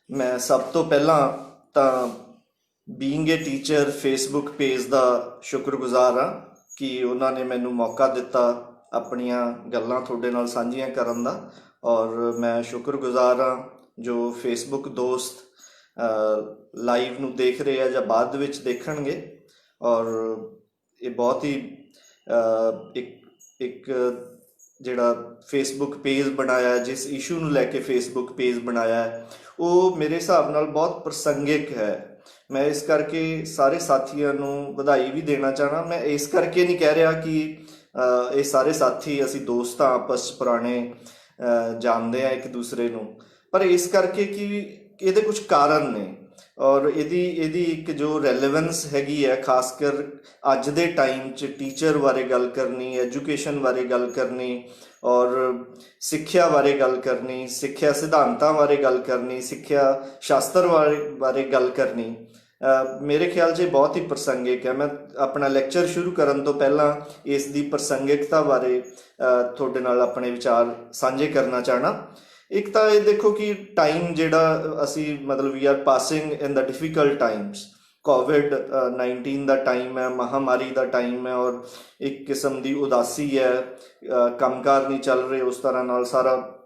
ਮੈਂ ਸਭ ਤੋਂ ਪਹਿਲਾਂ ਤਾਂ being a teacher Facebook page ਦਾ ਸ਼ੁਕਰਗੁਜ਼ਾਰ ਹਾਂ ਕਿ ਉਹਨਾਂ ਨੇ ਮੈਨੂੰ ਮੌਕਾ ਦਿੱਤਾ ਆਪਣੀਆਂ ਗੱਲਾਂ ਤੁਹਾਡੇ ਨਾਲ ਸਾਂਝੀਆਂ ਕਰਨ ਦਾ। ਔਰ ਮੈਂ ਸ਼ੁਕਰਗੁਜ਼ਾਰ ਹਾਂ ਜੋ ਫੇਸਬੁੱਕ ਦੋਸਤ ਲਾਈਵ ਨੂੰ ਦੇਖ ਰਹੇ ਆ ਜਾਂ ਬਾਅਦ ਵਿੱਚ ਦੇਖਣਗੇ। ਔਰ ਇਹ ਬਹੁਤ ਹੀ ਇੱਕ ਇੱਕ ਜਿਹੜਾ ਫੇਸਬੁੱਕ ਪੇਜ ਬਣਾਇਆ, ਜਿਸ ਇਸ਼ੂ ਨੂੰ ਲੈ ਕੇ ਫੇਸਬੁੱਕ ਪੇਜ ਬਣਾਇਆ ਹੈ, ਉਹ ਮੇਰੇ ਹਿਸਾਬ ਨਾਲ ਬਹੁਤ ਪ੍ਰਸੰਗਿਕ ਹੈ। ਮੈਂ ਇਸ ਕਰਕੇ ਸਾਰੇ ਸਾਥੀਆਂ ਨੂੰ ਵਧਾਈ ਵੀ ਦੇਣਾ ਚਾਹਣਾ। ਮੈਂ ਇਸ ਕਰਕੇ ਨਹੀਂ ਕਹਿ ਰਿਹਾ ਕਿ ਇਹ ਸਾਰੇ ਸਾਥੀ ਅਸੀਂ ਦੋਸਤ ਹਾਂ, ਆਪਸ 'ਚ ਪੁਰਾਣੇ ਜਾਣਦੇ ਹਾਂ ਇੱਕ ਦੂਸਰੇ ਨੂੰ, ਪਰ ਇਸ ਕਰਕੇ ਕਿ ਇਹਦੇ ਕੁਝ ਕਾਰਨ ਨੇ। ਔਰ ਇਹਦੀ ਇੱਕ ਜੋ ਰੈਲੇਵੈਂਸ ਹੈਗੀ ਹੈ, ਖਾਸ ਕਰ ਅੱਜ ਦੇ ਟਾਈਮ 'ਚ ਟੀਚਰ ਬਾਰੇ ਗੱਲ ਕਰਨੀ, ਐਜੂਕੇਸ਼ਨ ਬਾਰੇ ਗੱਲ ਕਰਨੀ, ਔਰ ਸਿੱਖਿਆ ਬਾਰੇ ਗੱਲ ਕਰਨੀ, ਸਿੱਖਿਆ ਸਿਧਾਂਤਾਂ ਬਾਰੇ ਗੱਲ ਕਰਨੀ, ਸਿੱਖਿਆ ਸ਼ਾਸਤਰ ਬਾਰੇ ਗੱਲ ਕਰਨੀ, ਮੇਰੇ ਖਿਆਲ 'ਚ ਬਹੁਤ ਹੀ ਪ੍ਰਸੰਗਿਕ ਹੈ। ਮੈਂ ਆਪਣਾ ਲੈਕਚਰ ਸ਼ੁਰੂ ਕਰਨ ਤੋਂ ਪਹਿਲਾਂ ਇਸ ਦੀ ਪ੍ਰਸੰਗਿਕਤਾ ਬਾਰੇ ਤੁਹਾਡੇ ਨਾਲ ਆਪਣੇ ਵਿਚਾਰ ਸਾਂਝੇ ਕਰਨਾ ਚਾਹਣਾ। ਇੱਕ ਤਾਂ ਇਹ ਦੇਖੋ ਕਿ ਟਾਈਮ ਜਿਹੜਾ ਅਸੀਂ ਮਤਲਬ we are passing in the difficult times. ਕੋਵਿਡ-19 ਦਾ ਟਾਈਮ ਹੈ, ਮਹਾਮਾਰੀ ਦਾ ਟਾਈਮ ਹੈ, ਔਰ ਇੱਕ ਕਿਸਮ ਦੀ ਉਦਾਸੀ ਹੈ, ਕੰਮਕਾਰ ਨਹੀਂ ਚੱਲ ਰਹੇ ਉਸ ਤਰ੍ਹਾਂ ਨਾਲ, ਸਾਰਾ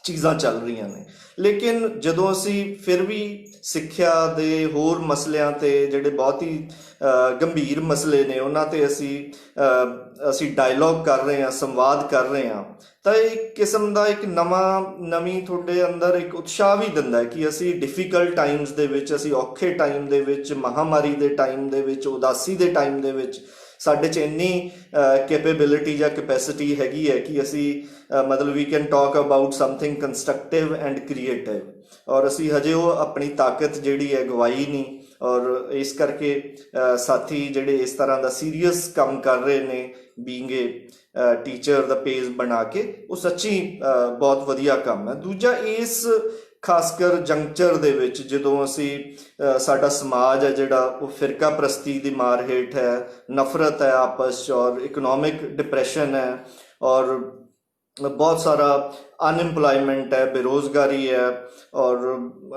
ਚੀਜ਼ਾਂ ਚੱਲ ਰਹੀਆਂ ਨੇ। ਲੇਕਿਨ ਜਦੋਂ ਅਸੀਂ ਫਿਰ ਵੀ ਸਿੱਖਿਆ ਦੇ ਹੋਰ ਮਸਲਿਆਂ 'ਤੇ, ਜਿਹੜੇ ਬਹੁਤ ਹੀ ਗੰਭੀਰ ਮਸਲੇ ਨੇ, ਉਹਨਾਂ 'ਤੇ ਅਸੀਂ ਡਾਇਲੋਗ ਕਰ ਰਹੇ ਹਾਂ, ਸੰਵਾਦ ਕਰ ਰਹੇ ਹਾਂ, ਤਾਂ ਇੱਕ ਕਿਸਮ ਦਾ ਇੱਕ ਨਵੀਂ ਤੁਹਾਡੇ ਅੰਦਰ ਇੱਕ ਉਤਸ਼ਾਹ ਵੀ ਦਿੰਦਾ ਹੈ ਕਿ ਅਸੀਂ ਡਿਫਿਕਲਟ ਟਾਈਮਸ ਦੇ ਵਿੱਚ, ਅਸੀਂ ਔਖੇ ਟਾਈਮ ਦੇ ਵਿੱਚ, ਮਹਾਮਾਰੀ ਦੇ ਟਾਈਮ ਦੇ ਵਿੱਚ, ਉਦਾਸੀ ਦੇ ਟਾਈਮ ਦੇ ਵਿੱਚ ਸਾਡੇ 'ਚ ਇੰਨੀ ਕੈਪੇਬਿਲਿਟੀ ਜਾਂ ਕੈਪੈਸਿਟੀ ਹੈਗੀ ਹੈ ਕਿ ਅਸੀਂ ਮਤਲਬ we can talk about something constructive and creative. ਔਰ ਅਸੀਂ ਹਜੇ ਉਹ ਆਪਣੀ ਤਾਕਤ ਜਿਹੜੀ ਹੈ ਗਵਾਈ ਨਹੀਂ। ਔਰ ਇਸ ਕਰਕੇ ਸਾਥੀ ਜਿਹੜੇ ਇਸ ਤਰ੍ਹਾਂ ਦਾ ਸੀਰੀਅਸ ਕੰਮ ਕਰ ਰਹੇ ਨੇ, being a teacher the page ਬਣਾ ਕੇ, ਉਹ ਸੱਚੀ ਬਹੁਤ ਵਧੀਆ ਕੰਮ ਹੈ। ਦੂਜਾ, ਇਸ ਖਾਸ ਕਰ ਜੰਕਚਰ ਦੇ ਵਿੱਚ ਜਦੋਂ ਸਾਡਾ ਸਮਾਜ ਹੈ ਜਿਹੜਾ ਉਹ ਫਿਰਕਾ ਪ੍ਰਸਤੀ ਦੀ ਮਾਰ ਹੇਠ ਹੈ, ਨਫ਼ਰਤ ਹੈ ਆਪਸ 'ਚ, ਔਰ ਇਕਨੋਮਿਕ ਡਿਪਰੈਸ਼ਨ ਹੈ, ਔਰ ਬਹੁਤ ਸਾਰਾ ਅਨਐਮਪਲੋਇਮੈਂਟ ਹੈ, ਬੇਰੁਜ਼ਗਾਰੀ ਹੈ, ਔਰ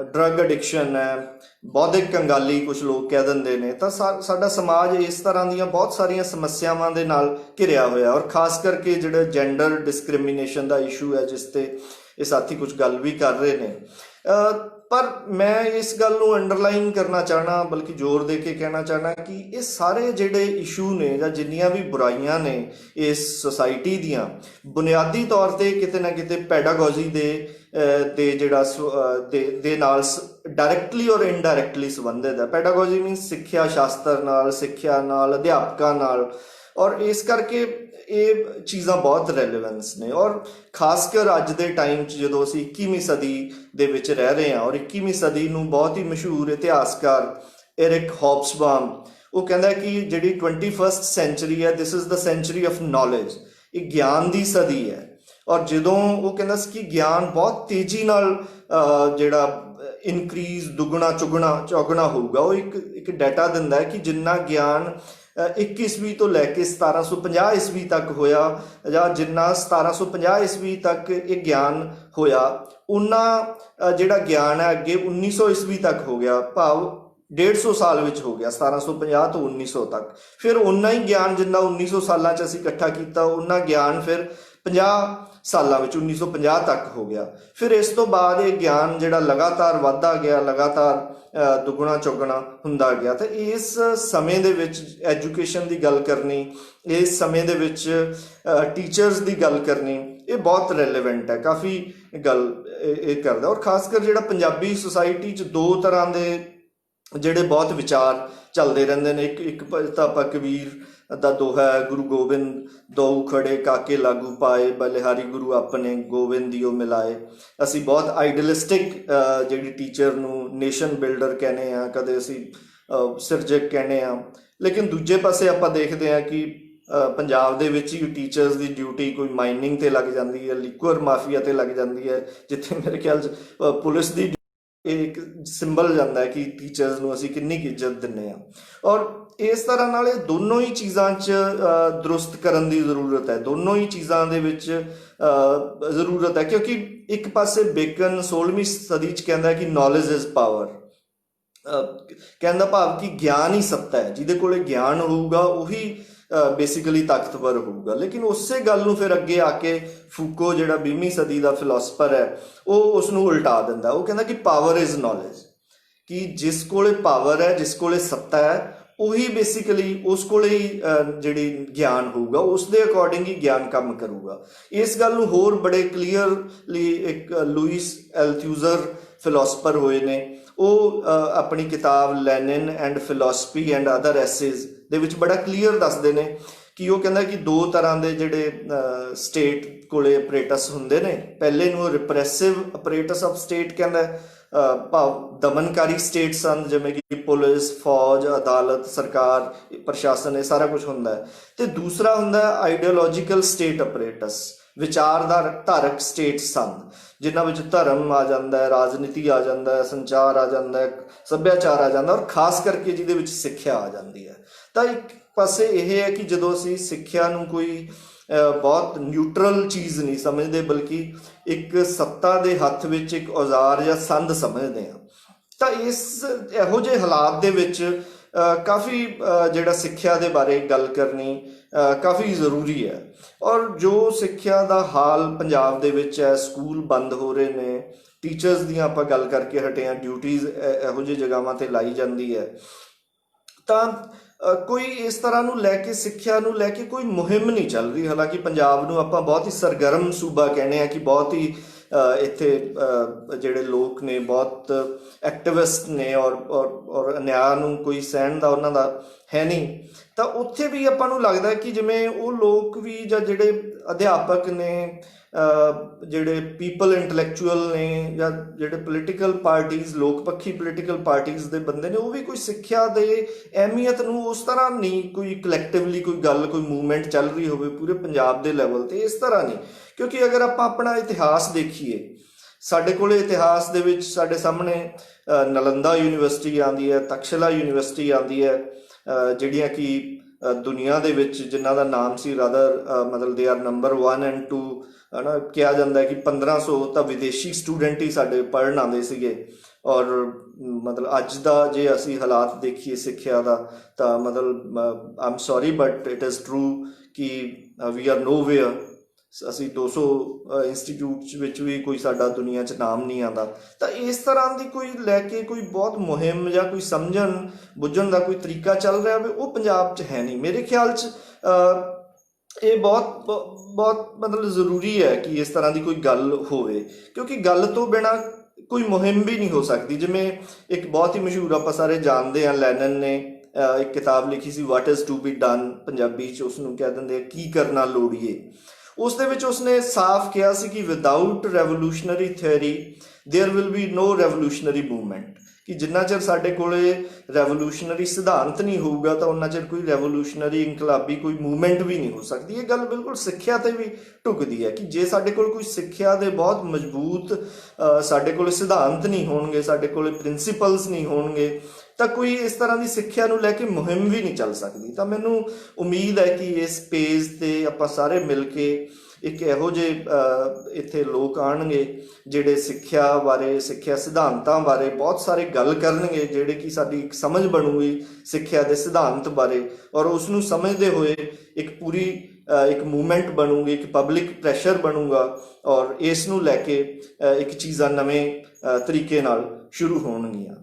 ਡਰੱਗ ਐਡਿਕਸ਼ਨ ਹੈ, ਬੌਧਿਕ ਕੰਗਾਲੀ ਕੁਝ ਲੋਕ ਕਹਿ ਦਿੰਦੇ ਨੇ। ਤਾਂ ਸਾਡਾ ਸਮਾਜ ਇਸ ਤਰ੍ਹਾਂ ਦੀਆਂ ਬਹੁਤ ਸਾਰੀਆਂ ਸਮੱਸਿਆਵਾਂ ਦੇ ਨਾਲ ਘਿਰਿਆ ਹੋਇਆ। ਔਰ ਖਾਸ ਕਰਕੇ ਜਿਹੜਾ ਜੈਂਡਰ ਡਿਸਕ੍ਰਿਮੀਨੇਸ਼ਨ ਦਾ ਇਸ਼ੂ ਹੈ, ਜਿਸ 'ਤੇ ਇਹ ਸਾਥੀ ਕੁਝ ਗੱਲ ਵੀ ਕਰ ਰਹੇ ਨੇ, ਪਰ ਮੈਂ ਇਸ ਗੱਲ ਨੂੰ ਅੰਡਰਲਾਈਨ ਕਰਨਾ ਚਾਹਣਾ, ਬਲਕਿ ਜ਼ੋਰ ਦੇ ਕੇ ਕਹਿਣਾ ਚਾਹਣਾ ਕਿ ਇਹ ਸਾਰੇ ਜਿਹੜੇ ਇਸ਼ੂ ਨੇ ਜਾਂ ਜਿੰਨੀਆਂ ਵੀ ਬੁਰਾਈਆਂ ਨੇ ਇਸ ਸੁਸਾਇਟੀ ਦੀਆਂ, ਬੁਨਿਆਦੀ ਤੌਰ 'ਤੇ ਕਿਤੇ ਨਾ ਕਿਤੇ ਪੈਡਾਗੋਜੀ ਦੇ ਨਾਲ ਡਾਇਰੈਕਟਲੀ ਔਰ ਇਨਡਾਇਰੈਕਟਲੀ ਸੰਬੰਧਿਤ ਹੈ। ਪੈਡਾਗੋਜੀ ਮੀਨਸ ਸਿੱਖਿਆ ਸ਼ਾਸਤਰ ਨਾਲ, ਸਿੱਖਿਆ ਨਾਲ, ਅਧਿਆਪਕਾਂ ਨਾਲ। ਔਰ ਇਸ ਕਰਕੇ ਇਹ ਚੀਜ਼ਾਂ ਬਹੁਤ ਰੈਲੇਵੈਂਸ ਨੇ। ਔਰ ਖਾਸ ਕਰ ਅੱਜ ਦੇ ਟਾਈਮ 'ਚ ਜਦੋਂ ਅਸੀਂ 21ਵੀਂ ਸਦੀ ਦੇ ਵਿੱਚ ਰਹਿ ਰਹੇ ਹਾਂ, ਔਰ 21ਵੀਂ ਸਦੀ ਨੂੰ ਬਹੁਤ ਹੀ ਮਸ਼ਹੂਰ ਇਤਿਹਾਸਕਾਰ ਐਰਿਕ ਹੌਬਸਬਾਮ, ਉਹ ਕਹਿੰਦਾ ਕਿ ਜਿਹੜੀ 21st ਸੈਂਚਰੀ ਹੈ, this is the century of knowledge. ਇਹ ਗਿਆਨ ਦੀ ਸਦੀ ਹੈ। ਔਰ ਜਦੋਂ ਉਹ ਕਹਿੰਦਾ ਸੀ ਕਿ ਗਿਆਨ ਬਹੁਤ ਤੇਜ਼ੀ ਨਾਲ ਜਿਹੜਾ ਇਨਕਰੀਜ਼, ਦੁੱਗਣਾ ਚੌਗਣਾ ਹੋਊਗਾ। ਉਹ ਇੱਕ ਡਾਟਾ ਦਿੰਦਾ ਹੈ ਕਿ ਜਿੰਨਾ ਗਿਆਨ 21 ਈਸਵੀ ਤੋਂ ਲੈ ਕੇ 1750 ਈਸਵੀ ਤੱਕ ਹੋਇਆ, ਜਾਂ ਜਿੰਨਾ 1750 ਈਸਵੀ ਤੱਕ ਇਹ ਗਿਆਨ ਹੋਇਆ, ਉਨਾ ਜਿਹੜਾ ਗਿਆਨ ਹੈ ਅੱਗੇ 1900 ਈਸਵੀ ਤੱਕ ਹੋ ਗਿਆ, ਭਾਵ 150 ਸਾਲ ਵਿੱਚ ਹੋ ਗਿਆ, 1750 ਤੋਂ 1900 ਤੱਕ। ਫਿਰ ਉਨਾ ਹੀ ਗਿਆਨ ਜਿੰਨਾ 1900 ਸਾਲਾਂ 'ਚ ਅਸੀਂ ਇਕੱਠਾ ਕੀਤਾ, ਉਨਾ ਗਿਆਨ ਫਿਰ 50 ਸਾਲਾਂ ਵਿੱਚ 1950 ਤੱਕ ਹੋ ਗਿਆ। ਫਿਰ ਇਸ ਤੋਂ ਬਾਅਦ ਇਹ ਗਿਆਨ ਜਿਹੜਾ ਲਗਾਤਾਰ ਵੱਧਦਾ ਗਿਆ, ਲਗਾਤਾਰ ਦੁੱਗਣਾ ਚੌਗਣਾ ਹੁੰਦਾ ਗਿਆ। ਤੇ ਇਸ ਸਮੇਂ ਦੇ ਵਿੱਚ ਐਜੂਕੇਸ਼ਨ ਦੀ ਗੱਲ ਕਰਨੀ, ਇਸ ਸਮੇਂ ਦੇ ਵਿੱਚ ਟੀਚਰਸ ਦੀ ਗੱਲ ਕਰਨੀ, ਇਹ ਬਹੁਤ ਰੈਲੇਵੈਂਟ ਹੈ, ਕਾਫੀ ਗੱਲ ਇਹ ਕਰਦਾ। ਔਰ ਖਾਸ ਕਰ ਜਿਹੜਾ ਪੰਜਾਬੀ ਸੁਸਾਇਟੀ 'ਚ ਦੋ ਤਰ੍ਹਾਂ ਦੇ ਜਿਹੜੇ ਬਹੁਤ ਵਿਚਾਰ ਚੱਲਦੇ ਰਹਿੰਦੇ ਨੇ। ਇੱਕ ਤਾਂ ਆਪਾਂ ਕਬੀਰ ਦਾ ਦੋਹਾ ਹੈ, ਗੁਰੂ ਗੋਬਿੰਦ ਦੋਊ ਖੜੇ ਕਾਕੇ ਲਾਗੂ ਪਾਏ, ਬਲਿਹਾਰੀ ਗੁਰੂ ਆਪਣੇ ਗੋਬਿੰਦ ਦਿਓ ਮਿਲਾਏ। ਅਸੀਂ ਬਹੁਤ ਆਈਡਲਿਸਟਿਕ ਜਿਹੜੀ ਟੀਚਰ ਨੂੰ ਨੇਸ਼ਨ ਬਿਲਡਰ ਕਹਿੰਦੇ ਹਾਂ, ਕਦੇ ਅਸੀਂ ਸਿਰਜਕ ਕਹਿੰਦੇ ਹਾਂ। ਲੇਕਿਨ ਦੂਜੇ ਪਾਸੇ ਆਪਾਂ ਦੇਖਦੇ ਹਾਂ ਕਿ ਪੰਜਾਬ ਦੇ ਵਿੱਚ ਹੀ ਟੀਚਰਸ ਦੀ ਡਿਊਟੀ ਕੋਈ ਮਾਈਨਿੰਗ 'ਤੇ ਲੱਗ ਜਾਂਦੀ ਹੈ, ਲਿਕੁਅਰ ਮਾਫੀਆ 'ਤੇ ਲੱਗ ਜਾਂਦੀ ਹੈ, ਜਿੱਥੇ ਮੇਰੇ ਖਿਆਲ 'ਚ ਪੁਲਿਸ ਦੀ ਇਹ ਇੱਕ ਸਿੰਬਲ ਜਾਂਦਾ ਹੈ ਕਿ ਟੀਚਰਸ ਨੂੰ ਅਸੀਂ ਕਿੰਨੀ ਕੁ ਇੱਜ਼ਤ ਦਿੰਦੇ ਹਾਂ। ਔਰ ਇਸ ਤਰ੍ਹਾਂ ਨਾਲ ਇਹ ਦੋਨੋਂ ਹੀ ਚੀਜ਼ਾਂ 'ਚ ਦਰੁਸਤ ਕਰਨ ਦੀ ਜ਼ਰੂਰਤ ਹੈ, ਦੋਨੋਂ ਹੀ ਚੀਜ਼ਾਂ ਦੇ ਵਿੱਚ ਜ਼ਰੂਰਤ ਹੈ। ਕਿਉਂਕਿ ਇੱਕ ਪਾਸੇ ਬੇਕਨ 16ਵੀਂ ਸਦੀ 'ਚ ਕਹਿੰਦਾ ਕਿ ਨੌਲੇਜ ਇਜ਼ ਪਾਵਰ, ਕਹਿੰਦਾ ਭਾਵ ਕਿ ਗਿਆਨ ਹੀ ਸੱਤਾ ਹੈ, ਜਿਹਦੇ ਕੋਲੇ ਗਿਆਨ ਹੋਊਗਾ ਉਹੀ ਬੇਸਿਕਲੀ ਤਾਕਤਵਰ ਹੋਊਗਾ। ਲੇਕਿਨ ਉਸੇ ਗੱਲ ਨੂੰ ਫਿਰ ਅੱਗੇ ਆ ਕੇ ਫੂਕੋ, ਜਿਹੜਾ 20ਵੀਂ ਸਦੀ ਦਾ ਫਿਲਾਸਫਰ ਹੈ, ਉਹ ਉਸ ਨੂੰ ਉਲਟਾ ਦਿੰਦਾ। ਉਹ ਕਹਿੰਦਾ ਕਿ ਪਾਵਰ ਇਜ਼ ਨੌਲੇਜ, ਕਿ ਜਿਸ ਕੋਲੇ ਪਾਵਰ ਹੈ, ਜਿਸ ਕੋਲੇ ਸੱਤਾ ਹੈ, ਉਹੀ ਬੇਸਿਕਲੀ ਉਸ ਕੋਲੇ ਹੀ ਜਿਹੜੀ ਗਿਆਨ ਹੋਊਗਾ, ਉਸ ਦੇ ਅਕੋਰਡਿੰਗ ਹੀ ਗਿਆਨ ਕੰਮ ਕਰੂਗਾ। ਇਸ ਗੱਲ ਨੂੰ ਹੋਰ ਬੜੇ ਕਲੀਅਰਲੀ ਇੱਕ ਲੂਇਸ ਐਲਥਿਊਜ਼ਰ ਫਿਲਾਸਫਰ ਹੋਏ ਨੇ, ਉਹ ਆਪਣੀ ਕਿਤਾਬ Lenin and philosophy and other essays ਦੇ ਵਿੱਚ ਬੜਾ ਕਲੀਅਰ ਦੱਸਦੇ ਨੇ ਕਿ ਉਹ ਕਹਿੰਦਾ ਕਿ ਦੋ ਤਰ੍ਹਾਂ ਦੇ ਜਿਹੜੇ ਸਟੇਟ ਕੋਲੇ ਅਪਰੇਟਸ ਹੁੰਦੇ ਨੇ। ਪਹਿਲੇ ਨੂੰ ਰਿਪਰੈਸਿਵ ਅਪਰੇਟਸ ਆਫ ਸਟੇਟ ਕਹਿੰਦਾ, ਭਾਵ ਦਮਨਕਾਰੀ ਸਟੇਟ ਸਨ, ਜਿਵੇਂ ਕਿ ਪੁਲਿਸ, ਫੌਜ, ਅਦਾਲਤ, ਸਰਕਾਰ, ਪ੍ਰਸ਼ਾਸਨ, ਇਹ ਸਾਰਾ ਕੁਝ ਹੁੰਦਾ ਹੈ। ਤੇ ਦੂਸਰਾ ਹੁੰਦਾ ਆਈਡੀਓਲੋਜੀਕਲ ਸਟੇਟ ਅਪਰੇਟਸ, ਵਿਚਾਰਧਾਰਕ ਸਟੇਟ ਸਨ, ਜਿਨ੍ਹਾਂ ਵਿੱਚ ਧਰਮ ਆ ਜਾਂਦਾ ਹੈ, ਰਾਜਨੀਤੀ ਆ ਜਾਂਦਾ ਹੈ, ਸੰਚਾਰ ਆ ਜਾਂਦਾ ਹੈ, ਸੱਭਿਆਚਾਰ ਆ ਜਾਂਦਾ, ਔਰ ਖਾਸ ਕਰਕੇ ਜਿਹਦੇ ਵਿੱਚ ਸਿੱਖਿਆ ਆ ਜਾਂਦੀ ਹੈ। ਤਾਂ ਇੱਕ ਪਾਸੇ ਇਹ ਹੈ ਕਿ ਜਦੋਂ ਅਸੀਂ ਸਿੱਖਿਆ ਨੂੰ ਕੋਈ ਬਹੁਤ ਨਿਊਟਰਲ ਚੀਜ਼ ਨਹੀਂ ਸਮਝਦੇ, ਬਲਕਿ ਇੱਕ ਸੱਤਾ ਦੇ ਹੱਥ ਵਿੱਚ ਇੱਕ ਔਜ਼ਾਰ ਜਾਂ ਸੰਦ ਸਮਝਦੇ ਹਾਂ, ਤਾਂ ਇਹੋ ਜਿਹੇ ਹਾਲਾਤ ਦੇ ਵਿੱਚ ਕਾਫੀ ਜਿਹੜਾ ਸਿੱਖਿਆ ਦੇ ਬਾਰੇ ਗੱਲ ਕਰਨੀ ਕਾਫੀ ਜ਼ਰੂਰੀ ਹੈ। ਔਰ ਜੋ ਸਿੱਖਿਆ ਦਾ ਹਾਲ ਪੰਜਾਬ ਦੇ ਵਿੱਚ ਹੈ, ਸਕੂਲ ਬੰਦ ਹੋ ਰਹੇ ਨੇ, ਟੀਚਰਸ ਦੀਆਂ ਆਪਾਂ ਗੱਲ ਕਰਕੇ ਹਟੇ ਹਾਂ, ਡਿਊਟੀਜ਼ ਇਹੋ ਜਿਹੀ ਜਗ੍ਹਾਵਾਂ 'ਤੇ ਲਾਈ ਜਾਂਦੀ ਹੈ, ਤਾਂ ਕੋਈ ਇਸ ਤਰ੍ਹਾਂ ਨੂੰ ਲੈ ਕੇ, ਸਿੱਖਿਆ ਨੂੰ ਲੈ ਕੇ ਕੋਈ ਮੁਹਿੰਮ ਨਹੀਂ ਚੱਲ ਰਹੀ। ਹਾਲਾਂਕਿ ਪੰਜਾਬ ਨੂੰ ਆਪਾਂ ਬਹੁਤ ਹੀ ਸਰਗਰਮ ਸੂਬਾ ਕਹਿੰਦੇ ਹਾਂ, ਕਿ ਬਹੁਤ ਹੀ ਇੱਥੇ ਜਿਹੜੇ ਲੋਕ ਨੇ ਬਹੁਤ ਐਕਟਿਵਿਸਟ ਨੇ, ਔਰ ਨਿਆਂ ਨੂੰ ਕੋਈ ਸਹਿਣ ਦਾ ਉਹਨਾਂ ਦਾ ਹੈ ਨਹੀਂ। ਤਾਂ ਉੱਥੇ ਵੀ ਆਪਾਂ ਨੂੰ ਲੱਗਦਾ ਕਿ ਜਿਵੇਂ ਉਹ ਲੋਕ ਵੀ, ਜਾਂ ਜਿਹੜੇ ਅਧਿਆਪਕ ਨੇ, ਜਿਹੜੇ ਪੀਪਲ ਇੰਟਲੈਕਚੁਅਲ ਨੇ, ਜਾਂ ਜਿਹੜੇ ਪੋਲੀਟੀਕਲ ਪਾਰਟੀਜ਼, ਲੋਕ ਪੱਖੀ ਪੋਲੀਟੀਕਲ ਪਾਰਟੀਜ਼ ਦੇ ਬੰਦੇ ਨੇ, ਉਹ ਵੀ ਕੋਈ ਸਿੱਖਿਆ ਦੇ ਅਹਿਮੀਅਤ ਨੂੰ ਉਸ ਤਰ੍ਹਾਂ ਨਹੀਂ, ਕੋਈ ਕਲੈਕਟਿਵਲੀ ਕੋਈ ਗੱਲ, ਕੋਈ ਮੂਵਮੈਂਟ ਚੱਲ ਰਹੀ ਹੋਵੇ ਪੂਰੇ ਪੰਜਾਬ ਦੇ ਲੈਵਲ 'ਤੇ, ਇਸ ਤਰ੍ਹਾਂ ਨਹੀਂ। ਕਿਉਂਕਿ ਅਗਰ ਆਪਾਂ ਆਪਣਾ ਇਤਿਹਾਸ ਦੇਖੀਏ, ਸਾਡੇ ਕੋਲ ਇਤਿਹਾਸ ਦੇ ਵਿੱਚ ਸਾਡੇ ਸਾਹਮਣੇ ਨਾਲੰਦਾ ਯੂਨੀਵਰਸਿਟੀ ਆਉਂਦੀ ਹੈ, ਤਕਸ਼ਲਾ ਯੂਨੀਵਰਸਿਟੀ ਆਉਂਦੀ ਹੈ, ਜਿਹੜੀਆਂ ਕਿ ਦੁਨੀਆ ਦੇ ਵਿੱਚ ਜਿਨ੍ਹਾਂ ਦਾ ਨਾਮ ਸੀ ਮਤਲਬ ਦੇ ਆਰ ਨੰਬਰ 1 ਐਂਡ 2, ਹੈ ਨਾ। ਕਿਹਾ ਜਾਂਦਾ ਹੈ ਕਿ 1500 ਤਾਂ ਵਿਦੇਸ਼ੀ ਸਟੂਡੈਂਟ ਹੀ ਸਾਡੇ ਪੜ੍ਹਨ ਆਉਂਦੇ ਸੀਗੇ। ਔਰ ਮਤਲਬ ਅੱਜ ਦਾ ਜੇ ਅਸੀਂ ਹਾਲਾਤ ਦੇਖੀਏ ਸਿੱਖਿਆ ਦਾ, ਤਾਂ ਮਤਲਬ ਆਮ sorry but it is true ਕਿ ਵੀ ਆਰ ਨੋਵੇਅਰ। ਅਸੀਂ 200 ਇੰਸਟੀਟਿਊਟ ਵਿੱਚ ਵੀ ਕੋਈ ਸਾਡਾ ਦੁਨੀਆ 'ਚ ਨਾਮ ਨਹੀਂ ਆਉਂਦਾ। ਤਾਂ ਇਸ ਤਰ੍ਹਾਂ ਦੀ ਕੋਈ ਲੈ ਕੇ ਕੋਈ ਬਹੁਤ ਮੁਹਿੰਮ ਜਾਂ ਕੋਈ ਸਮਝਣ ਬੁੱਝਣ ਦਾ ਕੋਈ ਤਰੀਕਾ ਚੱਲ ਰਿਹਾ ਹੋਵੇ, ਉਹ ਪੰਜਾਬ 'ਚ ਹੈ ਨਹੀਂ। ਮੇਰੇ ਖਿਆਲ 'ਚ ਇਹ ਬਹੁਤ ਮਤਲਬ ਜ਼ਰੂਰੀ ਹੈ ਕਿ ਇਸ ਤਰ੍ਹਾਂ ਦੀ ਕੋਈ ਗੱਲ ਹੋਵੇ, ਕਿਉਂਕਿ ਗੱਲ ਤੋਂ ਬਿਨਾਂ ਕੋਈ ਮੁਹਿੰਮ ਵੀ ਨਹੀਂ ਹੋ ਸਕਦੀ। ਜਿਵੇਂ ਇੱਕ ਬਹੁਤ ਹੀ ਮਸ਼ਹੂਰ, ਆਪਾਂ ਸਾਰੇ ਜਾਣਦੇ ਹਾਂ, ਲੈਨਨ ਨੇ ਇੱਕ ਕਿਤਾਬ ਲਿਖੀ ਸੀ, what is to be done, Punjabi 'ਚ ਉਸਨੂੰ ਕਹਿ ਦਿੰਦੇ ਆ ਕੀ ਕਰਨਾ ਲੋੜੀਏ। ਉਸ ਦੇ ਵਿੱਚ ਉਸਨੇ ਸਾਫ਼ ਕਿਹਾ ਸੀ ਕਿ without revolutionary theory there will be no revolutionary movement, ਕਿ ਜਿੰਨਾ ਚਿਰ ਸਾਡੇ ਕੋਲੇ ਰੈਵੋਲੂਸ਼ਨਰੀ ਸਿਧਾਂਤ ਨਹੀਂ ਹੋਊਗਾ ਤਾਂ ਉਹਨਾਂ ਚਿਰ ਕੋਈ ਰੈਵੋਲੂਸ਼ਨਰੀ ਇਨਕਲਾਬੀ ਕੋਈ ਮੂਵਮੈਂਟ ਵੀ ਨਹੀਂ ਹੋ ਸਕਦੀ। ਇਹ ਗੱਲ ਬਿਲਕੁਲ ਸਿੱਖਿਆ 'ਤੇ ਵੀ ਢੁੱਕਦੀ ਹੈ ਕਿ ਜੇ ਸਾਡੇ ਕੋਲ ਕੋਈ ਸਿੱਖਿਆ ਦੇ ਬਹੁਤ ਮਜ਼ਬੂਤ ਸਾਡੇ ਕੋਲ ਸਿਧਾਂਤ ਨਹੀਂ ਹੋਣਗੇ, ਸਾਡੇ ਕੋਲ ਪ੍ਰਿੰਸੀਪਲਸ ਨਹੀਂ ਹੋਣਗੇ, ਤਾਂ ਕੋਈ ਇਸ ਤਰ੍ਹਾਂ ਦੀ ਸਿੱਖਿਆ ਨੂੰ ਲੈ ਕੇ ਮੁਹਿੰਮ ਵੀ ਨਹੀਂ ਚੱਲ ਸਕਦੀ। ਤਾਂ ਮੈਨੂੰ ਉਮੀਦ ਹੈ ਕਿ ਇਸ ਪੇਜ 'ਤੇ ਆਪਾਂ ਸਾਰੇ ਮਿਲ ਕੇ ਇੱਕ ਇਹੋ ਜਿਹੇ ਇੱਥੇ ਲੋਕ ਆਉਣਗੇ ਜਿਹੜੇ ਸਿੱਖਿਆ ਬਾਰੇ, ਸਿੱਖਿਆ ਸਿਧਾਂਤਾਂ ਬਾਰੇ ਬਹੁਤ ਸਾਰੇ ਗੱਲ ਕਰਨਗੇ, ਜਿਹੜੇ ਕਿ ਸਾਡੀ ਇੱਕ ਸਮਝ ਬਣੂਗੀ ਸਿੱਖਿਆ ਦੇ ਸਿਧਾਂਤ ਬਾਰੇ, ਔਰ ਉਸ ਨੂੰ ਸਮਝਦੇ ਹੋਏ ਇੱਕ ਪੂਰੀ ਇੱਕ ਮੂਵਮੈਂਟ ਬਣੂਗੀ, ਇੱਕ ਪਬਲਿਕ ਪ੍ਰੈਸ਼ਰ ਬਣੂਗਾ, ਔਰ ਇਸ ਨੂੰ ਲੈ ਕੇ ਇੱਕ ਚੀਜ਼ਾਂ ਨਵੇਂ ਤਰੀਕੇ ਨਾਲ ਸ਼ੁਰੂ ਹੋਣਗੀਆਂ।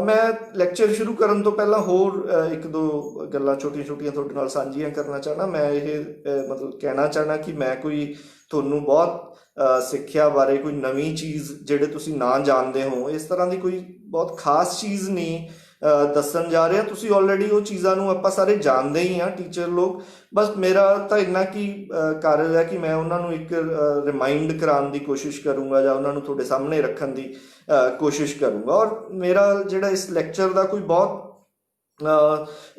ਮੈਂ ਲੈਕਚਰ ਸ਼ੁਰੂ ਕਰਨ ਤੋਂ ਪਹਿਲਾਂ ਹੋਰ ਇੱਕ ਦੋ ਗੱਲਾਂ ਛੋਟੀਆਂ ਤੁਹਾਡੇ ਨਾਲ ਸਾਂਝੀਆਂ ਕਰਨਾ ਚਾਹਣਾ। ਮੈਂ ਇਹ ਮਤਲਬ ਕਹਿਣਾ ਚਾਹਣਾ ਕਿ ਮੈਂ ਕੋਈ ਤੁਹਾਨੂੰ ਬਹੁਤ ਸਿੱਖਿਆ ਬਾਰੇ ਕੋਈ ਨਵੀਂ ਚੀਜ਼ ਜਿਹੜੇ ਤੁਸੀਂ ਨਾ ਜਾਣਦੇ ਹੋ, ਇਸ ਤਰ੍ਹਾਂ ਦੀ ਕੋਈ ਬਹੁਤ ਖਾਸ ਚੀਜ਼ ਨਹੀਂ ਦੱਸਣ ਜਾ ਰਿਹਾ। ਤੁਸੀਂ ਆਲਰੇਡੀ ਉਹ ਚੀਜ਼ਾਂ ਨੂੰ ਆਪਾਂ ਸਾਰੇ ਜਾਣਦੇ ਹੀ ਹਾਂ, ਟੀਚਰ ਲੋਕ। ਬਸ ਮੇਰਾ ਤਾਂ ਇੰਨਾ ਕੀ ਕਾਰਜ ਹੈ ਕਿ ਮੈਂ ਉਹਨਾਂ ਨੂੰ ਇੱਕ ਰਿਮਾਈਂਡ ਕਰਾਉਣ ਦੀ ਕੋਸ਼ਿਸ਼ ਕਰੂੰਗਾ, ਜਾਂ ਉਹਨਾਂ ਨੂੰ ਤੁਹਾਡੇ ਸਾਹਮਣੇ ਰੱਖਣ ਦੀ ਕੋਸ਼ਿਸ਼ ਕਰੂੰਗਾ। ਔਰ ਮੇਰਾ ਜਿਹੜਾ ਇਸ ਲੈਕਚਰ ਦਾ ਕੋਈ ਬਹੁਤ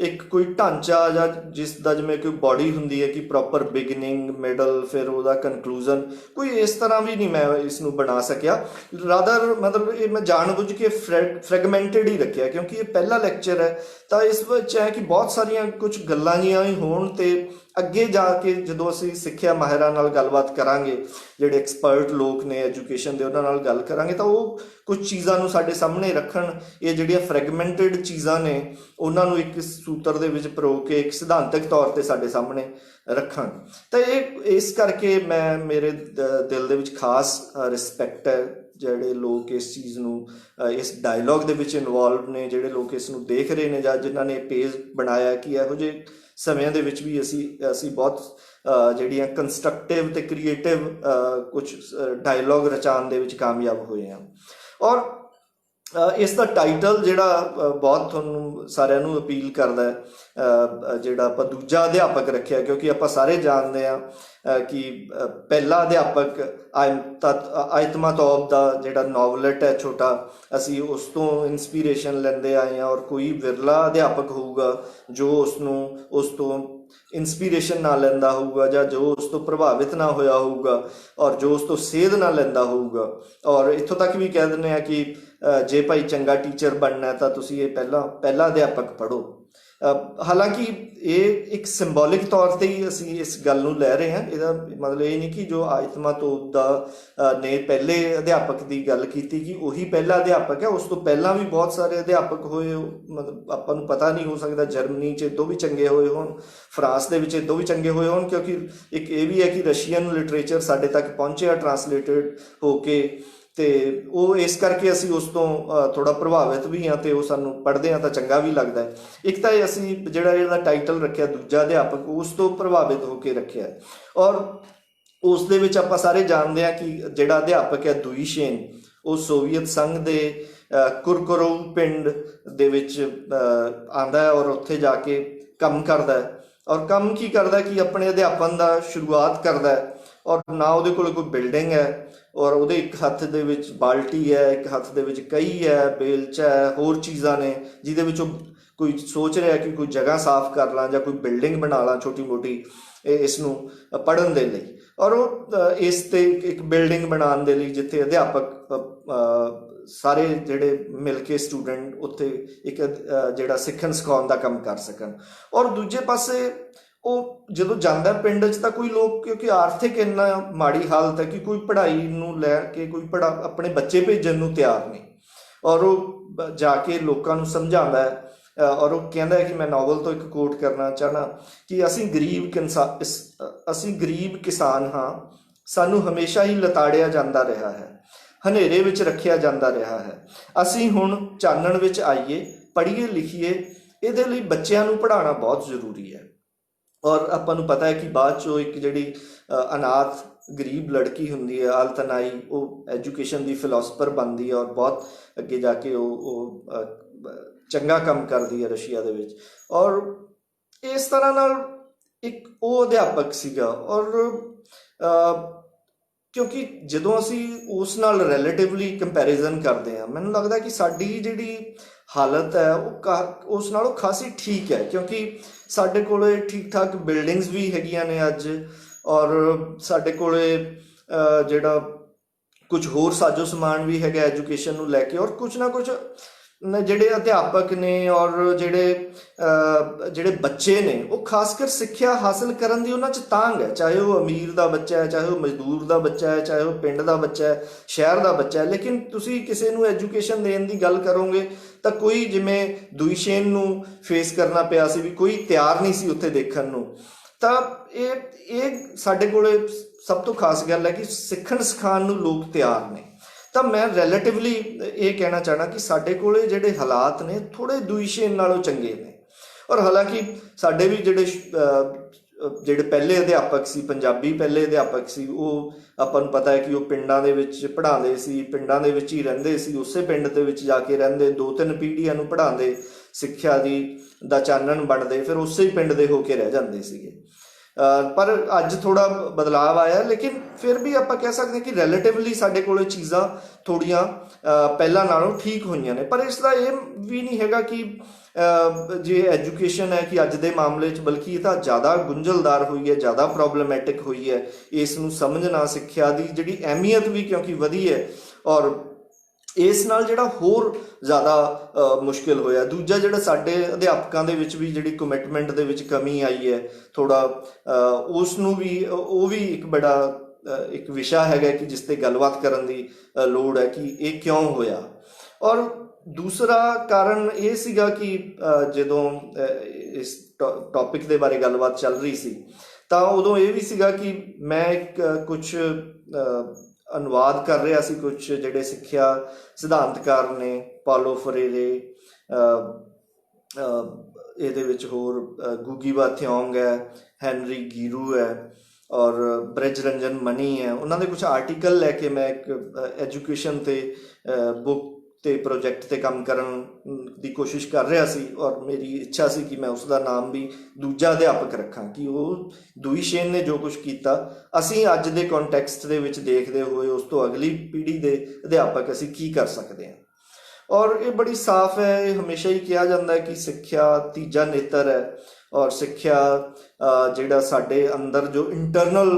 ਇੱਕ ਕੋਈ ਢਾਂਚਾ ਜਾਂ ਜਿਸ ਦਾ ਜਿਵੇਂ ਕੋਈ ਬਾਡੀ ਹੁੰਦੀ ਹੈ ਕਿ ਪ੍ਰੋਪਰ ਬਿਗਨਿੰਗ, ਮਿਡਲ, ਫਿਰ ਉਹਦਾ ਕਨਕਲੂਜਨ, ਕੋਈ ਇਸ ਤਰ੍ਹਾਂ ਵੀ ਨਹੀਂ ਮੈਂ ਇਸ ਨੂੰ ਬਣਾ ਸਕਿਆ। ਰਾਦਰ ਮਤਲਬ ਇਹ ਮੈਂ ਜਾਣਬੁੱਝ ਕੇ ਫਰੈਗਮੈਂਟਡ ਹੀ ਰੱਖਿਆ, ਕਿਉਂਕਿ ਇਹ ਪਹਿਲਾ ਲੈਕਚਰ ਹੈ। ਤਾਂ ਇਸ ਵਿੱਚ ਹੈ ਕਿ ਬਹੁਤ ਸਾਰੀਆਂ ਕੁਝ ਗੱਲਾਂ ਜੀਆਂ ਹੀ ਹੋਣ, ਤੇ ਅੱਗੇ ਜਾ ਕੇ ਜਦੋਂ ਅਸੀਂ ਸਿੱਖਿਆ ਮਾਹਿਰਾਂ ਨਾਲ ਗੱਲਬਾਤ ਕਰਾਂਗੇ, ਜਿਹੜੇ ਐਕਸਪਰਟ ਲੋਕ ਨੇ ਐਜੂਕੇਸ਼ਨ ਦੇ, ਉਹਨਾਂ ਨਾਲ ਗੱਲ ਕਰਾਂਗੇ, ਤਾਂ ਉਹ ਕੁਝ ਚੀਜ਼ਾਂ ਨੂੰ ਸਾਡੇ ਸਾਹਮਣੇ ਰੱਖਣ। ਇਹ ਜਿਹੜੀਆਂ ਫਰੈਗਮੈਂਟਡ ਚੀਜ਼ਾਂ ਨੇ ਉਹਨਾਂ ਨੂੰ ਇੱਕ ਸੂਤਰ ਦੇ ਵਿੱਚ ਪਰੋ ਕੇ ਇੱਕ ਸਿਧਾਂਤਕ ਤੌਰ ਤੇ ਸਾਡੇ ਸਾਹਮਣੇ ਰੱਖਣ। ਤਾਂ ਇਹ ਇਸ ਕਰਕੇ ਮੇਰੇ ਦਿਲ ਦੇ ਵਿੱਚ ਖਾਸ ਰਿਸਪੈਕਟ ਹੈ ਜਿਹੜੇ ਲੋਕ ਇਸ ਚੀਜ਼ ਨੂੰ, ਇਸ ਡਾਇਲੋਗ ਦੇ ਵਿੱਚ ਇਨਵੋਲਵ ਨੇ, ਜਿਹੜੇ ਲੋਕ ਇਸ ਨੂੰ ਦੇਖ ਰਹੇ ਨੇ ਜਾਂ ਜਿਨ੍ਹਾਂ ਨੇ ਪੇਜ ਬਣਾਇਆ, ਕਿ ਇਹੋ ਜਿਹੇ ਸਮਿਆਂ ਦੇ ਵਿੱਚ ਵੀ ਅਸੀਂ ਬਹੁਤ ਜਿਹੜੀਆਂ ਕੰਸਟਰਕਟਿਵ ਤੇ ਕ੍ਰੀਏਟਿਵ ਕੁਝ ਡਾਇਲੋਗ ਰਚਾਉਣ ਦੇ ਵਿੱਚ ਕਾਮਯਾਬ ਹੋਏ ਹਾਂ। ਔਰ ਇਸ ਦਾ ਟਾਈਟਲ ਜਿਹੜਾ ਬਹੁਤ ਤੁਹਾਨੂੰ ਸਾਰਿਆਂ ਨੂੰ ਅਪੀਲ ਕਰਦਾ ਹੈ, ਜਿਹੜਾ ਆਪਾਂ ਦੂਜਾ ਅਧਿਆਪਕ ਰੱਖਿਆ, ਕਿਉਂਕਿ ਆਪਾਂ ਸਾਰੇ ਜਾਣਦੇ ਹਾਂ ਕਿ ਪਹਿਲਾ ਅਧਿਆਪਕ ਆਇਤਮਾਤੌਬ ਦਾ ਜਿਹੜਾ ਨੋਵਲਟ ਹੈ ਛੋਟਾ, ਅਸੀਂ ਉਸ ਤੋਂ ਇੰਸਪੀਰੇਸ਼ਨ ਲੈਂਦੇ ਆਏ ਹਾਂ। ਔਰ ਕੋਈ ਵਿਰਲਾ ਅਧਿਆਪਕ ਹੋਊਗਾ ਜੋ ਉਸ ਤੋਂ ਇੰਸਪੀਰੇਸ਼ਨ ਨਾ ਲੈਂਦਾ ਹੋਊਗਾ, ਜਾਂ ਜੋ ਉਸ ਤੋਂ ਪ੍ਰਭਾਵਿਤ ਨਾ ਹੋਇਆ ਹੋਊਗਾ, ਔਰ ਜੋ ਉਸ ਤੋਂ ਸੇਧ ਨਾ ਲੈਂਦਾ ਹੋਊਗਾ। ਔਰ ਇੱਥੋਂ ਤੱਕ ਵੀ ਕਹਿ ਦਿੰਦੇ ਹਾਂ ਕਿ ਜੇ ਭਾਈ ਚੰਗਾ ਟੀਚਰ ਬਣਨਾ ਤਾਂ ਤੁਸੀਂ ਇਹ ਪਹਿਲਾ ਅਧਿਆਪਕ ਪੜ੍ਹੋ। ਹਾਲਾਂਕਿ ਇਹ ਇੱਕ ਸਿੰਬੋਲਿਕ ਤੌਰ ਤੇ ਹੀ ਅਸੀਂ ਇਸ ਗੱਲ ਨੂੰ ਲੈ ਰਹੇ ਹਾਂ। ਇਹਦਾ ਮਤਲਬ ਇਹ ਨਹੀਂ ਕਿ ਜੋ ਆਇਤਮਾਤੌਬ ਦਾ ਨੇ ਪਹਿਲੇ ਅਧਿਆਪਕ ਦੀ ਗੱਲ ਕੀਤੀ ਕਿ ਉਹੀ ਪਹਿਲਾ ਅਧਿਆਪਕ ਹੈ। ਉਸ ਤੋਂ ਪਹਿਲਾਂ ਵੀ ਬਹੁਤ ਸਾਰੇ ਅਧਿਆਪਕ ਹੋਏ, ਮਤਲਬ ਆਪਾਂ ਨੂੰ ਪਤਾ ਨਹੀਂ, ਹੋ ਸਕਦਾ ਜਰਮਨੀ 'ਚ ਇਦੋਂ ਵੀ ਚੰਗੇ ਹੋਏ ਹੋਣ, ਫਰਾਂਸ ਦੇ ਵਿੱਚ ਇਦੋਂ ਵੀ ਚੰਗੇ ਹੋਏ ਹੋਣ, ਕਿਉਂਕਿ ਇੱਕ ਇਹ ਵੀ ਹੈ ਕਿ ਰਸ਼ੀਅਨ ਲਿਟਰੇਚਰ ਸਾਡੇ ਤੱਕ ਪਹੁੰਚਿਆ ਟਰਾਂਸਲੇਟਡ ਹੋ ਕੇ, ਤੇ ਉਹ ਇਸ ਕਰਕੇ ਅਸੀਂ ਉਸ ਤੋਂ ਥੋੜ੍ਹਾ ਪ੍ਰਭਾਵਿਤ ਵੀ ਹਾਂ, ਤੇ ਉਹ ਸਾਨੂੰ ਪੜ੍ਹਦੇ ਹਾਂ ਤਾਂ ਚੰਗਾ ਵੀ ਲੱਗਦਾ ਹੈ। ਇੱਕ ਤਾਂ ਅਸੀਂ ਇਹਦਾ ਟਾਈਟਲ ਰੱਖਿਆ ਦੂਜਾ ਅਧਿਆਪਕ, ਉਸ ਤੋਂ ਪ੍ਰਭਾਵਿਤ ਹੋ ਕੇ ਰੱਖਿਆ। ਔਰ ਉਸ ਦੇ ਵਿੱਚ ਆਪਾਂ ਸਾਰੇ ਜਾਣਦੇ ਹਾਂ ਕਿ ਜਿਹੜਾ ਅਧਿਆਪਕ ਹੈ ਦੁਈਸ਼ੇਨ, ਉਹ ਸੋਵੀਅਤ ਸੰਘ ਦੇ ਕੁਰਕੋਰੋਵ ਪਿੰਡ ਦੇ ਵਿੱਚ ਆਉਂਦਾ ਹੈ ਔਰ ਉੱਥੇ ਜਾ ਕੇ ਕੰਮ ਕਰਦਾ ਹੈ। ਔਰ ਕੰਮ ਕੀ ਕਰਦਾ ਕਿ ਆਪਣੇ ਅਧਿਆਪਨ ਦਾ ਸ਼ੁਰੂਆਤ ਕਰਦਾ ਹੈ। ਔਰ ਨਾ ਉਹਦੇ ਕੋਲ ਕੋਈ ਬਿਲਡਿੰਗ ਹੈ, ਔਰ ਉਹਦੇ ਇੱਕ ਹੱਥ ਦੇ ਵਿੱਚ ਬਾਲਟੀ ਹੈ, ਇੱਕ ਹੱਥ ਦੇ ਵਿੱਚ ਕਹੀ ਹੈ, ਬੇਲਚਾ ਹੈ, ਹੋਰ ਚੀਜ਼ਾਂ ਨੇ, ਜਿਹਦੇ ਵਿੱਚ ਉਹ ਕੋਈ ਸੋਚ ਰਿਹਾ ਕਿ ਕੋਈ ਜਗ੍ਹਾ ਸਾਫ਼ ਕਰ ਲਾਂ ਜਾਂ ਕੋਈ ਬਿਲਡਿੰਗ ਬਣਾ ਲਾਂ ਛੋਟੀ ਮੋਟੀ ਇਸ ਨੂੰ ਪੜ੍ਹਨ ਦੇ ਲਈ। ਔਰ ਉਹ ਇਸ ਤੇ ਇੱਕ ਬਿਲਡਿੰਗ ਬਣਾਉਣ ਦੇ ਲਈ ਜਿੱਥੇ ਅਧਿਆਪਕ ਸਾਰੇ ਜਿਹੜੇ ਮਿਲ ਕੇ ਸਟੂਡੈਂਟ ਉੱਥੇ ਇੱਕ ਜਿਹੜਾ ਸਿੱਖਣ ਸਿਖਾਉਣ ਦਾ ਕੰਮ ਕਰ ਸਕਣ। ਔਰ ਦੂਜੇ ਪਾਸੇ ਉਹ ਜਦੋਂ ਜਾਂਦਾ ਪਿੰਡ 'ਚ ਤਾਂ ਕੋਈ ਲੋਕ, ਕਿਉਂਕਿ ਆਰਥਿਕ ਇੰਨਾ ਮਾੜੀ ਹਾਲਤ ਹੈ ਕਿ ਕੋਈ ਪੜ੍ਹਾਈ ਨੂੰ ਲੈ ਕੇ ਕੋਈ ਆਪਣੇ ਬੱਚੇ ਭੇਜਣ ਨੂੰ ਤਿਆਰ ਨਹੀਂ। ਔਰ ਉਹ ਜਾ ਕੇ ਲੋਕਾਂ ਨੂੰ ਸਮਝਾਉਂਦਾ ਹੈ। ਔਰ ਉਹ ਕਹਿੰਦਾ ਹੈ ਕਿ ਮੈਂ ਨਾਵਲ ਤੋਂ ਇੱਕ ਕੋਟ ਕਰਨਾ ਚਾਹਣਾ ਕਿ ਅਸੀਂ ਗਰੀਬ ਕਿਸਾਨ ਹਾਂ, ਸਾਨੂੰ ਹਮੇਸ਼ਾ ਹੀ ਲਤਾੜਿਆ ਜਾਂਦਾ ਰਿਹਾ ਹੈ, ਹਨੇਰੇ ਵਿੱਚ ਰੱਖਿਆ ਜਾਂਦਾ ਰਿਹਾ ਹੈ। ਅਸੀਂ ਹੁਣ ਚਾਨਣ ਵਿੱਚ ਆਈਏ, ਪੜ੍ਹੀਏ ਲਿਖੀਏ, ਇਹਦੇ ਲਈ ਬੱਚਿਆਂ ਨੂੰ ਪੜ੍ਹਾਉਣਾ ਬਹੁਤ ਜ਼ਰੂਰੀ ਹੈ। ਔਰ ਆਪਾਂ ਨੂੰ ਪਤਾ ਹੈ ਕਿ ਬਾਅਦ 'ਚੋਂ ਇੱਕ ਜਿਹੜੀ ਅਨਾਥ ਗਰੀਬ ਲੜਕੀ ਹੁੰਦੀ ਹੈ ਅਲਤਨਾਈ, ਉਹ ਐਜੂਕੇਸ਼ਨ ਦੀ ਫਿਲੋਸਫਰ ਬਣਦੀ ਹੈ ਔਰ ਬਹੁਤ ਅੱਗੇ ਜਾ ਕੇ ਉਹ ਚੰਗਾ ਕੰਮ ਕਰਦੀ ਹੈ ਰਸ਼ੀਆ ਦੇ ਵਿੱਚ। ਔਰ ਇਸ ਤਰ੍ਹਾਂ ਨਾਲ ਇੱਕ ਉਹ ਅਧਿਆਪਕ ਸੀਗਾ। ਔਰ ਕਿਉਂਕਿ ਜਦੋਂ ਅਸੀਂ ਉਸ ਨਾਲ ਰਿਲੇਟਿਵਲੀ ਕੰਪੈਰੀਜ਼ਨ ਕਰਦੇ ਹਾਂ, ਮੈਨੂੰ ਲੱਗਦਾ ਕਿ ਸਾਡੀ ਜਿਹੜੀ ਹਾਲਤ ਹੈ ਉਹ ਉਸ ਨਾਲੋਂ ਖਾਸੀ ਠੀਕ ਹੈ, ਕਿਉਂਕਿ ਸਾਡੇ ਕੋਲ ਠੀਕ ਠਾਕ ਬਿਲਡਿੰਗਸ ਵੀ ਹੈਗੀਆਂ ਨੇ ਅੱਜ, ਔਰ ਸਾਡੇ ਕੋਲ ਜਿਹੜਾ ਕੁਝ ਹੋਰ ਸਾਜੋ ਸਮਾਨ ਵੀ ਹੈਗਾ ਐਜੂਕੇਸ਼ਨ ਨੂੰ ਲੈ ਕੇ। ਔਰ ਕੁਝ ਨਾ ਕੁਝ ਜਿਹੜੇ ਅਧਿਆਪਕ ਨੇ ਔਰ ਜਿਹੜੇ ਬੱਚੇ ਨੇ ਉਹ ਖਾਸ ਕਰ ਸਿੱਖਿਆ ਹਾਸਲ ਕਰਨ ਦੀ ਉਹਨਾਂ 'ਚ ਤਾਂਘ ਹੈ, ਚਾਹੇ ਉਹ ਅਮੀਰ ਦਾ ਬੱਚਾ ਹੈ, ਚਾਹੇ ਉਹ ਮਜ਼ਦੂਰ ਦਾ ਬੱਚਾ ਹੈ, ਚਾਹੇ ਉਹ ਪਿੰਡ ਦਾ ਬੱਚਾ ਹੈ, ਸ਼ਹਿਰ ਦਾ ਬੱਚਾ ਹੈ। ਲੇਕਿਨ ਤੁਸੀਂ ਕਿਸੇ ਨੂੰ ਐਜੂਕੇਸ਼ਨ ਦੇਣ ਦੀ ਗੱਲ ਕਰੋਗੇ ਤਾਂ ਕੋਈ, ਜਿਵੇਂ ਦੁਈਸ਼ੇਨ ਨੂੰ ਫੇਸ ਕਰਨਾ ਪਿਆ ਸੀ, ਵੀ ਕੋਈ ਤਿਆਰ ਨਹੀਂ ਸੀ ਉੱਥੇ ਦੇਖਣ ਨੂੰ। ਤਾਂ ਇਹ ਸਾਡੇ ਕੋਲ ਸਭ ਤੋਂ ਖਾਸ ਗੱਲ ਹੈ ਕਿ ਸਿੱਖਣ ਸਿਖਾਉਣ ਨੂੰ ਲੋਕ ਤਿਆਰ ਨੇ। ਤਾਂ ਮੈਂ ਰਿਲੇਟਿਵਲੀ ਇਹ ਕਹਿਣਾ ਚਾਹਣਾ ਕਿ ਸਾਡੇ ਕੋਲ ਜਿਹੜੇ ਹਾਲਾਤ ਨੇ ਥੋੜ੍ਹੇ ਦੁਈਸ਼ੇਨ ਨਾਲੋਂ ਚੰਗੇ ਨੇ। ਔਰ ਹਾਲਾਂਕਿ ਸਾਡੇ ਵੀ ਜਿਹੜੇ ਪਹਿਲੇ ਅਧਿਆਪਕ ਸੀ, ਪੰਜਾਬੀ ਪਹਿਲੇ ਅਧਿਆਪਕ ਸੀ, ਉਹ ਆਪਾਂ ਨੂੰ ਪਤਾ ਹੈ ਕਿ ਉਹ ਪਿੰਡਾਂ ਦੇ ਵਿੱਚ ਪੜ੍ਹਾਉਂਦੇ ਸੀ, ਪਿੰਡਾਂ ਦੇ ਵਿੱਚ ਹੀ ਰਹਿੰਦੇ ਸੀ, ਉਸੇ ਪਿੰਡ ਦੇ ਵਿੱਚ ਜਾ ਕੇ ਰਹਿੰਦੇ, 2-3 ਪੀੜ੍ਹੀਆਂ ਨੂੰ ਪੜ੍ਹਾਉਂਦੇ, ਸਿੱਖਿਆ ਦਾ ਚਾਨਣ ਬਣਦੇ, ਫਿਰ ਉਸੇ ਹੀ ਪਿੰਡ ਦੇ ਹੋ ਕੇ ਰਹਿ ਜਾਂਦੇ ਸੀਗੇ। पर अज थोड़ा बदलाव आया, लेकिन फिर भी आप कह सकते हैं कि रैलेटिवली साडे कोल चीज़ां थोड़ियां पहलां नालों ठीक होईयां ने। पर इसका ये भी नहीं हैगा कि जे एजुकेशन है कि अज के मामले च, बल्कि ये तो ज़्यादा गुंझलदार हुई है, ज़्यादा प्रॉब्लमैटिक हुई है। इसनूं समझना, सिक्ख्या की जिहड़ी अहमियत भी क्योंकि वधी है, और इस नाल जिहड़ा होर ज़्यादा मुश्किल होया। दूजा जिहड़ा साडे अध्यापकां दे विच भी जिहड़ी कमिटमेंट दे विच कमी आई है थोड़ा, उसनूं भी वो भी एक बड़ा एक विशा हैगा कि जिस ते गलबात करन दी लोड़ है कि ये क्यों होया। और दूसरा कारण ये सीगा कि जदों इस टॉपिक दे बारे गलबात चल रही सी, तां उदों ये भी सीगा कि मैं एक कुछ अनुवाद कर रहा सी, कुछ ਜਿਹੜੇ ਸਿੱਖਿਆ ਸਿਧਾਂਤਕਾਰ ਨੇ, ਪਾਲੋ ਫਰੇਰੇ, ਇਹਦੇ ਵਿੱਚ ਹੋਰ ਗੁਗੀਵਾ ਥਿਓਂਗ ਹੈ, ਹੈਨਰੀ ਗੀਰੂ ਹੈ, ਔਰ ਬ੍ਰਿਜ ਰੰਜਨ ਮਨੀ ਹੈ। ਉਹਨਾਂ ਦੇ ਕੁਝ ਆਰਟੀਕਲ ਲੈ ਕੇ ਮੈਂ ਇੱਕ ਐਜੂਕੇਸ਼ਨ ਤੇ ਬੁੱਕ ਤੇ ਪ੍ਰੋਜੈਕਟ ਤੇ ਕੰਮ ਕਰਨ ਦੀ ਕੋਸ਼ਿਸ਼ ਕਰ ਰਿਹਾ ਸੀ, ਔਰ ਮੇਰੀ ਇੱਛਾ ਸੀ ਕਿ ਮੈਂ ਉਸ ਦਾ ਨਾਮ ਵੀ ਦੂਜਾ ਅਧਿਆਪਕ ਰੱਖਾਂ, ਕਿ ਉਹ ਦੁਈਸ਼ੇਨ ਨੇ ਜੋ ਕੁਝ ਕੀਤਾ ਅਸੀਂ ਅੱਜ ਦੇ ਕੰਟੈਕਸਟ ਦੇ ਵਿੱਚ ਦੇਖਦੇ ਹੋਏ ਉਸ ਤੋਂ ਅਗਲੀ ਪੀੜ੍ਹੀ ਦੇ ਅਧਿਆਪਕ ਅਸੀਂ ਕੀ ਕਰ ਸਕਦੇ ਹਾਂ। ਔਰ ਇਹ ਬੜੀ ਸਾਫ਼ ਹੈ, ਇਹ ਹਮੇਸ਼ਾ ਹੀ ਕਿਹਾ ਜਾਂਦਾ ਹੈ ਕਿ ਸਿੱਖਿਆ ਤੀਜਾ ਨੇਤਰ ਹੈ, ਔਰ ਸਿੱਖਿਆ ਜਿਹੜਾ ਸਾਡੇ ਅੰਦਰ ਜੋ ਇੰਟਰਨਲ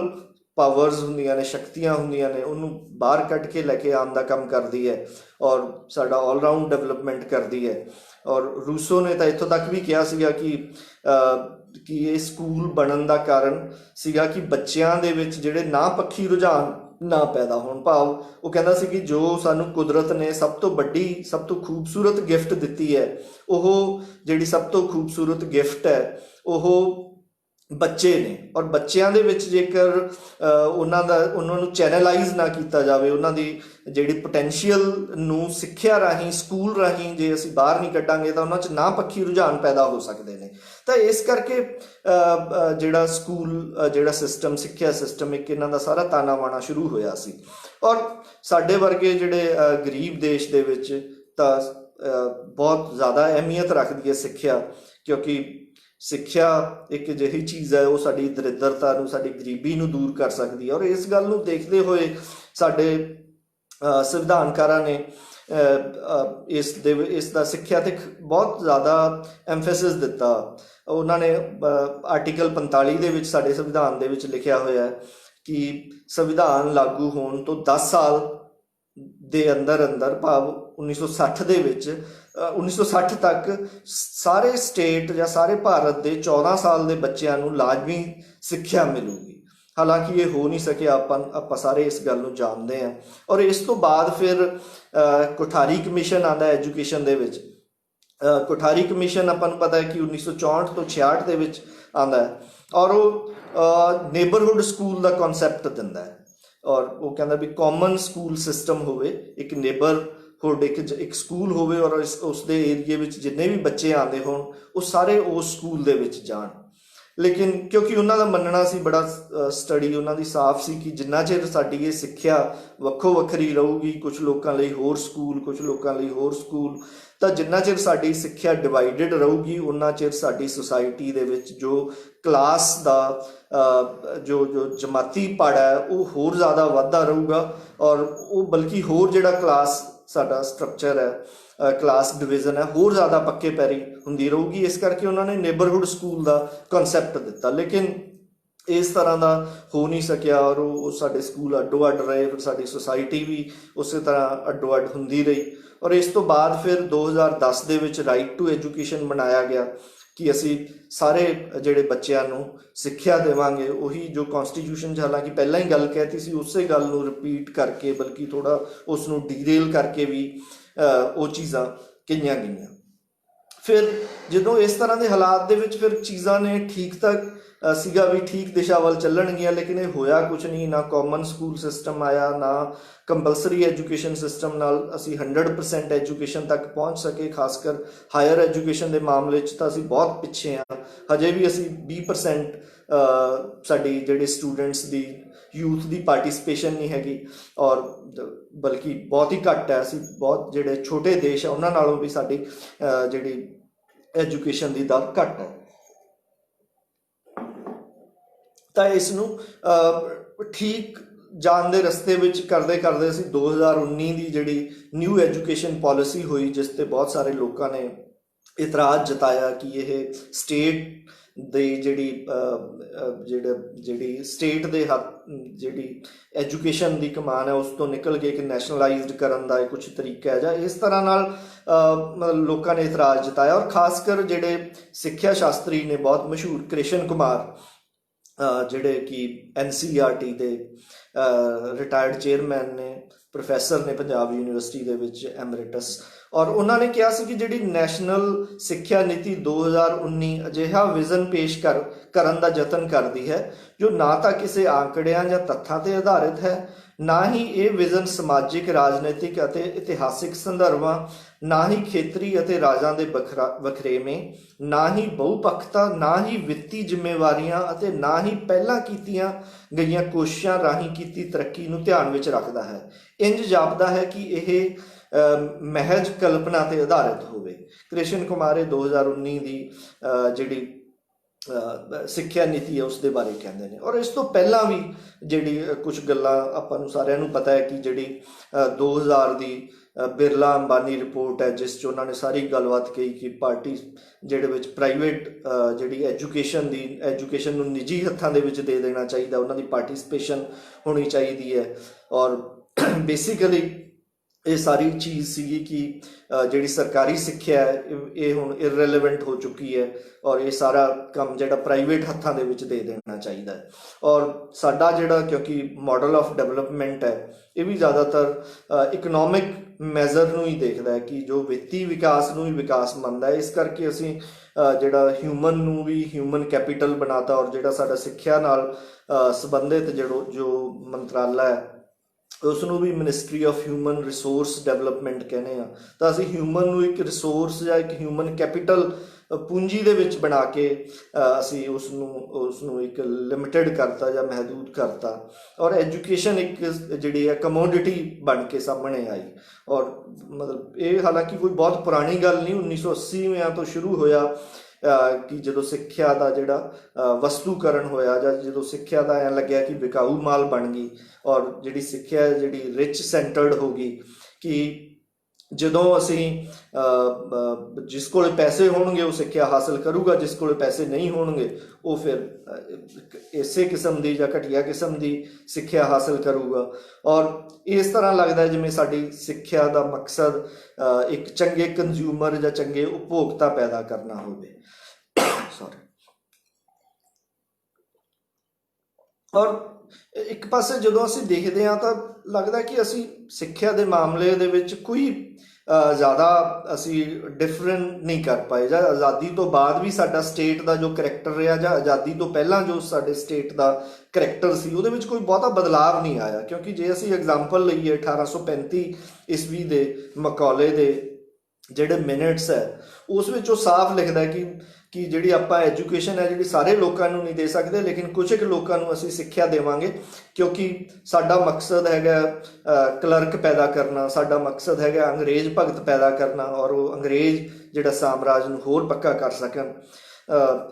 ਪਾਵਰਸ ਹੁੰਦੀਆਂ ਨੇ, ਸ਼ਕਤੀਆਂ ਹੁੰਦੀਆਂ ਨੇ, ਉਹਨੂੰ ਬਾਹਰ ਕੱਢ ਕੇ ਲੈ ਕੇ ਆਉਣ ਦਾ ਕੰਮ ਕਰਦੀ ਹੈ, ਔਰ ਸਾਡਾ ਆਲਰਾਊਂਡ ਡਿਵੈਲਪਮੈਂਟ ਕਰਦੀ ਹੈ। ਔਰ ਰੂਸੋ ਨੇ ਤਾਂ ਇੱਥੋਂ ਤੱਕ ਵੀ ਕਿਹਾ ਸੀਗਾ ਕਿ ਇਹ ਸਕੂਲ ਬਣਨ ਦਾ ਕਾਰਨ ਸੀਗਾ ਕਿ ਬੱਚਿਆਂ ਦੇ ਵਿੱਚ ਜਿਹੜੇ ਨਾ ਪੱਖੀ ਰੁਝਾਨ ਨਾ ਪੈਦਾ ਹੋਣ। ਭਾਵ ਉਹ ਕਹਿੰਦਾ ਸੀ ਕਿ ਜੋ ਸਾਨੂੰ ਕੁਦਰਤ ਨੇ ਸਭ ਤੋਂ ਵੱਡੀ, ਸਭ ਤੋਂ ਖੂਬਸੂਰਤ ਗਿਫਟ ਦਿੱਤੀ ਹੈ, ਉਹ ਜਿਹੜੀ ਸਭ ਤੋਂ ਖੂਬਸੂਰਤ ਗਿਫਟ ਹੈ ਉਹ ਬੱਚੇ ਨੇ। ਔਰ ਬੱਚਿਆਂ ਦੇ ਵਿੱਚ ਜੇਕਰ ਉਹਨਾਂ ਨੂੰ ਚੈਨਲਾਈਜ਼ ਨਾ ਕੀਤਾ ਜਾਵੇ, ਉਹਨਾਂ ਦੀ ਜਿਹੜੀ ਪੋਟੈਂਸ਼ੀਅਲ ਨੂੰ ਸਿੱਖਿਆ ਰਾਹੀਂ, ਸਕੂਲ ਰਾਹੀਂ ਜੇ ਅਸੀਂ ਬਾਹਰ ਨਹੀਂ ਕੱਢਾਂਗੇ ਤਾਂ ਉਹਨਾਂ 'ਚ ਨਾ ਪੱਖੀ ਰੁਝਾਨ ਪੈਦਾ ਹੋ ਸਕਦੇ ਨੇ। ਤਾਂ ਇਸ ਕਰਕੇ ਜਿਹੜਾ ਸਕੂਲ, ਜਿਹੜਾ ਸਿਸਟਮ, ਸਿੱਖਿਆ ਸਿਸਟਮ, ਇੱਕ ਇਹਨਾਂ ਦਾ ਸਾਰਾ ਤਾਣਾ ਬਾਣਾ ਸ਼ੁਰੂ ਹੋਇਆ ਸੀ। ਔਰ ਸਾਡੇ ਵਰਗੇ ਜਿਹੜੇ ਗਰੀਬ ਦੇਸ਼ ਦੇ ਵਿੱਚ ਤਾਂ ਬਹੁਤ ਜ਼ਿਆਦਾ ਅਹਿਮੀਅਤ ਰੱਖਦੀ ਹੈ ਸਿੱਖਿਆ, ਕਿਉਂਕਿ ਸਿੱਖਿਆ ਇੱਕ ਅਜਿਹੀ ਚੀਜ਼ ਹੈ ਉਹ ਸਾਡੀ ਦਰਿਦਰਤਾ ਨੂੰ, ਸਾਡੀ ਗਰੀਬੀ ਨੂੰ ਦੂਰ ਕਰ ਸਕਦੀ ਹੈ। ਔਰ ਇਸ ਗੱਲ ਨੂੰ ਦੇਖਦੇ ਹੋਏ ਸਾਡੇ ਸੰਵਿਧਾਨਕਾਰਾਂ ਨੇ ਇਸ ਦਾ ਸਿੱਖਿਆ 'ਤੇ ਬਹੁਤ ਜ਼ਿਆਦਾ ਐਮਫੈਸਿਸ ਦਿੱਤਾ। ਉਹਨਾਂ ਨੇ ਆਰਟੀਕਲ 45 ਦੇ ਵਿੱਚ, ਸਾਡੇ ਸੰਵਿਧਾਨ ਦੇ ਵਿੱਚ ਲਿਖਿਆ ਹੋਇਆ ਕਿ ਸੰਵਿਧਾਨ ਲਾਗੂ ਹੋਣ ਤੋਂ 10 ਸਾਲ ਦੇ ਅੰਦਰ ਅੰਦਰ, ਭਾਵ 1960 ਦੇ ਵਿੱਚ, 1960 ਤੱਕ ਸਾਰੇ ਸਟੇਟ ਜਾਂ ਸਾਰੇ ਭਾਰਤ ਦੇ 14 ਸਾਲ ਦੇ ਬੱਚਿਆਂ ਨੂੰ ਲਾਜ਼ਮੀ ਸਿੱਖਿਆ ਮਿਲੂਗੀ। ਹਾਲਾਂਕਿ ਇਹ ਹੋ ਨਹੀਂ ਸਕਿਆ, ਆਪਾਂ ਸਾਰੇ ਇਸ ਗੱਲ ਨੂੰ ਜਾਣਦੇ ਹਾਂ। ਔਰ ਇਸ ਤੋਂ ਬਾਅਦ ਫਿਰ ਕੋਠਾਰੀ ਕਮਿਸ਼ਨ ਆਉਂਦਾ ਐਜੂਕੇਸ਼ਨ ਦੇ ਵਿੱਚ। ਕੋਠਾਰੀ ਕਮਿਸ਼ਨ ਆਪਾਂ ਨੂੰ ਪਤਾ ਹੈ ਕਿ 1964 ਤੋਂ 66 ਦੇ ਵਿੱਚ ਆਉਂਦਾ ਹੈ, ਔਰ ਉਹ ਨੇਬਰਹੁੱਡ ਸਕੂਲ ਦਾ ਕਨਸੈਪਟ ਦਿੰਦਾ ਹੈ। ਔਰ ਉਹ ਕਹਿੰਦਾ ਵੀ ਕਾਮਨ ਸਕੂਲ ਸਿਸਟਮ ਹੋਵੇ, ਇੱਕ ਨੇਬਰਹੁੱਡ, ਇੱਕ ਸਕੂਲ ਹੋਵੇ, ਔਰ ਉਸ ਦੇ ਏਰੀਏ ਵਿੱਚ ਜਿੰਨੇ ਵੀ ਬੱਚੇ ਆਉਂਦੇ ਹੋਣ ਉਹ ਸਾਰੇ ਉਸ ਸਕੂਲ ਦੇ ਵਿੱਚ ਜਾਣ। ਲੇਕਿਨ ਕਿਉਂਕਿ ਉਹਨਾਂ ਦਾ ਮੰਨਣਾ ਸੀ, ਬੜਾ ਸਟੱਡੀ ਉਹਨਾਂ ਦੀ ਸਾਫ਼ ਸੀ ਕਿ ਜਿੰਨਾ ਚਿਰ ਸਾਡੀ ਇਹ ਸਿੱਖਿਆ ਵੱਖੋ ਵੱਖਰੀ ਰਹੂਗੀ, ਕੁਝ ਲੋਕਾਂ ਲਈ ਹੋਰ ਸਕੂਲ, ਕੁਝ ਲੋਕਾਂ ਲਈ ਹੋਰ ਸਕੂਲ, ਤਾਂ ਜਿੰਨਾ ਚਿਰ ਸਾਡੀ ਸਿੱਖਿਆ ਡਿਵਾਈਡਡ ਰਹੂਗੀ ਉਹਨਾਂ ਚਿਰ ਸਾਡੀ ਸੁਸਾਇਟੀ ਦੇ ਵਿੱਚ ਜੋ ਕਲਾਸ ਦਾ ਜੋ ਜਮਾਤੀ ਪੜ ਹੈ ਉਹ ਹੋਰ ਜ਼ਿਆਦਾ ਵੱਧਦਾ ਰਹੂਗਾ। ਔਰ ਉਹ ਬਲਕਿ ਹੋਰ ਜਿਹੜਾ ਕਲਾਸ ਸਾਡਾ ਸਟਰਕਚਰ ਹੈ, ਕਲਾਸ ਡਿਵੀਜ਼ਨ ਹੈ, ਹੋਰ ਜ਼ਿਆਦਾ ਪੱਕੇ ਪੈਰੀ ਹੁੰਦੀ ਰਹੂਗੀ। ਇਸ ਕਰਕੇ ਉਹਨਾਂ ਨੇ ਨੇਬਰਹੁੱਡ ਸਕੂਲ ਦਾ ਕਨਸੈਪਟ ਦਿੱਤਾ, ਲੇਕਿਨ ਇਸ ਤਰ੍ਹਾਂ ਦਾ ਹੋ ਨਹੀਂ ਸਕਿਆ, ਔਰ ਉਹ ਸਾਡੇ ਸਕੂਲ ਅੱਡੋ ਅੱਡ ਰਹੇ। ਫਿਰ ਸਾਡੀ ਸੁਸਾਇਟੀ ਵੀ ਉਸੇ ਤਰ੍ਹਾਂ ਅੱਡੋ ਅੱਡ ਹੁੰਦੀ ਰਹੀ। ਔਰ ਇਸ ਤੋਂ ਬਾਅਦ ਫਿਰ 2010 ਦੇ ਵਿੱਚ ਰਾਈਟ ਟੂ ਐਜੂਕੇਸ਼ਨ ਬਣਾਇਆ ਗਿਆ ਕਿ ਅਸੀਂ ਸਾਰੇ ਜਿਹੜੇ ਬੱਚਿਆਂ ਨੂੰ ਸਿੱਖਿਆ ਦੇਵਾਂਗੇ। ਉਹੀ ਜੋ ਕੌਨਸਟੀਟਿਊਸ਼ਨ 'ਚ ਹਾਲਾਂਕਿ ਪਹਿਲਾਂ ਹੀ ਗੱਲ ਕਹਿਤੀ ਸੀ, ਉਸੇ ਗੱਲ ਨੂੰ ਰਿਪੀਟ ਕਰਕੇ, ਬਲਕਿ ਥੋੜ੍ਹਾ ਉਸ ਨੂੰ ਡੀਰੇਲ ਕਰਕੇ ਵੀ ਉਹ ਚੀਜ਼ਾਂ ਕਹੀਆਂ ਗਈਆਂ। ਫਿਰ ਜਦੋਂ ਇਸ ਤਰ੍ਹਾਂ ਦੇ ਹਾਲਾਤ ਦੇ ਵਿੱਚ ਫਿਰ ਚੀਜ਼ਾਂ ਨੇ ਠੀਕ ਤੱਕ ਸੀਗਾ ਵੀ ਠੀਕ ਦਿਸ਼ਾ ਵੱਲ ਚੱਲਣਗੀਆਂ, ਲੇਕਿਨ ਇਹ ਹੋਇਆ ਕੁਛ ਨਹੀਂ। ਨਾ ਕਾਮਨ ਸਕੂਲ ਸਿਸਟਮ ਆਇਆ, ਨਾ ਕੰਪਲਸਰੀ ਐਜੂਕੇਸ਼ਨ ਸਿਸਟਮ ਨਾਲ ਅਸੀਂ 100% ਐਜੂਕੇਸ਼ਨ ਤੱਕ ਪਹੁੰਚ ਸਕੇ। ਖਾਸ ਕਰ ਹਾਇਰ ਐਜੂਕੇਸ਼ਨ ਦੇ ਮਾਮਲੇ 'ਚ ਤਾਂ ਅਸੀਂ ਬਹੁਤ ਪਿੱਛੇ ਹਾਂ। ਹਜੇ ਵੀ ਅਸੀਂ 20% ਸਾਡੀ ਜਿਹੜੇ ਸਟੂਡੈਂਟਸ ਦੀ, ਯੂਥ ਦੀ ਪਾਰਟੀਸਪੇਸ਼ਨ ਨਹੀਂ ਹੈਗੀ, ਔਰ ਬਲਕਿ ਬਹੁਤ ਹੀ ਘੱਟ ਹੈ। ਅਸੀਂ ਬਹੁਤ ਜਿਹੜੇ ਛੋਟੇ ਦੇਸ਼ ਆ ਉਹਨਾਂ ਨਾਲੋਂ ਵੀ ਸਾਡੀ ਜਿਹੜੀ ਐਜੂਕੇਸ਼ਨ ਦੀ ਦਰ ਘੱਟ ਹੈ। ਤਾਂ ਇਸ ਨੂੰ ਠੀਕ ਜਾਣ ਦੇ ਰਸਤੇ ਵਿੱਚ ਕਰਦੇ ਕਰਦੇ ਅਸੀਂ 2019 ਦੀ ਜਿਹੜੀ ਨਿਊ ਐਜੂਕੇਸ਼ਨ ਪਾਲਿਸੀ ਹੋਈ, ਜਿਸ ਤੇ ਬਹੁਤ ਸਾਰੇ ਲੋਕਾਂ ਨੇ ਇਤਰਾਜ਼ ਜਤਾਇਆ ਕਿ ਇਹ ਸਟੇਟ ਦੇ ਜਿਹੜੀ ਸਟੇਟ ਦੇ ਹੱਥ ਜਿਹੜੀ ਐਜੂਕੇਸ਼ਨ ਦੀ ਕਮਾਨ ਹੈ ਉਸ ਤੋਂ ਨਿਕਲ ਕੇ ਇੱਕ ਨੈਸ਼ਨਲਾਈਜ਼ਡ ਕਰਨ ਦਾ ਕੁਝ ਤਰੀਕਾ ਹੈ ਜਾਂ ਇਸ ਤਰ੍ਹਾਂ ਨਾਲ ਮਤਲਬ ਲੋਕਾਂ ਨੇ ਇਤਰਾਜ਼ ਜਤਾਇਆ। ਔਰ ਖਾਸ ਕਰ ਜਿਹੜੇ ਸਿੱਖਿਆ ਸ਼ਾਸਤਰੀ ਨੇ, ਬਹੁਤ ਮਸ਼ਹੂਰ ਕ੍ਰਿਸ਼ਨ ਕੁਮਾਰ, ਜਿਹੜੇ ਕਿ NCERT ਦੇ ਰਿਟਾਇਰਡ ਚੇਅਰਮੈਨ ਨੇ, ਪ੍ਰੋਫੈਸਰ ਨੇ ਪੰਜਾਬ ਯੂਨੀਵਰਸਿਟੀ ਦੇ ਵਿੱਚ ਐਮਰਿਟਸ, ਔਰ ਉਹਨਾਂ ਨੇ ਕਿਹਾ ਸੀ ਕਿ ਜਿਹੜੀ ਨੈਸ਼ਨਲ ਸਿੱਖਿਆ ਨੀਤੀ 2019 ਅਜਿਹਾ ਵਿਜ਼ਨ ਪੇਸ਼ ਕਰਨ ਦਾ ਯਤਨ ਕਰਦੀ ਹੈ ਜੋ ਨਾ ਤਾਂ ਕਿਸੇ ਆંકੜਿਆਂ ਜਾਂ ਤੱਥਾਂ ਤੇ ਆਧਾਰਿਤ ਹੈ, ਨਾ ਹੀ ਇਹ ਵਿਜ਼ਨ ਸਮਾਜਿਕ, ਰਾਜਨੀਤਿਕ ਅਤੇ ਇਤਿਹਾਸਿਕ ਸੰਦਰਭਾਂ, ਨਾ ਹੀ ਖੇਤਰੀ ਅਤੇ ਰਾਜਾਂ ਦੇ ਵਖਰੇਵੇਂ, ਨਾ ਹੀ ਬਹੁਪੱਖਤਾ, ਨਾ ਹੀ ਵਿੱਤੀ ਜ਼ਿੰਮੇਵਾਰੀਆਂ ਅਤੇ ਨਾ ਹੀ ਪਹਿਲਾਂ ਕੀਤੀਆਂ ਗਈਆਂ ਕੋਸ਼ਿਸ਼ਾਂ ਰਾਹੀਂ ਕੀਤੀ ਤਰੱਕੀ ਨੂੰ ਧਿਆਨ ਵਿੱਚ ਰੱਖਦਾ ਹੈ। ਇੰਜ ਜਾਪਦਾ ਹੈ ਕਿ ਇਹ ਮਹਿਜ ਕਲਪਨਾ ਤੇ ਆਧਾਰਿਤ ਹੋਵੇ। ਕ੍ਰਿਸ਼ਨ ਕੁਮਾਰ 2019 ਦੀ ਜਿਹੜੀ ਸਿੱਖਿਆ ਨੀਤੀ ਹੈ ਉਸ ਦੇ ਬਾਰੇ ਕਹਿੰਦੇ ਨੇ। ਔਰ ਇਸ ਤੋਂ ਪਹਿਲਾਂ ਵੀ ਜਿਹੜੀ ਕੁਝ ਗੱਲਾਂ ਆਪਾਂ ਨੂੰ ਸਾਰਿਆਂ ਨੂੰ ਪਤਾ ਹੈ ਕਿ ਜਿਹੜੀ 2000 ਦੀ ਬਿਰਲਾ ਅੰਬਾਨੀ ਰਿਪੋਰਟ ਹੈ, ਜਿਸ 'ਚ ਉਹਨਾਂ ਨੇ ਸਾਰੀ ਗੱਲਬਾਤ ਕਹੀ ਕਿ ਪਾਰਟੀ ਜਿਹੜੇ ਵਿੱਚ ਪ੍ਰਾਈਵੇਟ ਜਿਹੜੀ ਐਜੂਕੇਸ਼ਨ ਨੂੰ ਨਿੱਜੀ ਹੱਥਾਂ ਦੇ ਵਿੱਚ ਦੇ ਦੇਣਾ ਚਾਹੀਦਾ, ਉਹਨਾਂ ਦੀ ਪਾਰਟੀਸਪੇਸ਼ਨ ਹੋਣੀ ਚਾਹੀਦੀ ਹੈ। ਔਰ ਬੇਸਿਕਲੀ ਇਹ ਸਾਰੀ ਚੀਜ਼ ਸੀਗੀ ਕਿ ਜਿਹੜੀ ਸਰਕਾਰੀ ਸਿੱਖਿਆ ਹੈ ਇਹ ਹੁਣ ਇਰਰੈਲੇਵੈਂਟ ਹੋ ਚੁੱਕੀ ਹੈ ਔਰ ਇਹ ਸਾਰਾ ਕੰਮ ਜਿਹੜਾ ਪ੍ਰਾਈਵੇਟ ਹੱਥਾਂ ਦੇ ਵਿੱਚ ਦੇ ਦੇਣਾ ਚਾਹੀਦਾ ਹੈ। ਔਰ ਸਾਡਾ ਜਿਹੜਾ, ਕਿਉਂਕਿ ਮਾਡਲ ਆਫ ਡਿਵੈਲਪਮੈਂਟ ਹੈ, ਇਹ ਵੀ ਜ਼ਿਆਦਾਤਰ ਇਕਨੋਮਿਕ ਮੈਜ਼ਰ ਨੂੰ ਹੀ ਦੇਖਦਾ ਹੈ ਕਿ ਜੋ ਵਿੱਤੀ ਵਿਕਾਸ ਨੂੰ ਹੀ ਵਿਕਾਸ ਮੰਨਦਾ ਹੈ। ਇਸ ਕਰਕੇ ਅਸੀਂ ਜਿਹੜਾ ਹਿਊਮਨ ਨੂੰ ਵੀ ਹਿਊਮਨ ਕੈਪੀਟਲ ਬਣਾਤਾ, ਔਰ ਜਿਹੜਾ ਸਾਡਾ ਸਿੱਖਿਆ ਨਾਲ ਸੰਬੰਧਿਤ ਜੋ ਮੰਤਰਾਲਾ ਹੈ ਉਸ ਨੂੰ ਵੀ ministry of human resource development ਕਹਿੰਦੇ ਆ। ਤਾਂ ਅਸੀਂ ਹਿਊਮਨ ਨੂੰ ਇੱਕ ਰਿਸੋਰਸ ਜਾਂ ਇੱਕ ਹਿਊਮਨ ਕੈਪੀਟਲ ਪੂੰਜੀ ਦੇ ਵਿੱਚ ਬਣਾ ਕੇ ਅਸੀਂ ਉਸ ਨੂੰ ਇੱਕ ਲਿਮਿਟਿਡ ਕਰਤਾ ਜਾਂ ਮਹਿਦੂਦ ਕਰਤਾ। ਔਰ ਐਜੂਕੇਸ਼ਨ ਇੱਕ ਜਿਹੜੀ ਹੈ ਕਮੋਡਿਟੀ ਬਣ ਕੇ ਸਾਹਮਣੇ ਆਈ। ਔਰ ਮਤਲਬ ਇਹ ਹਾਲਾਂਕਿ ਕੋਈ ਬਹੁਤ ਪੁਰਾਣੀ ਗੱਲ ਨਹੀਂ, 1980ਵਿਆਂ ਤੋਂ ਸ਼ੁਰੂ ਹੋਇਆ ਕਿ ਜਦੋਂ ਸਿੱਖਿਆ ਦਾ ਜਿਹੜਾ ਵਸਤੂਕਰਨ ਹੋਇਆ, ਜਾਂ ਜਦੋਂ ਸਿੱਖਿਆ ਦਾ ਐਂ ਲੱਗਿਆ ਕਿ ਵਿਕਾਊ ਮਾਲ ਬਣ ਗਈ, ਔਰ ਜਿਹੜੀ ਸਿੱਖਿਆ ਜਿਹੜੀ ਰਿਚ ਸੈਂਟਰਡ ਹੋ ਗਈ ਕਿ ਜਦੋਂ ਅਸੀਂ ਜਿਸ ਕੋਲ ਪੈਸੇ ਹੋਣਗੇ ਉਹ ਸਿੱਖਿਆ ਹਾਸਲ ਕਰੂਗਾ, ਜਿਸ ਕੋਲ ਪੈਸੇ ਨਹੀਂ ਹੋਣਗੇ ਉਹ ਫਿਰ ਇਸੇ ਕਿਸਮ ਦੀ ਜਾਂ ਘਟੀਆ ਕਿਸਮ ਦੀ ਸਿੱਖਿਆ ਹਾਸਲ ਕਰੂਗਾ। ਔਰ ਇਸ ਤਰ੍ਹਾਂ ਲੱਗਦਾ ਜਿਵੇਂ ਸਾਡੀ ਸਿੱਖਿਆ ਦਾ ਮਕਸਦ ਇੱਕ ਚੰਗੇ ਕੰਜ਼ਿਊਮਰ ਜਾਂ ਚੰਗੇ ਉਪਭੋਗਤਾ ਪੈਦਾ ਕਰਨਾ ਹੋਵੇ। ਔਰ ਇੱਕ ਪਾਸੇ ਜਦੋਂ ਅਸੀਂ ਦੇਖਦੇ ਹਾਂ ਤਾਂ ਲੱਗਦਾ ਕਿ ਅਸੀਂ ਸਿੱਖਿਆ ਦੇ ਮਾਮਲੇ ਦੇ ਵਿੱਚ ਕੋਈ ਜ਼ਿਆਦਾ ਅਸੀਂ ਡਿਫਰੈਂਟ ਨਹੀਂ ਕਰ ਪਾਏ, ਜਾਂ ਆਜ਼ਾਦੀ ਤੋਂ ਬਾਅਦ ਵੀ ਸਾਡਾ ਸਟੇਟ ਦਾ ਜੋ ਕਰੈਕਟਰ ਰਿਹਾ ਜਾਂ ਆਜ਼ਾਦੀ ਤੋਂ ਪਹਿਲਾਂ ਜੋ ਸਾਡੇ ਸਟੇਟ ਦਾ ਕਰੈਕਟਰ ਸੀ ਉਹਦੇ ਵਿੱਚ ਕੋਈ ਬਹੁਤਾ ਬਦਲਾਵ ਨਹੀਂ ਆਇਆ। ਕਿਉਂਕਿ ਜੇ ਅਸੀਂ ਐਗਜ਼ਾਮਪਲ ਲਈਏ 1835 ਈਸਵੀ ਦੇ ਮਕੌਲੇ ਦੇ ਜਿਹੜੇ ਮਿਨਟਸ ਹੈ ਉਸ ਵਿੱਚ ਉਹ ਸਾਫ਼ ਲਿਖਦਾ ਕਿ ਜਿਹੜੀ ਆਪਾਂ ਐਜੂਕੇਸ਼ਨ ਹੈ ਜਿਹੜੀ ਸਾਰੇ ਲੋਕਾਂ ਨੂੰ ਨਹੀਂ ਦੇ ਸਕਦੇ, ਲੇਕਿਨ ਕੁਝ ਕੁ ਲੋਕਾਂ ਨੂੰ ਅਸੀਂ ਸਿੱਖਿਆ ਦੇਵਾਂਗੇ, ਕਿਉਂਕਿ ਸਾਡਾ ਮਕਸਦ ਹੈਗਾ ਕਲਰਕ ਪੈਦਾ ਕਰਨਾ, ਸਾਡਾ ਮਕਸਦ ਹੈਗਾ ਅੰਗਰੇਜ਼ ਭਗਤ ਪੈਦਾ ਕਰਨਾ, ਔਰ ਉਹ ਅੰਗਰੇਜ਼ ਜਿਹੜਾ ਸਾਮਰਾਜ ਨੂੰ ਹੋਰ ਪੱਕਾ ਕਰ ਸਕਣ।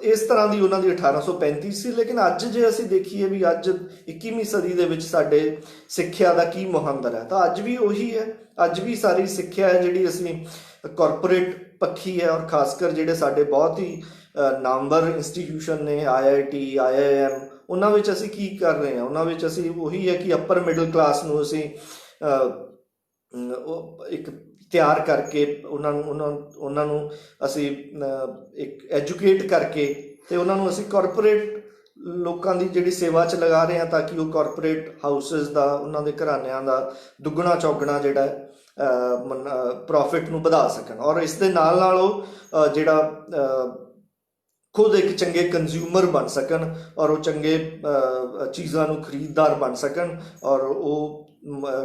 ਇਸ ਤਰ੍ਹਾਂ ਦੀ ਉਹਨਾਂ ਦੀ 1835 ਸੀ। ਲੇਕਿਨ ਅੱਜ ਜੇ ਅਸੀਂ ਦੇਖੀਏ ਵੀ ਅੱਜ 21ਵੀਂ ਸਦੀ ਦੇ ਵਿੱਚ ਸਾਡੇ ਸਿੱਖਿਆ ਦਾ ਕੀ ਮੁਹੰਦਰ ਹੈ, ਤਾਂ ਅੱਜ ਵੀ ਉਹੀ ਹੈ। ਅੱਜ ਵੀ ਸਾਰੀ ਸਿੱਖਿਆ ਹੈ ਜਿਹੜੀ ਅਸੀਂ ਕਾਰਪੋਰੇਟ ਪੱਖੀ ਹੈ, ਔਰ ਖਾਸ ਕਰ ਜਿਹੜੇ ਸਾਡੇ ਬਹੁਤ ਹੀ ਨਾਮਵਰ ਇੰਸਟੀਟਿਊਸ਼ਨ ਨੇ IIT IIM, ਉਹਨਾਂ ਵਿੱਚ ਅਸੀਂ ਕੀ ਕਰ ਰਹੇ ਹਾਂ? ਉਹਨਾਂ ਵਿੱਚ ਅਸੀਂ ਉਹੀ ਹੈ ਕਿ ਅਪਰ ਮਿਡਲ ਕਲਾਸ ਨੂੰ ਅਸੀਂ ਇੱਕ ਤਿਆਰ ਕਰਕੇ ਉਹਨਾਂ ਨੂੰ ਅਸੀਂ ਇੱਕ ਐਜੂਕੇਟ ਕਰਕੇ ਤੇ ਉਹਨਾਂ ਨੂੰ ਅਸੀਂ ਕਾਰਪੋਰੇਟ ਲੋਕਾਂ ਦੀ ਜਿਹੜੀ ਸੇਵਾ 'ਚ ਲਗਾ ਰਹੇ ਹਾਂ, ਤਾਂ ਕਿ ਉਹ ਕਾਰਪੋਰੇਟ ਹਾਊਸਿਸ ਦਾ, ਉਹਨਾਂ ਦੇ ਘਰਾਣਿਆਂ ਦਾ ਦੁੱਗਣਾ ਚੌਗਣਾ ਜਿਹੜਾ ਪ੍ਰੋਫਿਟ ਨੂੰ ਵਧਾ ਸਕਣ। ਔਰ ਇਸ ਦੇ ਨਾਲ ਨਾਲ ਉਹ ਜਿਹੜਾ ਖੁਦ ਇੱਕ ਚੰਗੇ ਕੰਜ਼ਿਊਮਰ ਬਣ ਸਕਣ, ਔਰ ਉਹ ਚੰਗੇ ਚੀਜ਼ਾਂ ਨੂੰ ਖਰੀਦਦਾਰ ਬਣ ਸਕਣ, ਔਰ ਉਹ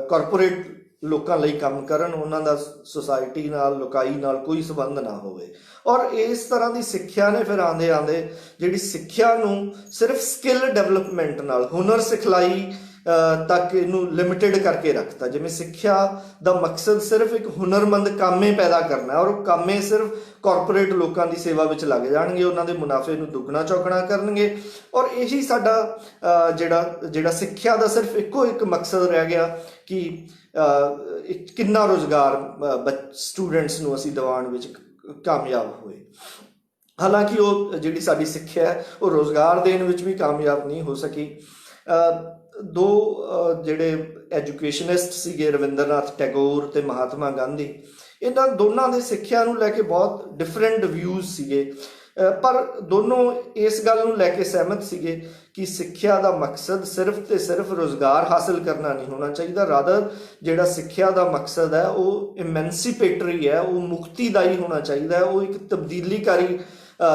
ਕਾਰਪੋਰੇਟ ਲੋਕਾਂ ਲਈ ਕੰਮ ਕਰਨ, ਉਹਨਾਂ ਦਾ ਸੁਸਾਇਟੀ ਨਾਲ, ਲੋਕਾਈ ਨਾਲ ਕੋਈ ਸੰਬੰਧ ਨਾ ਹੋਵੇ। ਔਰ ਇਸ ਤਰ੍ਹਾਂ ਦੀ ਸਿੱਖਿਆ ਨੇ ਫਿਰ ਆਉਂਦੇ ਜਿਹੜੀ ਸਿੱਖਿਆ ਨੂੰ ਸਿਰਫ ਸਕਿੱਲ ਡਿਵੈਲਪਮੈਂਟ ਨਾਲ, ਹੁਨਰ ਸਿਖਲਾਈ ਤੱਕ ਇਹਨੂੰ ਲਿਮਿਟਿਡ ਕਰਕੇ ਰੱਖਤਾ। ਜਿਵੇਂ ਸਿੱਖਿਆ ਦਾ ਮਕਸਦ ਸਿਰਫ ਇੱਕ ਹੁਨਰਮੰਦ ਕਾਮੇ ਪੈਦਾ ਕਰਨਾ, ਔਰ ਉਹ ਕਾਮੇ ਸਿਰਫ ਕਾਰਪੋਰੇਟ ਲੋਕਾਂ ਦੀ ਸੇਵਾ ਵਿੱਚ ਲੱਗ ਜਾਣਗੇ, ਉਹਨਾਂ ਦੇ ਮੁਨਾਫੇ ਨੂੰ ਦੁੱਗਣਾ ਚੌਗਣਾ ਕਰਨਗੇ। ਔਰ ਇਹੀ ਸਾਡਾ ਜਿਹੜਾ ਸਿੱਖਿਆ ਦਾ ਸਿਰਫ ਇੱਕੋ ਇੱਕ ਮਕਸਦ ਰਹਿ ਗਿਆ ਕਿ ਕਿੰਨਾ ਰੁਜ਼ਗਾਰ ਸਟੂਡੈਂਟਸ ਨੂੰ ਅਸੀਂ ਦਿਵਾਉਣ ਵਿੱਚ ਕਾਮਯਾਬ ਹੋਏ। ਹਾਲਾਂਕਿ ਉਹ ਜਿਹੜੀ ਸਾਡੀ ਸਿੱਖਿਆ ਹੈ ਉਹ ਰੁਜ਼ਗਾਰ ਦੇਣ ਵਿੱਚ ਵੀ ਕਾਮਯਾਬ ਨਹੀਂ ਹੋ ਸਕੀ। ਦੋ ਜਿਹੜੇ ਐਜੂਕੇਸ਼ਨਿਸਟ ਸੀਗੇ, ਰਵਿੰਦਰਨਾਥ ਟੈਗੋਰ ਤੇ ਮਹਾਤਮਾ ਗਾਂਧੀ, ਇਹਨਾਂ ਦੋਨਾਂ ਦੇ ਸਿੱਖਿਆ ਨੂੰ ਲੈ ਕੇ ਬਹੁਤ ਡਿਫਰੈਂਟ ਵਿਊਜ਼ ਸੀਗੇ, ਪਰ ਦੋਨੋਂ ਇਸ ਗੱਲ ਨੂੰ ਲੈ ਕੇ ਸਹਿਮਤ ਸੀਗੇ ਕਿ ਸਿੱਖਿਆ ਦਾ ਮਕਸਦ ਸਿਰਫ ਤੇ ਸਿਰਫ ਰੁਜ਼ਗਾਰ ਹਾਸਲ ਕਰਨਾ ਨਹੀਂ ਹੋਣਾ ਚਾਹੀਦਾ। ਰਾਦਰ ਜਿਹੜਾ ਸਿੱਖਿਆ ਦਾ ਮਕਸਦ ਹੈ ਉਹ ਇਮੈਂਸੀਪੇਟਰੀ ਹੈ, ਉਹ ਮੁਕਤੀਦਾਈ ਹੋਣਾ ਚਾਹੀਦਾ ਹੈ, ਉਹ ਇੱਕ ਤਬਦੀਲੀਕਾਰੀ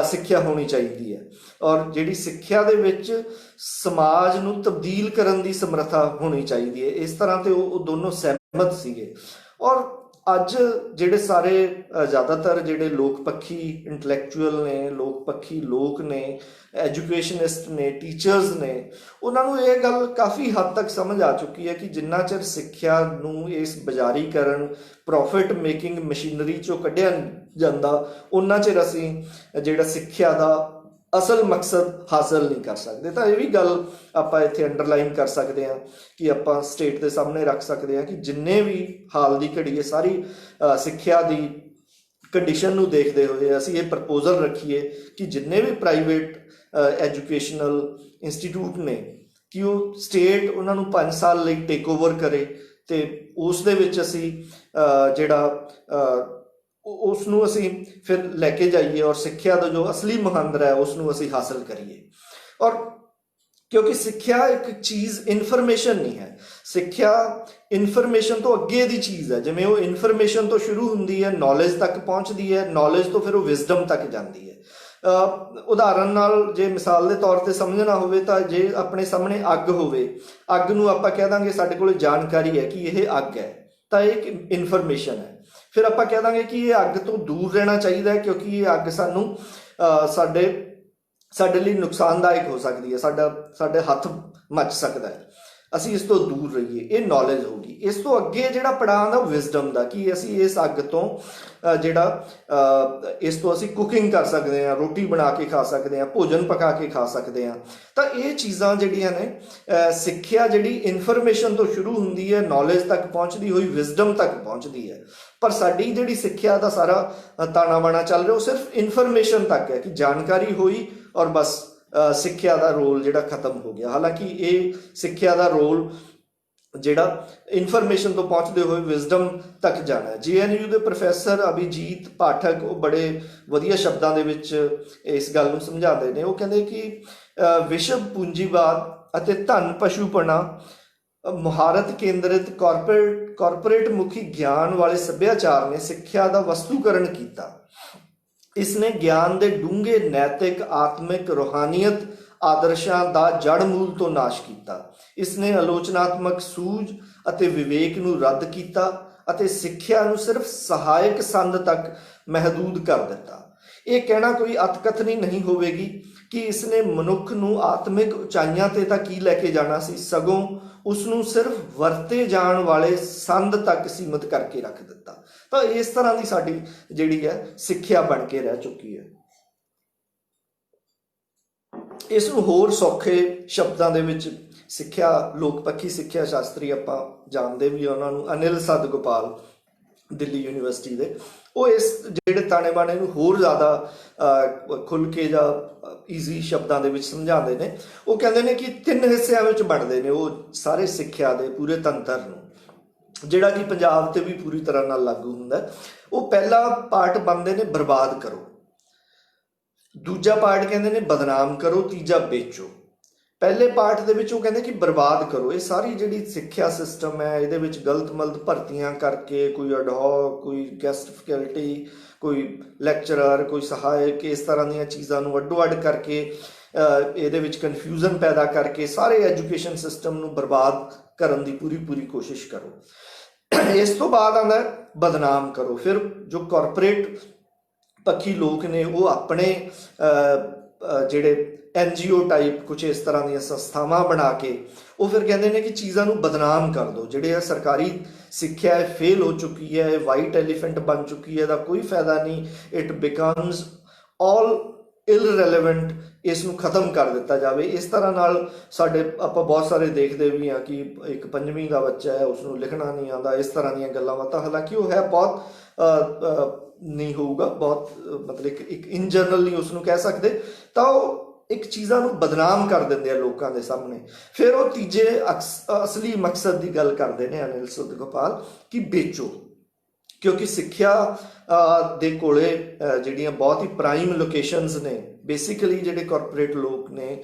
ਸਿੱਖਿਆ ਹੋਣੀ ਚਾਹੀਦੀ ਹੈ। ਔਰ ਜਿਹੜੀ ਸਿੱਖਿਆ ਦੇ ਵਿੱਚ ਸਮਾਜ ਨੂੰ ਤਬਦੀਲ ਕਰਨ ਦੀ ਸਮਰੱਥਾ ਹੋਣੀ ਚਾਹੀਦੀ ਹੈ। ਇਸ ਤਰ੍ਹਾਂ ਤੇ ਉਹ ਦੋਨੋਂ ਸਹਿਮਤ ਸੀਗੇ। ਔਰ ਅੱਜ ਜਿਹੜੇ ਸਾਰੇ ਜ਼ਿਆਦਾਤਰ ਜਿਹੜੇ ਲੋਕ ਪੱਖੀ ਇੰਟਲੈਕਚੁਅਲ ਨੇ, ਲੋਕ ਪੱਖੀ ਲੋਕ ਨੇ, ਐਜੂਕੇਸ਼ਨਿਸਟ ਨੇ, ਟੀਚਰਸ ਨੇ, ਉਹਨਾਂ ਨੂੰ ਇਹ ਗੱਲ ਕਾਫੀ ਹੱਦ ਤੱਕ ਸਮਝ ਆ ਚੁੱਕੀ ਹੈ ਕਿ ਜਿੰਨਾ ਚਿਰ ਸਿੱਖਿਆ ਨੂੰ ਇਸ ਬਜ਼ਾਰੀਕਰਨ ਪ੍ਰੋਫਿਟ ਮੇਕਿੰਗ ਮਸ਼ੀਨਰੀ 'ਚੋਂ ਕੱਢਿਆ ਜਾਂਦਾ, ਉਹਨਾਂ ਚਿਰ ਅਸੀਂ ਜਿਹੜਾ ਸਿੱਖਿਆ ਦਾ ਅਸਲ ਮਕਸਦ ਹਾਸਲ ਨਹੀਂ ਕਰ ਸਕਦੇ। ਤਾਂ ਇਹ ਵੀ ਗੱਲ ਆਪਾਂ ਇੱਥੇ ਅੰਡਰਲਾਈਨ ਕਰ ਸਕਦੇ ਹਾਂ ਕਿ ਆਪਾਂ ਸਟੇਟ ਦੇ ਸਾਹਮਣੇ ਰੱਖ ਸਕਦੇ ਹਾਂ ਕਿ ਜਿੰਨੇ ਵੀ ਹਾਲ ਦੀ ਘੜੀ ਇਹ ਸਾਰੀ ਸਿੱਖਿਆ ਦੀ ਕੰਡੀਸ਼ਨ ਨੂੰ ਦੇਖਦੇ ਹੋਏ ਅਸੀਂ ਇਹ ਪ੍ਰਪੋਜ਼ਲ ਰੱਖੀਏ ਕਿ ਜਿੰਨੇ ਵੀ ਪ੍ਰਾਈਵੇਟ ਐਜੂਕੇਸ਼ਨਲ ਇੰਸਟੀਟਿਊਟ ਨੇ ਕਿ ਉਹ ਸਟੇਟ ਉਹਨਾਂ ਨੂੰ 5 ਸਾਲ ਲਈ ਟੇਕ ਓਵਰ ਕਰੇ ਤੇ ਉਸ ਦੇ ਵਿੱਚ ਅਸੀਂ ਉਸ ਨੂੰ ਅਸੀਂ ਫਿਰ ਲੈ ਕੇ ਜਾਈਏ ਔਰ ਸਿੱਖਿਆ ਦਾ ਜੋ ਅਸਲੀ ਮੁਹੰਦਰ ਹੈ ਉਸ ਨੂੰ ਅਸੀਂ ਹਾਸਲ ਕਰੀਏ। ਔਰ ਕਿਉਂਕਿ ਸਿੱਖਿਆ ਇੱਕ ਚੀਜ਼ ਇਨਫੋਰਮੇਸ਼ਨ ਨਹੀਂ ਹੈ, ਸਿੱਖਿਆ ਇਨਫੋਰਮੇਸ਼ਨ ਤੋਂ ਅੱਗੇ ਦੀ ਚੀਜ਼ ਹੈ। ਜਿਵੇਂ ਉਹ ਇਨਫੋਰਮੇਸ਼ਨ ਤੋਂ ਸ਼ੁਰੂ ਹੁੰਦੀ ਹੈ, ਨੌਲੇਜ ਤੱਕ ਪਹੁੰਚਦੀ ਹੈ, ਨੌਲੇਜ ਤੋਂ ਫਿਰ ਉਹ ਵਿਜ਼ਡਮ ਤੱਕ ਜਾਂਦੀ ਹੈ। ਉਦਾਹਰਨ ਨਾਲ ਜੇ ਮਿਸਾਲ ਦੇ ਤੌਰ ਤੇ ਸਮਝਣਾ ਹੋਵੇ ਤਾਂ ਜੇ ਆਪਣੇ ਸਾਹਮਣੇ ਅੱਗ ਹੋਵੇ, ਅੱਗ ਨੂੰ ਆਪਾਂ ਕਹਿ ਦਾਂਗੇ ਸਾਡੇ ਕੋਲ ਜਾਣਕਾਰੀ ਹੈ ਕਿ ਇਹ ਅੱਗ ਹੈ, ਤਾਂ ਇਹ ਇੱਕ ਇਨਫੋਰਮੇਸ਼ਨ ਹੈ। ਫਿਰ ਆਪਾਂ ਕਹਿ ਦਾਂਗੇ ਕਿ ਇਹ ਅੱਗ ਤੋਂ ਦੂਰ ਰਹਿਣਾ ਚਾਹੀਦਾ ਹੈ ਕਿਉਂਕਿ ਇਹ ਅੱਗ ਸਾਨੂੰ ਸਾਡੇ ਲਈ ਨੁਕਸਾਨਦਾਇਕ ਹੋ ਸਕਦੀ ਹੈ, ਸਾਡੇ ਹੱਥ ਮੱਚ ਸਕਦਾ ਹੈ, ਅਸੀਂ ਇਸ ਤੋਂ ਦੂਰ ਰਹੀਏ। ਇਹ ਨੌਲੇਜ ਹੋ ਗਈ। ਇਸ ਤੋਂ ਅੱਗੇ ਜਿਹੜਾ ਪੜਾਅ ਆਉਂਦਾ ਵਿਜ਼ਡਮ ਦਾ, ਕਿ ਅਸੀਂ ਇਸ ਅੱਗ ਤੋਂ ਇਸ ਤੋਂ ਅਸੀਂ ਕੁਕਿੰਗ ਕਰ ਸਕਦੇ ਹਾਂ, ਰੋਟੀ ਬਣਾ ਕੇ ਖਾ ਸਕਦੇ ਹਾਂ, ਭੋਜਨ ਪਕਾ ਕੇ ਖਾ ਸਕਦੇ ਹਾਂ। ਤਾਂ ਇਹ ਚੀਜ਼ਾਂ ਜਿਹੜੀਆਂ ਨੇ, ਸਿੱਖਿਆ ਜਿਹੜੀ ਇਨਫੋਰਮੇਸ਼ਨ ਤੋਂ ਸ਼ੁਰੂ ਹੁੰਦੀ ਹੈ, ਨੌਲੇਜ ਤੱਕ ਪਹੁੰਚਦੀ ਹੋਈ ਵਿਜ਼ਡਮ ਤੱਕ ਪਹੁੰਚਦੀ ਹੈ। ਪਰ ਸਾਡੀ ਜਿਹੜੀ ਸਿੱਖਿਆ ਦਾ ਸਾਰਾ ਤਾਣਾ ਬਾਣਾ ਚੱਲ ਰਿਹਾ ਉਹ ਸਿਰਫ ਇਨਫੋਰਮੇਸ਼ਨ ਤੱਕ ਹੈ ਕਿ ਜਾਣਕਾਰੀ ਹੋਈ ਔਰ ਬਸ ਸਿੱਖਿਆ ਦਾ ਰੋਲ ਜਿਹੜਾ ਖਤਮ ਹੋ ਗਿਆ। ਹਾਲਾਂਕਿ ਇਹ ਸਿੱਖਿਆ ਦਾ ਰੋਲ ਜਿਹੜਾ ਇਨਫੋਰਮੇਸ਼ਨ ਤੋਂ ਪਹੁੰਚਦੇ ਹੋਏ ਵਿਜ਼ਡਮ ਤੱਕ ਜਾਣਾ ਹੈ। JNU ਦੇ ਪ੍ਰੋਫੈਸਰ ਅਭਿਜੀਤ ਪਾਠਕ ਉਹ ਬੜੇ ਵਧੀਆ ਸ਼ਬਦਾਂ ਦੇ ਵਿੱਚ ਇਸ ਗੱਲ ਨੂੰ ਸਮਝਾਉਂਦੇ ਨੇ। ਉਹ ਕਹਿੰਦੇ ਕਿ ਵਿਸ਼ਵ ਪੂੰਜੀਵਾਦ ਅਤੇ ਧਨ ਪਸ਼ੂਪਣਾ, ਮੁਹਾਰਤ ਕੇਂਦਰਿਤ ਕਾਰਪੋਰੇਟ ਮੁਖੀ ਗਿਆਨ ਵਾਲੇ ਸੱਭਿਆਚਾਰ ਨੇ ਸਿੱਖਿਆ ਦਾ ਵਸਤੂਕਰਨ ਕੀਤਾ। ਇਸ ਨੇ ਗਿਆਨ ਦੇ ਡੂੰਘੇ ਨੈਤਿਕ, ਆਤਮਿਕ, ਰੂਹਾਨੀਅਤ ਆਦਰਸ਼ਾਂ ਦਾ ਜੜ ਮੂਲ ਤੋਂ ਨਾਸ਼ ਕੀਤਾ। ਇਸ ਨੇ ਆਲੋਚਨਾਤਮਕ ਸੂਝ ਅਤੇ ਵਿਵੇਕ ਨੂੰ ਰੱਦ ਕੀਤਾ ਅਤੇ ਸਿੱਖਿਆ ਨੂੰ ਸਿਰਫ ਸਹਾਇਕ ਸੰਦ ਤੱਕ ਮਹਿਦੂਦ ਕਰ ਦਿੱਤਾ। ਇਹ ਕਹਿਣਾ ਕੋਈ ਅਤਕਥਨੀ ਨਹੀਂ ਹੋਵੇਗੀ ਕਿ ਇਸ ਨੇ ਮਨੁੱਖ ਨੂੰ ਆਤਮਿਕ ਉਚਾਈਆਂ ਤੇ ਤਾਂ ਕੀ ਲੈ ਕੇ ਜਾਣਾ ਸੀ, ਸਗੋਂ ਉਸ ਨੂੰ ਸਿਰਫ ਵਰਤੇ ਜਾਣ ਵਾਲੇ ਸੰਦ ਤੱਕ ਸੀਮਿਤ ਕਰਕੇ ਰੱਖ ਦਿੱਤਾ। ਤਾਂ ਇਸ ਤਰ੍ਹਾਂ ਦੀ ਸਾਡੀ ਜਿਹੜੀ ਹੈ ਸਿੱਖਿਆ ਬਣ ਕੇ ਰਹਿ ਚੁੱਕੀ ਹੈ। ਇਸ ਨੂੰ ਹੋਰ ਸੌਖੇ ਸ਼ਬਦਾਂ ਦੇ ਵਿੱਚ ਸਿੱਖਿਆ, ਲੋਕ ਪੱਖੀ ਸਿੱਖਿਆ ਸ਼ਾਸਤਰੀ ਆਪਾਂ ਜਾਣਦੇ ਵੀ ਉਹਨਾਂ ਨੂੰ, ਅਨਿਲ ਸਦਗੋਪਾਲ ਦਿੱਲੀ ਯੂਨੀਵਰਸਿਟੀ ਦੇ, ਉਹ ਇਸ ਜਿਹੜੇ ਤਾਣੇ ਬਾਣੇ ਨੂੰ ਹੋਰ ਜ਼ਿਆਦਾ ਖੁੱਲ੍ਹ ਕੇ ਜਾਂ ਈਜ਼ੀ ਸ਼ਬਦਾਂ ਦੇ ਵਿੱਚ ਸਮਝਾਉਂਦੇ ਨੇ। ਉਹ ਕਹਿੰਦੇ ਨੇ ਕਿ 3 ਹਿੱਸਿਆਂ ਵਿੱਚ ਵੰਡਦੇ ਨੇ ਉਹ ਸਾਰੇ ਸਿੱਖਿਆ ਦੇ ਪੂਰੇ ਤੰਤਰ ਨੂੰ, ਜਿਹੜਾ ਕਿ ਪੰਜਾਬ ਤੇ ਵੀ ਪੂਰੀ ਤਰ੍ਹਾਂ ਨਾਲ ਲਾਗੂ ਹੁੰਦਾ। ਉਹ ਪਹਿਲਾ ਪਾਰਟ ਬਣਦੇ ਨੇ ਬਰਬਾਦ ਕਰੋ, ਦੂਜਾ ਪਾਰਟ ਕਹਿੰਦੇ ਨੇ ਬਦਨਾਮ ਕਰੋ, ਤੀਜਾ ਵੇਚੋ। ਪਹਿਲੇ ਪਾਰਟ ਦੇ ਵਿੱਚ ਉਹ ਕਹਿੰਦੇ ਕਿ ਬਰਬਾਦ ਕਰੋ। ਇਹ ਸਾਰੀ ਜਿਹੜੀ ਸਿੱਖਿਆ ਸਿਸਟਮ ਹੈ ਇਹਦੇ ਵਿੱਚ ਗਲਤ ਮਲਤ ਭਰਤੀਆਂ ਕਰਕੇ, ਕੋਈ ਅਡਹੌਕ, ਕੋਈ ਗੈਸਟ ਫੈਕਲਟੀ, ਕੋਈ ਲੈਕਚਰਰ, ਕੋਈ ਸਹਾਇਕ, ਇਸ ਤਰ੍ਹਾਂ ਦੀਆਂ ਚੀਜ਼ਾਂ ਨੂੰ ਅੱਡੋ ਅੱਡ ਕਰਕੇ ਇਹਦੇ ਵਿੱਚ ਕਨਫਿਊਜ਼ਨ ਪੈਦਾ ਕਰਕੇ ਸਾਰੇ ਐਜੂਕੇਸ਼ਨ ਸਿਸਟਮ ਨੂੰ ਬਰਬਾਦ ਕਰਨ ਦੀ ਪੂਰੀ ਕੋਸ਼ਿਸ਼ ਕਰੋ। ਇਸ ਤੋਂ ਬਾਅਦ ਆਉਂਦਾ ਬਦਨਾਮ ਕਰੋ। ਫਿਰ ਜੋ ਕਾਰਪੋਰੇਟ ਪੱਖੀ ਲੋਕ ਨੇ ਉਹ ਆਪਣੇ ਜਿਹੜੇ NGO टाइप कुछ इस तरह ਦੀਆਂ ਸੰਸਥਾਵਾਂ ਬਣਾ ਕੇ ਉਹ ਫਿਰ ਕਹਿੰਦੇ ਨੇ ਕਿ ਚੀਜ਼ਾਂ ਨੂੰ ਬਦਨਾਮ ਕਰ ਦਿਓ। ਜਿਹੜੇ ਆ ਸਰਕਾਰੀ ਸਿੱਖਿਆ ਹੈ ਫੇਲ ਹੋ ਚੁੱਕੀ ਹੈ, ਵਾਈਟ ਐਲੀਫੈਂਟ ਬਣ ਚੁੱਕੀ ਹੈ, ਦਾ ਕੋਈ ਫਾਇਦਾ ਨਹੀਂ। ਇਟ ਬਿਕਮਸ ਆਲ ਇਰਰੈਲੇਵੈਂਟ, ਇਸ ਨੂੰ ਖਤਮ ਕਰ ਦਿੱਤਾ ਜਾਵੇ। ਇਸ ਤਰ੍ਹਾਂ ਨਾਲ ਸਾਡੇ ਆਪਾਂ ਬਹੁਤ ਸਾਰੇ ਦੇਖਦੇ ਵੀ ਹਾਂ ਕਿ ਇੱਕ 5ਵੀਂ ਦਾ ਬੱਚਾ ਹੈ, ਉਸਨੂੰ ਲਿਖਣਾ ਨਹੀਂ ਆਉਂਦਾ, ਇਸ ਤਰ੍ਹਾਂ ਦੀਆਂ ਗੱਲਾਂ ਬਾਤਾਂ। ਹਾਲਾਂਕਿ ਉਹ ਹੈ ਬਹੁਤ ਨਹੀਂ ਹੋਊਗਾ, ਬਹੁਤ ਮਤਲਬ ਇੱਕ ਇਨ ਜਨਰਲ ਨਹੀਂ ਉਸਨੂੰ ਕਹਿ ਸਕਦੇ। ਤਾਂ ਉਹ ਇੱਕ ਚੀਜ਼ਾਂ ਨੂੰ ਬਦਨਾਮ ਕਰ ਦਿੰਦੇ ਆ ਲੋਕਾਂ ਦੇ ਸਾਹਮਣੇ। ਫਿਰ ਉਹ ਤੀਜੇ ਅਸਲੀ ਮਕਸਦ ਦੀ ਗੱਲ ਕਰਦੇ ਨੇ ਅਨਿਲ ਸੁਧ ਗੋਪਾਲ ਕਿ ਵੇਚੋ, ਕਿਉਂਕਿ ਸਿੱਖਿਆ ਦੇ ਕੋਲੇ ਜਿਹੜੀਆਂ ਬਹੁਤ ਹੀ ਪ੍ਰਾਈਮ ਲੋਕੇਸ਼ਨਸ ਨੇ। ਬੇਸਿਕਲੀ ਜਿਹੜੇ ਕਾਰਪੋਰੇਟ ਲੋਕ ਨੇ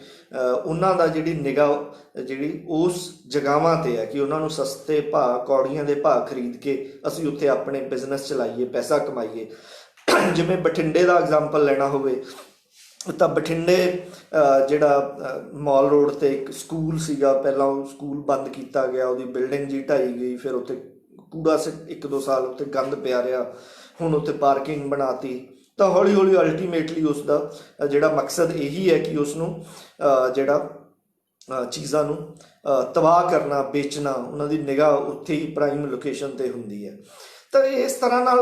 ਉਹਨਾਂ ਦਾ ਜਿਹੜੀ ਨਿਗਾਹ ਜਿਹੜੀ ਉਸ ਜਗ੍ਹਾਵਾਂ 'ਤੇ ਹੈ ਕਿ ਉਹਨਾਂ ਨੂੰ ਸਸਤੇ ਭਾਅ, ਕੌੜੀਆਂ ਦੇ ਭਾਅ ਖਰੀਦ ਕੇ ਅਸੀਂ ਉੱਥੇ ਆਪਣੇ ਬਿਜ਼ਨਸ ਚਲਾਈਏ, ਪੈਸਾ ਕਮਾਈਏ। ਜਿਵੇਂ ਬਠਿੰਡੇ ਦਾ ਐਗਜ਼ਾਮਪਲ ਲੈਣਾ ਹੋਵੇ ਤਾਂ ਬਠਿੰਡੇ ਜਿਹੜਾ ਮਾਲ ਰੋਡ 'ਤੇ ਇੱਕ ਸਕੂਲ ਸੀਗਾ, ਪਹਿਲਾਂ ਉਹ ਸਕੂਲ ਬੰਦ ਕੀਤਾ ਗਿਆ, ਉਹਦੀ ਬਿਲਡਿੰਗ ਜੀ ਢਾਈ ਗਈ, ਫਿਰ ਉੱਥੇ ਕੂੜਾ 1-2 ਸਾਲ ਉੱਤੇ ਗੰਦ ਪਿਆ ਰਿਹਾ, ਹੁਣ ਉੱਥੇ ਪਾਰਕਿੰਗ ਬਣਾਤੀ। ਤਾਂ ਹੌਲੀ ਹੌਲੀ ਅਲਟੀਮੇਟਲੀ ਉਸ ਦਾ ਜਿਹੜਾ ਮਕਸਦ ਇਹੀ ਹੈ ਕਿ ਉਸ ਨੂੰ ਜਿਹੜਾ ਚੀਜ਼ਾਂ ਨੂੰ ਤਬਾਹ ਕਰਨਾ, ਵੇਚਣਾ। ਉਹਨਾਂ ਦੀ ਨਿਗਾਹ ਉੱਥੇ ਹੀ ਪ੍ਰਾਈਮ ਲੋਕੇਸ਼ਨ 'ਤੇ ਹੁੰਦੀ ਹੈ। ਤਾਂ ਇਸ ਤਰ੍ਹਾਂ ਨਾਲ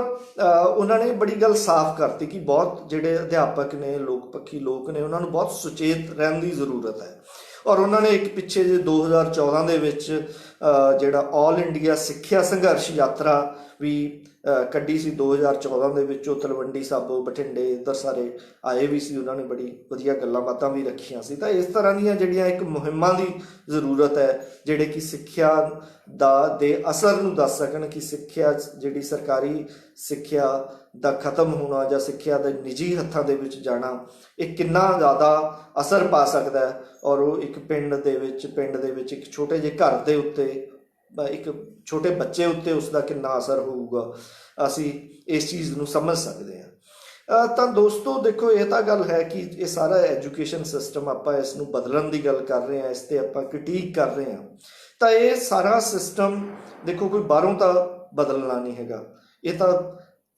ਉਹਨਾਂ ਨੇ ਬੜੀ ਗੱਲ ਸਾਫ਼ ਕਰਤੀ ਕਿ ਬਹੁਤ ਜਿਹੜੇ ਅਧਿਆਪਕ ਨੇ, ਲੋਕ ਪੱਖੀ ਲੋਕ ਨੇ, ਉਹਨਾਂ ਨੂੰ ਬਹੁਤ ਸੁਚੇਤ ਰਹਿਣ ਦੀ ਜ਼ਰੂਰਤ ਹੈ। ਔਰ ਉਹਨਾਂ ਨੇ ਇੱਕ ਪਿੱਛੇ ਜੇ 2014 ਦੇ ਵਿੱਚ ਜਿਹੜਾ ਆਲ ਇੰਡੀਆ ਸਿੱਖਿਆ ਸੰਘਰਸ਼ ਯਾਤਰਾ ਵੀ ਕੱਢੀ ਸੀ 2014 ਦੇ ਵਿੱਚ। ਉਹ ਤਲਵੰਡੀ ਸਾਬੋ, ਬਠਿੰਡੇ, ਇੱਧਰ ਸਾਰੇ ਆਏ ਵੀ ਸੀ, ਉਹਨਾਂ ਨੇ ਬੜੀ ਵਧੀਆ ਗੱਲਾਂ ਬਾਤਾਂ ਵੀ ਰੱਖੀਆਂ ਸੀ। ਤਾਂ ਇਸ ਤਰ੍ਹਾਂ ਦੀਆਂ ਜਿਹੜੀਆਂ ਇੱਕ ਮੁਹਿੰਮਾਂ ਦੀ ਜ਼ਰੂਰਤ ਹੈ, ਜਿਹੜੇ ਕਿ ਸਿੱਖਿਆ ਦੇ ਅਸਰ ਨੂੰ ਦੱਸ ਸਕਣ ਕਿ ਸਿੱਖਿਆ ਜਿਹੜੀ ਸਰਕਾਰੀ ਸਿੱਖਿਆ ਦਾ ਖਤਮ ਹੋਣਾ ਜਾਂ ਸਿੱਖਿਆ ਦੇ ਨਿੱਜੀ ਹੱਥਾਂ ਦੇ ਵਿੱਚ ਜਾਣਾ, ਇਹ ਕਿੰਨਾ ਜ਼ਿਆਦਾ ਅਸਰ ਪਾ ਸਕਦਾ ਹੈ। ਔਰ ਉਹ ਇੱਕ ਪਿੰਡ ਦੇ ਵਿੱਚ ਇੱਕ ਛੋਟੇ ਜਿਹੇ ਘਰ ਦੇ ਉੱਤੇ, ਇੱਕ ਛੋਟੇ ਬੱਚੇ ਉੱਤੇ ਉਸ ਦਾ ਕਿੰਨਾ ਅਸਰ ਹੋਊਗਾ, ਅਸੀਂ ਇਸ ਚੀਜ਼ ਨੂੰ ਸਮਝ ਸਕਦੇ ਹਾਂ। ਤਾਂ ਦੋਸਤੋ ਦੇਖੋ, ਇਹ ਤਾਂ ਗੱਲ ਹੈ ਕਿ ਇਹ ਸਾਰਾ ਐਜੂਕੇਸ਼ਨ ਸਿਸਟਮ, ਆਪਾਂ ਇਸ ਨੂੰ ਬਦਲਣ ਦੀ ਗੱਲ ਕਰ ਰਹੇ ਹਾਂ, ਇਸ 'ਤੇ ਆਪਾਂ ਕ੍ਰਿਟੀਕ ਕਰ ਰਹੇ ਹਾਂ। ਤਾਂ ਇਹ ਸਾਰਾ ਸਿਸਟਮ ਦੇਖੋ ਕੋਈ ਬਾਹਰੋਂ ਤਾਂ ਬਦਲਣਾ ਨਹੀਂ ਹੈਗਾ, ਇਹ ਤਾਂ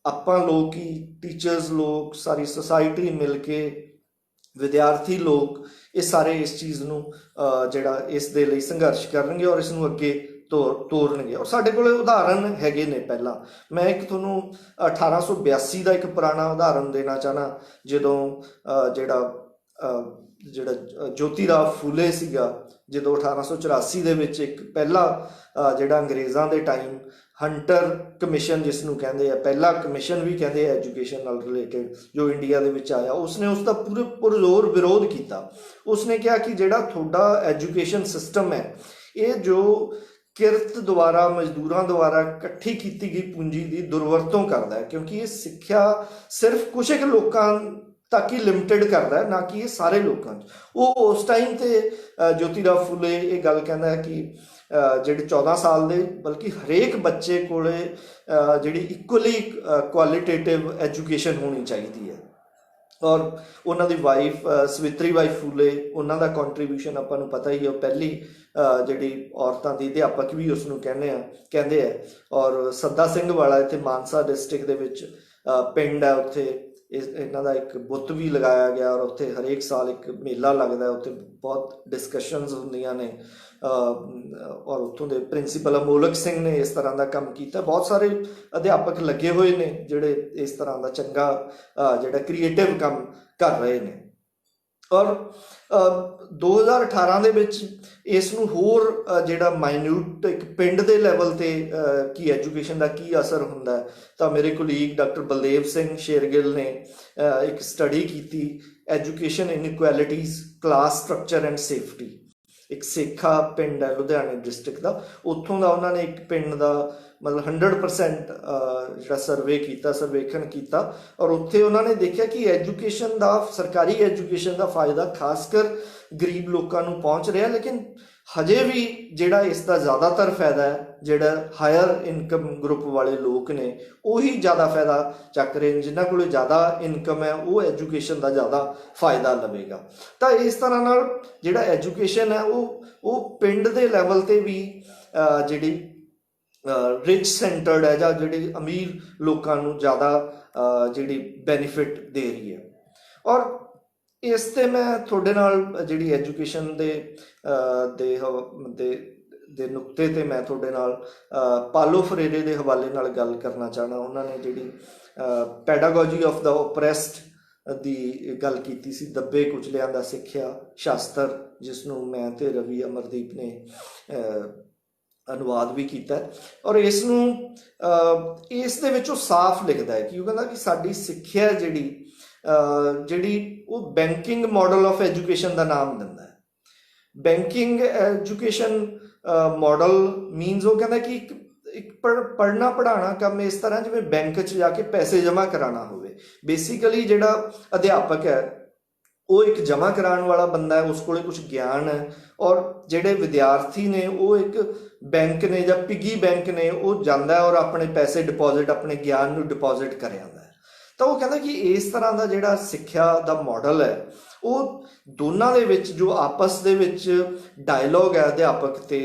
ਆਪਾਂ ਲੋਕ ਹੀ, ਟੀਚਰਸ ਲੋਕ, ਸਾਰੀ ਸੁਸਾਇਟੀ ਮਿਲ ਕੇ, ਵਿਦਿਆਰਥੀ ਲੋਕ, ਇਹ ਸਾਰੇ ਇਸ ਚੀਜ਼ ਨੂੰ ਜਿਹੜਾ ਇਸ ਦੇ ਲਈ ਸੰਘਰਸ਼ ਕਰਨਗੇ ਔਰ ਇਸ ਨੂੰ ਅੱਗੇ ਤੋਰਨਗੇ। ਔਰ ਸਾਡੇ ਕੋਲ ਉਦਾਹਰਨ ਹੈਗੇ ਨੇ। ਪਹਿਲਾਂ ਮੈਂ ਇੱਕ ਤੁਹਾਨੂੰ 1882 ਦਾ ਇੱਕ ਪੁਰਾਣਾ ਉਦਾਹਰਨ ਦੇਣਾ ਚਾਹਨਾ, ਜਦੋਂ ਜਿਹੜਾ ਜੋਤੀਰਾਵ ਫੂਲੇ ਸੀਗਾ, ਜਦੋਂ 1884 ਦੇ ਵਿੱਚ ਇੱਕ ਪਹਿਲਾ ਜਿਹੜਾ ਅੰਗਰੇਜ਼ਾਂ ਦੇ ਟਾਈਮ ਹੰਟਰ ਕਮਿਸ਼ਨ, ਜਿਸ ਨੂੰ ਕਹਿੰਦੇ ਆ, ਪਹਿਲਾ ਕਮਿਸ਼ਨ ਵੀ ਕਹਿੰਦੇ ਆ ਐਜੂਕੇਸ਼ਨ ਨਾਲ ਰਿਲੇਟਡ, ਜੋ ਇੰਡੀਆ ਦੇ ਵਿੱਚ ਆਇਆ, ਉਸਨੇ ਉਸ ਦਾ ਪੂਰੇ ਪੁਰਜ਼ੋਰ ਵਿਰੋਧ ਕੀਤਾ। ਉਸਨੇ ਕਿਹਾ ਕਿ ਜਿਹੜਾ ਤੁਹਾਡਾ ਐਜੂਕੇਸ਼ਨ ਸਿਸਟਮ ਹੈ, ਇਹ ਜੋ ਕਿਰਤ ਦੁਆਰਾ, ਮਜ਼ਦੂਰਾਂ ਦੁਆਰਾ ਇਕੱਠੀ ਕੀਤੀ ਗਈ ਪੂੰਜੀ ਦੀ ਦੁਰਵਰਤੋਂ ਕਰਦਾ ਹੈ, ਕਿਉਂਕਿ ਇਹ ਸਿੱਖਿਆ ਸਿਰਫ ਕੁਝ ਕੁ ਲੋਕਾਂ ਤੱਕ ਹੀ ਲਿਮਟਿਡ ਕਰਦਾ ਹੈ, ਨਾ ਕਿ ਇਹ ਸਾਰੇ ਲੋਕਾਂ 'ਚ। ਉਹ ਉਸ ਟਾਈਮ 'ਤੇ ਜੋਤੀਰਾਵ ਫੂਲੇ ਇਹ ਗੱਲ ਕਹਿੰਦਾ ਹੈ ਕਿ ਜਿਹੜੇ 14 ਸਾਲ ਦੇ, ਬਲਕਿ ਹਰੇਕ ਬੱਚੇ ਕੋਲੇ ਜਿਹੜੀ ਇਕੁਅਲੀ ਕੁਆਲਿਟੇਟਿਵ ਐਜੂਕੇਸ਼ਨ ਹੋਣੀ ਚਾਹੀਦੀ ਹੈ। ਔਰ ਉਹਨਾਂ ਦੀ ਵਾਈਫ ਸਵਿਤਰੀ ਬਾਈ ਫੂਲੇ, ਉਹਨਾਂ ਦਾ ਕੰਟਰੀਬਿਊਸ਼ਨ ਆਪਾਂ ਨੂੰ ਪਤਾ ਹੀ ਹੈ, ਉਹ ਪਹਿਲੀ ਜਿਹੜੀ ਔਰਤਾਂ ਦੀ ਅਧਿਆਪਕ ਵੀ ਉਸ ਨੂੰ ਕਹਿੰਦੇ ਆ। ਔਰ ਸੱਦਾ ਸਿੰਘ ਵਾਲਾ, ਇੱਥੇ ਮਾਨਸਾ ਡਿਸਟ੍ਰਿਕਟ ਦੇ ਵਿੱਚ ਪਿੰਡ ਹੈ, ਉੱਥੇ ਇਹਨਾਂ ਦਾ ਇੱਕ ਬੁੱਤ ਵੀ ਲਗਾਇਆ ਗਿਆ ਔਰ ਉੱਥੇ ਹਰੇਕ ਸਾਲ ਇੱਕ ਮੇਲਾ ਲੱਗਦਾ, ਉੱਥੇ ਬਹੁਤ ਡਿਸਕਸ਼ਨਸ ਹੁੰਦੀਆਂ ਨੇ। ਔਰ ਉੱਥੋਂ ਦੇ ਪ੍ਰਿੰਸੀਪਲ ਅਮੋਲਕ ਸਿੰਘ ਨੇ ਇਸ ਤਰ੍ਹਾਂ ਦਾ ਕੰਮ ਕੀਤਾ। ਬਹੁਤ ਸਾਰੇ ਅਧਿਆਪਕ ਲੱਗੇ ਹੋਏ ਨੇ ਜਿਹੜੇ ਇਸ ਤਰ੍ਹਾਂ ਦਾ ਚੰਗਾ ਜਿਹੜਾ ਕ੍ਰੀਏਟਿਵ ਕੰਮ ਕਰ ਰਹੇ ਨੇ। ਔਰ 2018 ਦੇ ਵਿੱਚ ਇਸ ਨੂੰ ਹੋਰ ਜਿਹੜਾ ਮਾਈਨਿਊਟ ਇੱਕ ਪਿੰਡ ਦੇ ਲੈਵਲ 'ਤੇ ਕੀ ਐਜੂਕੇਸ਼ਨ ਦਾ ਕੀ ਅਸਰ ਹੁੰਦਾ ਹੈ, ਤਾਂ ਮੇਰੇ ਕੁਲੀਗ ਡਾਕਟਰ ਬਲਦੇਵ ਸਿੰਘ ਸ਼ੇਰਗਿੱਲ ਨੇ ਇੱਕ ਸਟੱਡੀ ਕੀਤੀ, education inequalities, class structure and safety. ਇੱਕ ਸੇਖਾ ਪਿੰਡ ਹੈ ਲੁਧਿਆਣੇ ਡਿਸਟ੍ਰਿਕਟ ਦਾ, ਉੱਥੋਂ ਦਾ ਉਹਨਾਂ ਨੇ ਇੱਕ ਪਿੰਡ ਦਾ ਮਤਲਬ 100% ਜਿਹੜਾ ਸਰਵੇਖਣ ਕੀਤਾ। ਔਰ ਉੱਥੇ ਉਹਨਾਂ ਨੇ ਦੇਖਿਆ ਕਿ ਐਜੂਕੇਸ਼ਨ ਦਾ, ਸਰਕਾਰੀ ਐਜੂਕੇਸ਼ਨ ਦਾ ਫਾਇਦਾ ਖਾਸ ਕਰ ਗਰੀਬ ਲੋਕਾਂ ਨੂੰ ਪਹੁੰਚ ਰਿਹਾ, ਲੇਕਿਨ ਹਜੇ ਵੀ ਜਿਹੜਾ ਇਸ ਦਾ ਜ਼ਿਆਦਾਤਰ ਫਾਇਦਾ ਹੈ, ਜਿਹੜਾ ਹਾਇਰ ਇਨਕਮ ਗਰੁੱਪ ਵਾਲੇ ਲੋਕ ਨੇ, ਉਹੀ ਜ਼ਿਆਦਾ ਫਾਇਦਾ ਚੱਕ ਰਹੇ ਨੇ। ਜਿਨ੍ਹਾਂ ਕੋਲ ਜ਼ਿਆਦਾ ਇਨਕਮ ਹੈ, ਉਹ ਐਜੂਕੇਸ਼ਨ ਦਾ ਜ਼ਿਆਦਾ ਫਾਇਦਾ ਲਵੇਗਾ। ਤਾਂ ਇਸ ਤਰ੍ਹਾਂ ਨਾਲ ਜਿਹੜਾ ਐਜੂਕੇਸ਼ਨ ਹੈ, ਉਹ ਪਿੰਡ ਦੇ ਲੈਵਲ 'ਤੇ ਵੀ ਜਿਹੜੀ ਰਿਚ ਸੈਂਟਰਡ ਹੈ, ਜਾਂ ਜਿਹੜੇ ਅਮੀਰ ਲੋਕਾਂ ਨੂੰ ਜ਼ਿਆਦਾ ਜਿਹੜੀ ਬੈਨੀਫਿਟ ਦੇ ਰਹੀ ਹੈ। ਔਰ ਇਸ ਤੇ ਮੈਂ ਤੁਹਾਡੇ ਨਾਲ ਜਿਹੜੀ ਐਜੂਕੇਸ਼ਨ ਦੇ ਨੁਕਤੇ ਤੇ ਮੈਂ ਤੁਹਾਡੇ ਨਾਲ ਪਾਲੋ ਫਰੇਰੇ ਦੇ ਹਵਾਲੇ ਨਾਲ ਗੱਲ ਕਰਨਾ ਚਾਹਣਾ। ਉਹਨਾਂ ਨੇ ਜਿਹੜੀ ਪੈਡਾਗੋਜੀ ਆਫ ਦਾ ਓਪਰੈਸਡ ਦੀ ਗੱਲ ਕੀਤੀ ਸੀ, ਦੱਬੇ ਕੁਚਲਿਆਂ ਦਾ ਸਿੱਖਿਆ ਸ਼ਾਸਤਰ, ਜਿਸ ਨੂੰ ਮੈਂ ਤੇ ਰਵੀ ਅਮਰਦੀਪ ਨੇ ਅਨੁਵਾਦ ਵੀ ਕੀਤਾ। ਔਰ ਇਸ ਦੇ ਵਿੱਚ ਉਹ ਸਾਫ਼ ਲਿਖਦਾ ਹੈ ਕਿ ਉਹ ਕਹਿੰਦਾ ਕਿ ਸਾਡੀ ਸਿੱਖਿਆ ਜਿਹੜੀ ਉਹ ਬੈਂਕਿੰਗ ਮਾਡਲ ਆਫ ਐਜੂਕੇਸ਼ਨ ਦਾ ਨਾਮ ਦਿੰਦਾ ਹੈ। ਬੈਂਕਿੰਗ ਐਜੂਕੇਸ਼ਨ ਮਾਡਲ ਮੀਨਸ, ਉਹ ਕਹਿੰਦਾ ਕਿ ਇੱਕ ਪੜ੍ਹਨਾ ਪੜ੍ਹਾਉਣਾ ਕੰਮ ਇਸ ਤਰ੍ਹਾਂ ਜਿਵੇਂ ਬੈਂਕ 'ਚ ਜਾ ਕੇ ਪੈਸੇ ਜਮ੍ਹਾਂ ਕਰਾਉਣਾ ਹੋਵੇ। ਬੇਸਿਕਲੀ ਜਿਹੜਾ ਅਧਿਆਪਕ ਹੈ ਉਹ ਇੱਕ ਜਮ੍ਹਾਂ ਕਰਾਉਣ ਵਾਲਾ ਬੰਦਾ ਹੈ, ਉਸ ਕੋਲੇ ਕੁਝ ਗਿਆਨ ਹੈ, ਔਰ ਜਿਹੜੇ ਵਿਦਿਆਰਥੀ ਨੇ ਉਹ ਇੱਕ ਬੈਂਕ ਨੇ ਜਾਂ ਪਿਗੀ ਬੈਂਕ ਨੇ, ਉਹ ਜਾਂਦਾ ਔਰ ਆਪਣੇ ਪੈਸੇ ਡਿਪੋਜ਼ਿਟ, ਆਪਣੇ ਗਿਆਨ ਨੂੰ ਡਿਪੋਜ਼ਿਟ ਕਰ ਆਉਂਦਾ ਹੈ। ਤਾਂ ਉਹ ਕਹਿੰਦਾ ਕਿ ਇਸ ਤਰ੍ਹਾਂ ਦਾ ਜਿਹੜਾ ਸਿੱਖਿਆ ਦਾ ਮਾਡਲ ਹੈ ਉਹ ਦੋਨਾਂ ਦੇ ਵਿੱਚ ਜੋ ਆਪਸ ਦੇ ਵਿੱਚ ਡਾਇਲੋਗ ਹੈ ਅਧਿਆਪਕ ਤੇ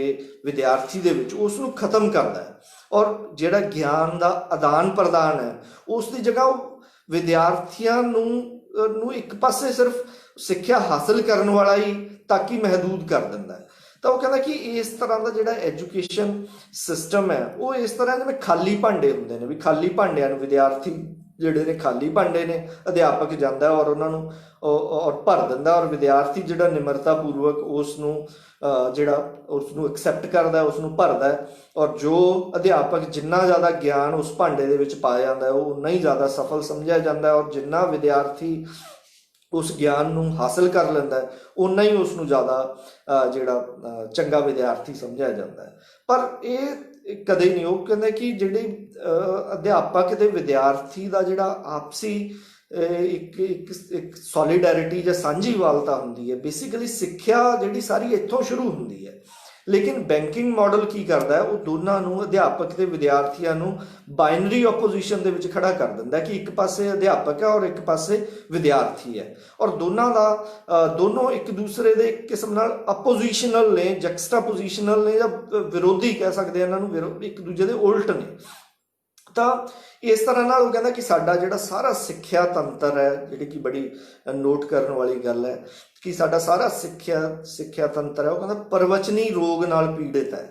ਵਿਦਿਆਰਥੀ ਦੇ ਵਿੱਚ, ਉਸ ਨੂੰ ਖਤਮ ਕਰਦਾ ਹੈ। ਔਰ ਜਿਹੜਾ ਗਿਆਨ ਦਾ ਆਦਾਨ ਪ੍ਰਦਾਨ ਹੈ ਉਸ ਦੀ ਜਗ੍ਹਾ ਉਹ ਵਿਦਿਆਰਥੀਆਂ ਨੂੰ ਇੱਕ ਪਾਸੇ ਸਿਰਫ ਸਿੱਖਿਆ ਹਾਸਲ ਕਰਨ ਵਾਲਾ ਹੀ ਤੱਕ ਹੀ ਮਹਿਦੂਦ ਕਰ ਦਿੰਦਾ ਹੈ। ਤਾਂ ਉਹ ਕਹਿੰਦਾ ਕਿ ਇਸ ਤਰ੍ਹਾਂ ਦਾ ਜਿਹੜਾ ਐਜੂਕੇਸ਼ਨ ਸਿਸਟਮ ਹੈ ਉਹ ਇਸ ਤਰ੍ਹਾਂ ਜਿਵੇਂ ਖਾਲੀ ਭਾਂਡੇ ਹੁੰਦੇ ਨੇ, ਵੀ ਖਾਲੀ ਭਾਂਡਿਆਂ ਨੂੰ ਵਿਦਿਆਰਥੀ ਜਿਹੜੇ ਨੇ ਖਾਲੀ ਭਾਂਡੇ ਨੇ, ਅਧਿਆਪਕ ਜਾਂਦਾ ਔਰ ਉਹਨਾਂ ਨੂੰ ਔਰ ਭਰ ਦਿੰਦਾ, ਔਰ ਵਿਦਿਆਰਥੀ ਜਿਹੜਾ ਨਿਮਰਤਾ ਪੂਰਵਕ ਉਸ ਨੂੰ ਐਕਸੈਪਟ ਕਰਦਾ, ਉਸ ਨੂੰ ਭਰਦਾ। ਔਰ ਜੋ ਅਧਿਆਪਕ ਜਿੰਨਾ ਜ਼ਿਆਦਾ ਗਿਆਨ ਉਸ ਭਾਂਡੇ ਦੇ ਵਿੱਚ ਪਾਇਆ ਜਾਂਦਾ ਉਹ ਉਨਾ ਹੀ ਜ਼ਿਆਦਾ ਸਫਲ ਸਮਝਿਆ ਜਾਂਦਾ, ਔਰ ਜਿੰਨਾ ਵਿਦਿਆਰਥੀ ਉਸ ਗਿਆਨ ਨੂੰ ਹਾਸਲ ਕਰ ਲੈਂਦਾ ਉਨਾ ਹੀ ਉਸ ਨੂੰ ਜ਼ਿਆਦਾ ਚੰਗਾ ਵਿਦਿਆਰਥੀ ਸਮਝਿਆ ਜਾਂਦਾ ਹੈ। ਪਰ ਇਹ ਕਦੇ ਨਹੀਂ, ਉਹ ਕਹਿੰਦੇ ਕਿ ਜਿਹੜੇ ਅਧਿਆਪਕ ਤੇ ਵਿਦਿਆਰਥੀ ਦਾ ਜਿਹੜਾ ਆਪਸੀ ਇੱਕ ਸੋਲੀਡੈਰਿਟੀ ਜਾਂ ਸਾਂਝੀਵਾਲਤਾ ਹੁੰਦੀ ਹੈ। ਬੇਸਿਕਲੀ ਸਿੱਖਿਆ ਜਿਹੜੀ ਸਾਰੀ ਇੱਥੋਂ ਸ਼ੁਰੂ ਹੁੰਦੀ ਹੈ। ਲੇਕਿਨ ਬੈਂਕਿੰਗ ਮਾਡਲ ਕੀ ਕਰਦਾ ਹੈ, ਉਹ ਦੋਨਾਂ ਨੂੰ, ਅਧਿਆਪਕ ਤੇ ਵਿਦਿਆਰਥੀਆਂ ਨੂੰ ਬਾਈਨਰੀ ਆਪੋਜੀਸ਼ਨ ਦੇ ਵਿੱਚ ਖੜਾ ਕਰ ਦਿੰਦਾ ਕਿ ਇੱਕ ਪਾਸੇ ਅਧਿਆਪਕ ਹੈ ਔਰ ਇੱਕ ਪਾਸੇ ਵਿਦਿਆਰਥੀ ਹੈ, ਔਰ ਦੋਨੋਂ ਇੱਕ ਦੂਸਰੇ ਦੇ ਇੱਕ ਕਿਸਮ ਨਾਲ ਆਪੋਜੀਸ਼ਨਲ ਨੇ, ਜੈਕਸਟਾਪੋਜੀਸ਼ਨਲ ਨੇ, ਜਾਂ ਵਿਰੋਧੀ ਕਹਿ ਸਕਦੇ ਹਾਂ ਇਹਨਾਂ ਨੂੰ, ਇੱਕ ਦੂਜੇ ਦੇ ਉਲਟ ਨੇ। ਤਾਂ ਇਸ ਤਰ੍ਹਾਂ ਨਾਲ ਉਹ ਕਹਿੰਦਾ ਕਿ ਸਾਡਾ ਜਿਹੜਾ ਸਾਰਾ ਸਿੱਖਿਆ ਤੰਤਰ ਹੈ, ਜਿਹੜੀ ਕਿ ਬੜੀ ਨੋਟ ਕਰਨ ਵਾਲੀ ਗੱਲ ਹੈ ਕਿ ਸਾਡਾ ਸਾਰਾ ਸਿੱਖਿਆ ਤੰਤਰ ਹੈ, ਉਹ ਕਹਿੰਦਾ ਪ੍ਰਵਚਨੀ ਰੋਗ ਨਾਲ ਪੀੜਿਤ ਹੈ।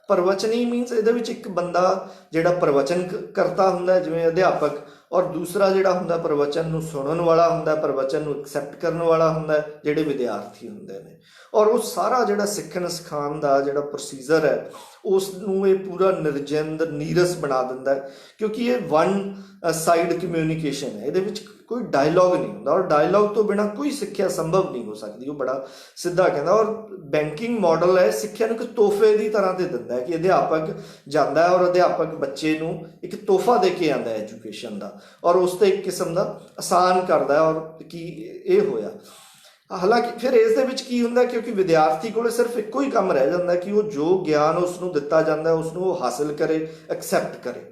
ਪ੍ਰਵਚਨੀ ਮੀਨਸ ਇਹਦੇ ਵਿੱਚ ਇੱਕ ਬੰਦਾ ਜਿਹੜਾ ਪ੍ਰਵਚਨ ਕਰਤਾ ਹੁੰਦਾ ਜਿਵੇਂ ਅਧਿਆਪਕ, ਔਰ ਦੂਸਰਾ ਜਿਹੜਾ ਹੁੰਦਾ ਪ੍ਰਵਚਨ ਨੂੰ ਸੁਣਨ ਵਾਲਾ ਹੁੰਦਾ, ਪ੍ਰਵਚਨ ਨੂੰ ਐਕਸੈਪਟ ਕਰਨ ਵਾਲਾ ਹੁੰਦਾ ਜਿਹੜੇ ਵਿਦਿਆਰਥੀ ਹੁੰਦੇ ਨੇ। ਔਰ ਉਹ ਸਾਰਾ ਜਿਹੜਾ ਸਿੱਖਣ ਸਿਖਾਉਣ ਦਾ ਜਿਹੜਾ ਪ੍ਰੋਸੀਜਰ ਹੈ ਉਸ ਨੂੰ ਇਹ ਪੂਰਾ ਨਿਰਜਿੰਦ ਨੀਰਸ ਬਣਾ ਦਿੰਦਾ, ਕਿਉਂਕਿ ਇਹ ਵਨ ਸਾਈਡ ਕਮਿਊਨੀਕੇਸ਼ਨ ਹੈ, ਇਹਦੇ ਵਿੱਚ ਕੋਈ ਡਾਇਲੋਗ ਨਹੀਂ ਹੁੰਦਾ, ਔਰ ਡਾਇਲੋਗ ਤੋਂ ਬਿਨਾਂ ਕੋਈ ਸਿੱਖਿਆ ਸੰਭਵ ਨਹੀਂ ਹੋ ਸਕਦੀ। ਉਹ ਬੜਾ ਸਿੱਧਾ ਕਹਿੰਦਾ। ਔਰ ਬੈਂਕਿੰਗ ਮਾਡਲ ਹੈ ਸਿੱਖਿਆ ਨੂੰ ਇੱਕ ਤੋਹਫੇ ਦੀ ਤਰ੍ਹਾਂ ਤੇ ਦਿੰਦਾ ਹੈ ਕਿ ਅਧਿਆਪਕ ਜਾਂਦਾ ਹੈ ਔਰ ਅਧਿਆਪਕ ਬੱਚੇ ਨੂੰ ਇੱਕ ਤੋਹਫਾ ਦੇ ਕੇ ਆਉਂਦਾ ਐਜੂਕੇਸ਼ਨ ਦਾ, ਔਰ ਉਸ ਤੇ ਇੱਕ ਕਿਸਮ ਦਾ ਆਸਾਨ ਕਰਦਾ ਹੈ। ਔਰ ਕੀ ਇਹ ਹੋਇਆ, ਹਾਲਾਂਕਿ ਫਿਰ ਇਸ ਦੇ ਵਿੱਚ ਕੀ ਹੁੰਦਾ, ਕਿਉਂਕਿ ਵਿਦਿਆਰਥੀ ਕੋਲ ਸਿਰਫ ਇੱਕੋ ਹੀ ਕੰਮ ਰਹਿ ਜਾਂਦਾ ਕਿ ਉਹ ਜੋ ਗਿਆਨ ਉਸ ਨੂੰ ਦਿੱਤਾ ਜਾਂਦਾ ਉਸ ਨੂੰ ਉਹ ਹਾਸਿਲ ਕਰੇ, ਐਕਸੈਪਟ ਕਰੇ।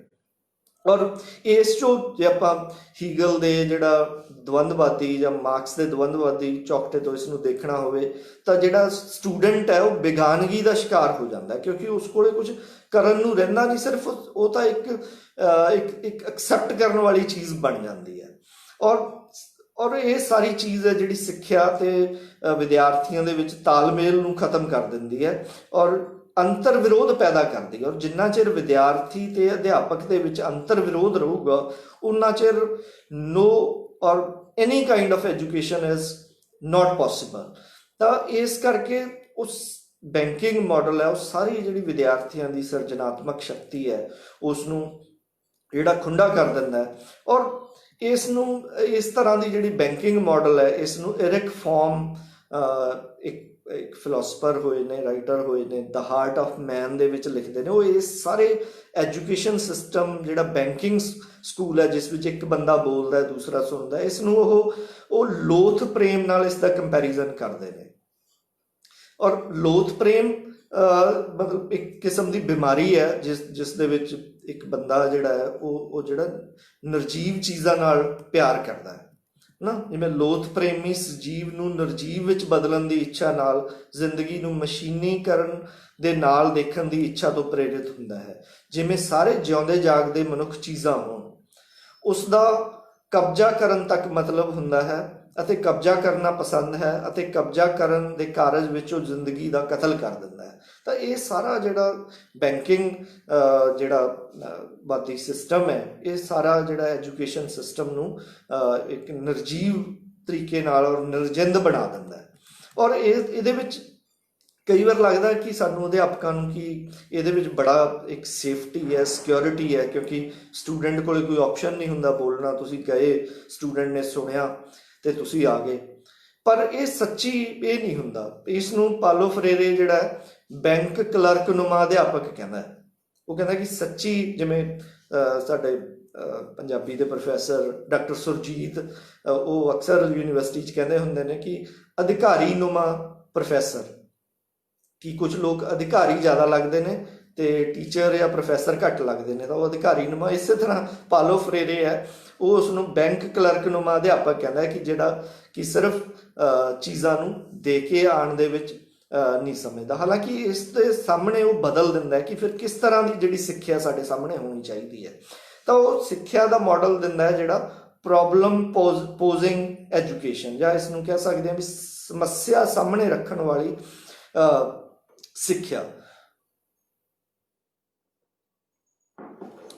ਔਰ ਇਸ 'ਚੋਂ ਜੇ ਆਪਾਂ ਹੀਗਲ ਦੇ ਜਿਹੜਾ ਦਵੰਦਵਾਦੀ ਜਾਂ ਮਾਰਕਸ ਦੇ ਦਵੰਦਵਾਦੀ ਚੌਕਟੇ ਤੋਂ ਇਸ ਨੂੰ ਦੇਖਣਾ ਹੋਵੇ ਤਾਂ ਜਿਹੜਾ ਸਟੂਡੈਂਟ ਹੈ ਉਹ ਬੇਗਾਨਗੀ ਦਾ ਸ਼ਿਕਾਰ ਹੋ ਜਾਂਦਾ, ਕਿਉਂਕਿ ਉਸ ਕੋਲੇ ਕੁਝ ਕਰਨ ਨੂੰ ਰਹਿੰਦਾ ਨਹੀਂ, ਸਿਰਫ ਉਹ ਤਾਂ ਇੱਕ ਐਕਸੈਪਟ ਕਰਨ ਵਾਲੀ ਚੀਜ਼ ਬਣ ਜਾਂਦੀ ਹੈ। ਔਰ ਇਹ ਸਾਰੀ ਚੀਜ਼ ਹੈ ਜਿਹੜੀ ਸਿੱਖਿਆ ਤੇ ਵਿਦਿਆਰਥੀਆਂ ਦੇ ਵਿੱਚ ਤਾਲਮੇਲ ਨੂੰ ਖਤਮ ਕਰ ਦਿੰਦੀ ਹੈ ਔਰ ਅੰਤਰ ਵਿਰੋਧ ਪੈਦਾ ਕਰਦੀ ਹੈ। ਔਰ ਜਿੰਨਾ ਚਿਰ ਵਿਦਿਆਰਥੀ ਤੇ ਅਧਿਆਪਕ ਦੇ ਵਿੱਚ ਅੰਤਰ ਵਿਰੋਧ ਰਹੂਗਾ ਉਨਾ ਚਿਰ ਨੋ ਔਰ any kind of education is not possible. ਤਾਂ ਇਸ ਕਰਕੇ ਉਸ ਬੈਂਕਿੰਗ ਮਾਡਲ ਹੈ ਉਹ ਸਾਰੀ ਜਿਹੜੀ ਵਿਦਿਆਰਥੀਆਂ ਦੀ ਸਿਰਜਣਾਤਮਕ ਸ਼ਕਤੀ ਹੈ ਉਸ ਨੂੰ ਜਿਹੜਾ ਖੁੰਡਾ ਕਰ ਦਿੰਦਾ ਹੈ। ਔਰ ਇਸ ਤਰ੍ਹਾਂ ਦੀ ਜਿਹੜੀ ਬੈਂਕਿੰਗ ਮਾਡਲ ਹੈ ਇਸ ਨੂੰ ਐਰਿਕ ਫਰੋਮ ਇੱਕ ਫਿਲੋਸਫਰ ਹੋਏ ਨੇ, ਰਾਈਟਰ ਹੋਏ ਨੇ, ਦ ਹਾਰਟ ਆਫ ਮੈਨ ਦੇ ਵਿੱਚ ਲਿਖਦੇ ਨੇ। ਉਹ ਇਸ ਸਾਰੇ ਐਜੂਕੇਸ਼ਨ ਸਿਸਟਮ ਜਿਹੜਾ ਬੈਂਕਿੰਗ ਸਕੂਲ ਹੈ ਜਿਸ ਵਿੱਚ ਇੱਕ ਬੰਦਾ ਬੋਲਦਾ ਦੂਸਰਾ ਸੁਣਦਾ, ਇਸ ਨੂੰ ਉਹ ਲੋਥ ਪ੍ਰੇਮ ਨਾਲ ਇਸ ਦਾ ਕੰਪੈਰੀਜ਼ਨ ਕਰਦੇ ਨੇ। ਔਰ ਲੋਥ ਪ੍ਰੇਮ ਮਤਲਬ ਇੱਕ ਕਿਸਮ ਦੀ ਬਿਮਾਰੀ ਹੈ ਜਿਸ ਦੇ ਵਿੱਚ ਇੱਕ ਬੰਦਾ ਜਿਹੜਾ ਹੈ ਉਹ ਜਿਹੜਾ ਨਿਰਜੀਵ ਚੀਜ਼ਾਂ ਨਾਲ ਪਿਆਰ ਕਰਦਾ ਹੈ ਨਾ, ਜਿਵੇਂ ਲੋਥ ਪ੍ਰੇਮੀ ਸਜੀਵ ਨੂੰ ਨਿਰਜੀਵ ਵਿੱਚ ਬਦਲਣ ਦੀ ਇੱਛਾ ਨਾਲ ਜ਼ਿੰਦਗੀ ਨੂੰ ਮਸ਼ੀਨੀਕਰਨ ਦੇ ਨਾਲ ਦੇਖਣ ਦੀ ਇੱਛਾ ਤੋਂ ਪ੍ਰੇਰਿਤ ਹੁੰਦਾ ਹੈ। ਜਿਵੇਂ ਸਾਰੇ ਜਿਉਂਦੇ ਜਾਗਦੇ ਮਨੁੱਖ ਚੀਜ਼ਾਂ ਹੋਣ, ਉਸ ਦਾ ਕਬਜ਼ਾ ਕਰਨ ਤੱਕ ਮਤਲਬ ਹੁੰਦਾ ਹੈ ਅਤੇ ਕਬਜ਼ਾ ਕਰਨਾ ਪਸੰਦ ਹੈ ਅਤੇ ਕਬਜ਼ਾ ਕਰਨ ਦੇ ਕਾਰਜ ਵਿੱਚ ਉਹ ਜ਼ਿੰਦਗੀ ਦਾ ਕਤਲ ਕਰ ਦਿੰਦਾ ਹੈ। ਤਾਂ ਇਹ ਸਾਰਾ ਜਿਹੜਾ ਬੈਂਕਿੰਗ ਵਾਦੀ ਸਿਸਟਮ ਹੈ, ਇਹ ਸਾਰਾ ਜਿਹੜਾ ਐਜੂਕੇਸ਼ਨ ਸਿਸਟਮ ਨੂੰ ਇੱਕ ਨਿਰਜੀਵ ਤਰੀਕੇ ਨਾਲ ਔਰ ਨਿਰਜਿੰਦ ਬਣਾ ਦਿੰਦਾ ਹੈ। ਔਰ ਇਹਦੇ ਵਿੱਚ ਕਈ ਵਾਰ ਲੱਗਦਾ ਕਿ ਸਾਨੂੰ ਅਧਿਆਪਕਾਂ ਨੂੰ ਕਿ ਇਹਦੇ ਵਿੱਚ ਬੜਾ ਇੱਕ ਸੇਫਟੀ ਹੈ, ਸਿਕਿਉਰਿਟੀ ਹੈ, ਕਿਉਂਕਿ ਸਟੂਡੈਂਟ ਕੋਲ ਕੋਈ ਆਪਸ਼ਨ ਨਹੀਂ ਹੁੰਦਾ ਬੋਲਣਾ। ਤੁਸੀਂ ਗਏ, ਸਟੂਡੈਂਟ ਨੇ ਸੁਣਿਆ ਤੇ ਤੁਸੀਂ ਆ ਗਏ। ਪਰ ਇਹ ਸੱਚੀ ਇਹ ਨਹੀਂ ਹੁੰਦਾ। ਇਸ ਨੂੰ ਪਾਲੋ ਫਰੇਰੇ ਜਿਹੜਾ ਬੈਂਕ ਕਲਰਕ ਨੁਮਾ ਅਧਿਆਪਕ ਕਹਿੰਦਾ। ਉਹ ਕਹਿੰਦਾ ਕਿ ਸੱਚੀ, ਜਿਵੇਂ ਸਾਡੇ ਪੰਜਾਬੀ ਦੇ ਪ੍ਰੋਫੈਸਰ ਡਾਕਟਰ ਸੁਰਜੀਤ, ਉਹ ਅਕਸਰ ਯੂਨੀਵਰਸਿਟੀ 'ਚ ਕਹਿੰਦੇ ਹੁੰਦੇ ਨੇ ਕਿ ਅਧਿਕਾਰੀ ਨੁਮਾ ਪ੍ਰੋਫੈਸਰ, ਕਿ ਕੁਝ ਲੋਕ ਅਧਿਕਾਰੀ ਜ਼ਿਆਦਾ ਲੱਗਦੇ ਨੇ ਤੇ ਟੀਚਰ ਜਾਂ ਪ੍ਰੋਫੈਸਰ ਘੱਟ ਲੱਗਦੇ ਨੇ, ਤਾਂ ਉਹ ਅਧਿਕਾਰੀ ਨੁਮਾ। ਇਸੇ ਤਰ੍ਹਾਂ ਪਾਲੋ ਫਰੇਰੇ ਹੈ, ਉਹ ਉਸਨੂੰ ਬੈਂਕ ਕਲਰਕ ਨੁਮਾ ਅਧਿਆਪਕ ਕਹਿੰਦਾ ਕਿ ਜਿਹੜਾ ਕਿ ਸਿਰਫ ਚੀਜ਼ਾਂ ਨੂੰ ਦੇ ਕੇ ਆਉਣ ਦੇ ਵਿੱਚ ਨਹੀਂ ਸਮਝਦਾ। ਹਾਲਾਂਕਿ ਇਸ ਦੇ ਸਾਹਮਣੇ ਉਹ ਬਦਲ ਦਿੰਦਾ ਕਿ ਫਿਰ ਕਿਸ ਤਰ੍ਹਾਂ ਦੀ ਜਿਹੜੀ ਸਿੱਖਿਆ ਸਾਡੇ ਸਾਹਮਣੇ ਹੋਣੀ ਚਾਹੀਦੀ ਹੈ। ਤਾਂ ਉਹ ਸਿੱਖਿਆ ਦਾ ਮਾਡਲ ਦਿੰਦਾ ਹੈ ਜਿਹੜਾ ਪ੍ਰੋਬਲਮ ਪੋਜ਼ਿੰਗ ਐਜੂਕੇਸ਼ਨ, ਜਾਂ ਇਸ ਨੂੰ ਕਹਿ ਸਕਦੇ ਹਾਂ ਵੀ ਸਮੱਸਿਆ ਸਾਹਮਣੇ ਰੱਖਣ ਵਾਲੀ ਸਿੱਖਿਆ।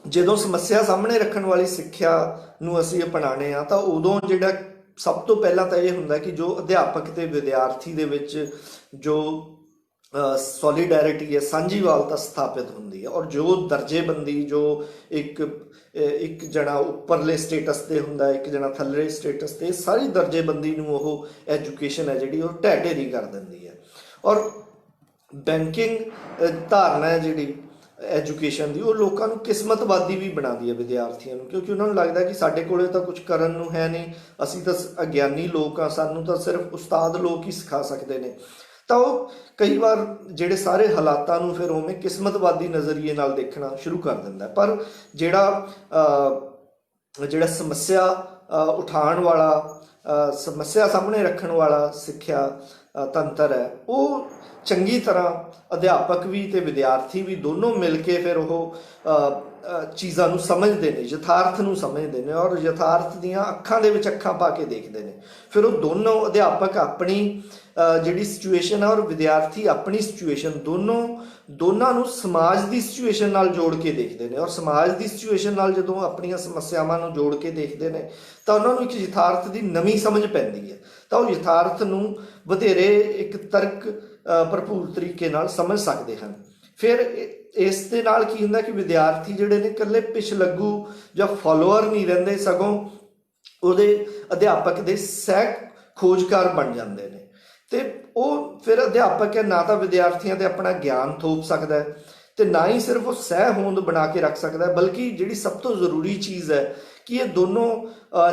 ਜਦੋਂ ਸਮੱਸਿਆ ਸਾਹਮਣੇ ਰੱਖਣ ਵਾਲੀ ਸਿੱਖਿਆ ਨੂੰ ਅਸੀਂ ਅਪਣਾਉਂਦੇ ਹਾਂ ਤਾਂ ਉਦੋਂ ਜਿਹੜਾ ਸਭ ਤੋਂ ਪਹਿਲਾਂ ਤਾਂ ਇਹ ਹੁੰਦਾ ਕਿ ਜੋ ਅਧਿਆਪਕ ਤੇ ਵਿਦਿਆਰਥੀ ਦੇ ਵਿੱਚ ਜੋ ਸੋਲੀਡੈਰਿਟੀ ਹੈ, ਸਾਂਝੀਵਾਲਤਾ ਸਥਾਪਿਤ ਹੁੰਦੀ ਹੈ। ਔਰ ਜੋ ਦਰਜੇਬੰਦੀ, ਜੋ ਇੱਕ ਜਣਾ ਉੱਪਰਲੇ ਸਟੇਟਸ 'ਤੇ ਹੁੰਦਾ, ਇੱਕ ਜਣਾ ਥੱਲੇ ਸਟੇਟਸ 'ਤੇ, ਸਾਰੀ ਦਰਜੇਬੰਦੀ ਨੂੰ ਉਹ ਐਜੂਕੇਸ਼ਨ ਹੈ ਜਿਹੜੀ ਉਹ ਢਹਿ ਢੇਰੀ ਕਰ ਦਿੰਦੀ ਹੈ। ਔਰ ਬੈਂਕਿੰਗ ਧਾਰਨਾ ਹੈ ਜਿਹੜੀ ਐਜੂਕੇਸ਼ਨ ਦੀ, ਉਹ ਲੋਕਾਂ ਨੂੰ ਕਿਸਮਤਵਾਦੀ ਵੀ ਬਣਾਉਂਦੀ ਹੈ ਵਿਦਿਆਰਥੀਆਂ ਨੂੰ, ਕਿਉਂਕਿ ਉਹਨਾਂ ਨੂੰ ਲੱਗਦਾ ਕਿ ਸਾਡੇ ਕੋਲੇ ਤਾਂ ਕੁਝ ਕਰਨ ਨੂੰ ਹੈ ਨਹੀਂ, ਅਸੀਂ ਤਾਂ ਅਗਿਆਨੀ ਲੋਕ ਹਾਂ, ਸਾਨੂੰ ਤਾਂ ਸਿਰਫ ਉਸਤਾਦ ਲੋਕ ਹੀ ਸਿਖਾ ਸਕਦੇ ਨੇ। ਤਾਂ ਉਹ ਕਈ ਵਾਰ ਜਿਹੜੇ ਸਾਰੇ ਹਾਲਾਤਾਂ ਨੂੰ ਫਿਰ ਉਵੇਂ ਕਿਸਮਤਵਾਦੀ ਨਜ਼ਰੀਏ ਨਾਲ ਦੇਖਣਾ ਸ਼ੁਰੂ ਕਰ ਦਿੰਦਾ। ਪਰ ਜਿਹੜਾ ਸਮੱਸਿਆ ਉਠਾਉਣ ਵਾਲਾ, ਸਮੱਸਿਆ ਸਾਹਮਣੇ ਰੱਖਣ ਵਾਲਾ ਸਿੱਖਿਆ ਤੰਤਰ ਹੈ, ਉਹ ਚੰਗੀ ਤਰ੍ਹਾਂ ਅਧਿਆਪਕ ਵੀ ਤੇ ਵਿਦਿਆਰਥੀ ਵੀ ਦੋਨੋਂ ਮਿਲ ਕੇ ਫਿਰ ਉਹ ਚੀਜ਼ਾਂ ਨੂੰ ਸਮਝਦੇ ਨੇ, ਯਥਾਰਥ ਨੂੰ ਸਮਝਦੇ ਨੇ ਔਰ ਯਥਾਰਥ ਦੀਆਂ ਅੱਖਾਂ ਦੇ ਵਿੱਚ ਅੱਖਾਂ ਪਾ ਕੇ ਦੇਖਦੇ ਨੇ। ਫਿਰ ਉਹ ਦੋਨੋਂ ਅਧਿਆਪਕ ਆਪਣੀ ਜਿਹੜੀ ਸਿਚੁਏਸ਼ਨ ਹੈ ਔਰ ਵਿਦਿਆਰਥੀ ਆਪਣੀ ਸਿਚੁਏਸ਼ਨ, ਦੋਨਾਂ ਨੂੰ ਸਮਾਜ ਦੀ ਸਿਚੁਏਸ਼ਨ ਨਾਲ ਜੋੜ ਕੇ ਦੇਖਦੇ ਨੇ। ਔਰ ਸਮਾਜ ਦੀ ਸਿਚੁਏਸ਼ਨ ਨਾਲ ਜਦੋਂ ਆਪਣੀਆਂ ਸਮੱਸਿਆਵਾਂ ਨੂੰ ਜੋੜ ਕੇ ਦੇਖਦੇ ਨੇ ਤਾਂ ਉਹਨਾਂ ਨੂੰ ਇੱਕ ਯਥਾਰਥ ਦੀ ਨਵੀਂ ਸਮਝ ਪੈਂਦੀ ਹੈ। ਤਾਂ ਉਹ ਯਥਾਰਥ ਨੂੰ ਵਧੇਰੇ ਇੱਕ ਤਰਕ ਭਰਪੂਰ ਤਰੀਕੇ ਨਾਲ ਸਮਝ ਸਕਦੇ ਹਨ। ਫਿਰ ਇਸ ਦੇ ਨਾਲ ਕੀ ਹੁੰਦਾ ਕਿ ਵਿਦਿਆਰਥੀ ਜਿਹੜੇ ਨੇ ਇਕੱਲੇ ਪਿਛਲੱਗੂ ਜਾਂ ਫੋਲੋਅਰ ਨਹੀਂ ਰਹਿੰਦੇ, ਸਗੋਂ ਉਹਦੇ ਅਧਿਆਪਕ ਦੇ ਸਹਿ ਖੋਜਕਾਰ ਬਣ ਜਾਂਦੇ ਨੇ। ਤੇ ਉਹ ਫਿਰ ਅਧਿਆਪਕ ਹੈ ਨਾ ਤਾਂ ਵਿਦਿਆਰਥੀਆਂ ਤੇ ਆਪਣਾ ਗਿਆਨ ਥੋਪ ਸਕਦਾ ਹੈ ਤੇ ਨਾ ਹੀ ਸਿਰਫ ਉਹ ਸਹਿ ਹੋਂਦ ਬਣਾ ਕੇ ਰੱਖ ਸਕਦਾ ਹੈ, ਬਲਕਿ ਜਿਹੜੀ ਸਭ ਤੋਂ ਜ਼ਰੂਰੀ ਚੀਜ਼ ਹੈ ਕਿ ਇਹ ਦੋਨੋਂ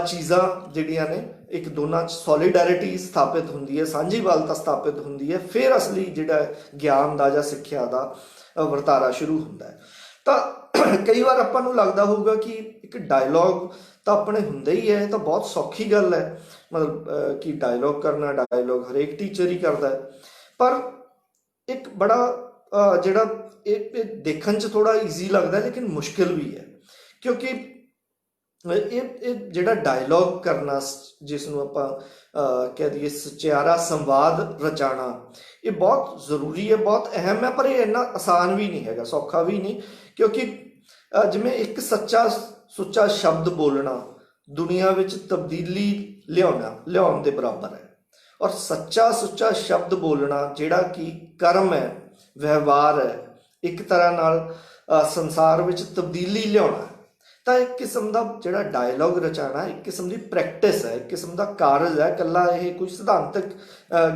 ਚੀਜ਼ਾਂ ਜਿਹੜੀਆਂ ਨੇ ਇੱਕ ਦੋਨਾਂ 'ਚ ਸੋਲੀਡੈਰਿਟੀ ਸਥਾਪਿਤ ਹੁੰਦੀ ਹੈ, ਸਾਂਝੀਵਾਲਤਾ ਸਥਾਪਿਤ ਹੁੰਦੀ ਹੈ, ਫਿਰ ਅਸਲੀ ਜਿਹੜਾ ਗਿਆਨ ਦਾ ਜਾਂ ਸਿੱਖਿਆ ਦਾ ਵਰਤਾਰਾ ਸ਼ੁਰੂ ਹੁੰਦਾ ਹੈ। ਤਾਂ ਕਈ ਵਾਰ ਆਪਾਂ ਨੂੰ ਲੱਗਦਾ ਹੋਊਗਾ ਕਿ ਇੱਕ ਡਾਇਲੋਗ ਤਾਂ ਆਪਣੇ ਹੁੰਦਾ ਹੀ ਹੈ, ਇਹ ਤਾਂ ਬਹੁਤ ਸੌਖੀ ਗੱਲ ਹੈ, ਮਤਲਬ ਕਿ ਡਾਇਲੋਗ ਕਰਨਾ, ਡਾਇਲੋਗ ਹਰੇਕ ਟੀਚਰ ਹੀ ਕਰਦਾ ਹੈ। ਪਰ ਇੱਕ ਬੜਾ ਜਿਹੜਾ ਇਹ ਦੇਖਣ 'ਚ ਥੋੜਾ ਈਜ਼ੀ ਲੱਗਦਾ ਲੇਕਿਨ ਮੁਸ਼ਕਿਲ ਵੀ ਹੈ, ਕਿਉਂਕਿ ਇਹ ਜਿਹੜਾ ਡਾਇਲੋਗ ਕਰਨਾ, ਜਿਸ ਨੂੰ ਆਪਾਂ ਕਹਿ ਦਈਏ ਸਚਿਆਰਾ ਸੰਵਾਦ ਰਚਾਉਣਾ, ਇਹ ਬਹੁਤ ਜ਼ਰੂਰੀ ਹੈ, ਬਹੁਤ ਅਹਿਮ ਹੈ। ਪਰ ਇਹ ਇੰਨਾ ਆਸਾਨ ਵੀ ਨਹੀਂ ਹੈਗਾ, ਸੌਖਾ ਵੀ ਨਹੀਂ, ਕਿਉਂਕਿ ਜਿਵੇਂ ਇੱਕ ਸੱਚਾ ਸੁੱਚਾ ਸ਼ਬਦ ਬੋਲਣਾ ਦੁਨੀਆ ਵਿੱਚ ਤਬਦੀਲੀ ਲਿਆਉਣ ਦੇ ਬਰਾਬਰ ਹੈ। ਔਰ ਸੱਚਾ ਸੁੱਚਾ ਸ਼ਬਦ ਬੋਲਣਾ ਜਿਹੜਾ ਕਿ ਕਰਮ ਹੈ, ਵਿਵਹਾਰ ਹੈ, ਇੱਕ ਤਰ੍ਹਾਂ ਨਾਲ ਸੰਸਾਰ ਵਿੱਚ ਤਬਦੀਲੀ ਲਿਆਉਣਾ। ਤਾਂ ਇੱਕ ਕਿਸਮ ਦਾ ਜਿਹੜਾ ਡਾਇਲੋਗ ਰਚਾਉਣਾ ਇੱਕ ਕਿਸਮ ਦੀ ਪ੍ਰੈਕਟਿਸ ਹੈ, ਇੱਕ ਕਿਸਮ ਦਾ ਕਾਰਜ ਹੈ, ਇਕੱਲਾ ਇਹ ਕੋਈ ਸਿਧਾਂਤਕ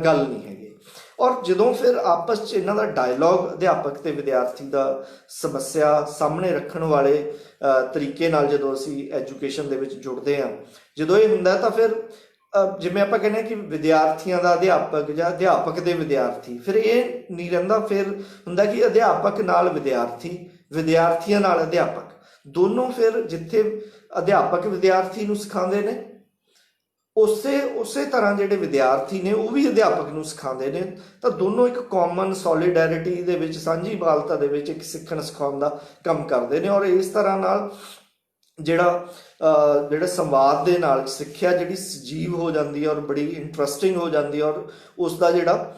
ਗੱਲ ਨਹੀਂ ਹੈਗੀ। ਔਰ ਜਦੋਂ ਫਿਰ ਆਪਸ 'ਚ ਇਹਨਾਂ ਦਾ ਡਾਇਲੋਗ ਅਧਿਆਪਕ ਤੇ ਵਿਦਿਆਰਥੀ ਦਾ ਸਮੱਸਿਆ ਸਾਹਮਣੇ ਰੱਖਣ ਵਾਲੇ ਤਰੀਕੇ ਨਾਲ ਜਦੋਂ ਅਸੀਂ ਐਜੂਕੇਸ਼ਨ ਦੇ ਵਿੱਚ ਜੁੜਦੇ ਹਾਂ, ਜਦੋਂ ਇਹ ਹੁੰਦਾ ਤਾਂ ਫਿਰ ਜਿਵੇਂ ਆਪਾਂ ਕਹਿੰਦੇ ਹਾਂ ਕਿ ਵਿਦਿਆਰਥੀਆਂ ਦਾ ਅਧਿਆਪਕ ਜਾਂ ਅਧਿਆਪਕ ਦੇ ਵਿਦਿਆਰਥੀ, ਫਿਰ ਇਹ ਨਹੀਂ ਰਹਿੰਦਾ। ਫਿਰ ਹੁੰਦਾ ਕਿ ਅਧਿਆਪਕ ਨਾਲ ਵਿਦਿਆਰਥੀ, ਵਿਦਿਆਰਥੀਆਂ ਨਾਲ ਅਧਿਆਪਕ, ਦੋਨੋਂ ਫਿਰ ਜਿੱਥੇ ਅਧਿਆਪਕ ਵਿਦਿਆਰਥੀ ਨੂੰ ਸਿਖਾਉਂਦੇ ਨੇ, ਉਸੇ ਤਰ੍ਹਾਂ ਜਿਹੜੇ ਵਿਦਿਆਰਥੀ ਨੇ ਉਹ ਵੀ ਅਧਿਆਪਕ ਨੂੰ ਸਿਖਾਉਂਦੇ ਨੇ। ਤਾਂ ਦੋਨੋਂ ਇੱਕ ਕਾਮਨ ਸੋਲੀਡੈਰਿਟੀ ਦੇ ਵਿੱਚ, ਸਾਂਝੀਵਾਲਤਾ ਦੇ ਵਿੱਚ ਇੱਕ ਸਿੱਖਣ ਸਿਖਾਉਣ ਦਾ ਕੰਮ ਕਰਦੇ ਨੇ। ਔਰ ਇਸ ਤਰ੍ਹਾਂ ਨਾਲ ਜਿਹੜਾ ਸੰਵਾਦ ਦੇ ਨਾਲ ਸਿੱਖਿਆ ਜਿਹੜੀ ਸਜੀਵ ਹੋ ਜਾਂਦੀ ਹੈ ਔਰ ਬੜੀ ਇੰਟਰਸਟਿੰਗ ਹੋ ਜਾਂਦੀ ਹੈ, ਔਰ ਉਸ ਦਾ ਜਿਹੜਾ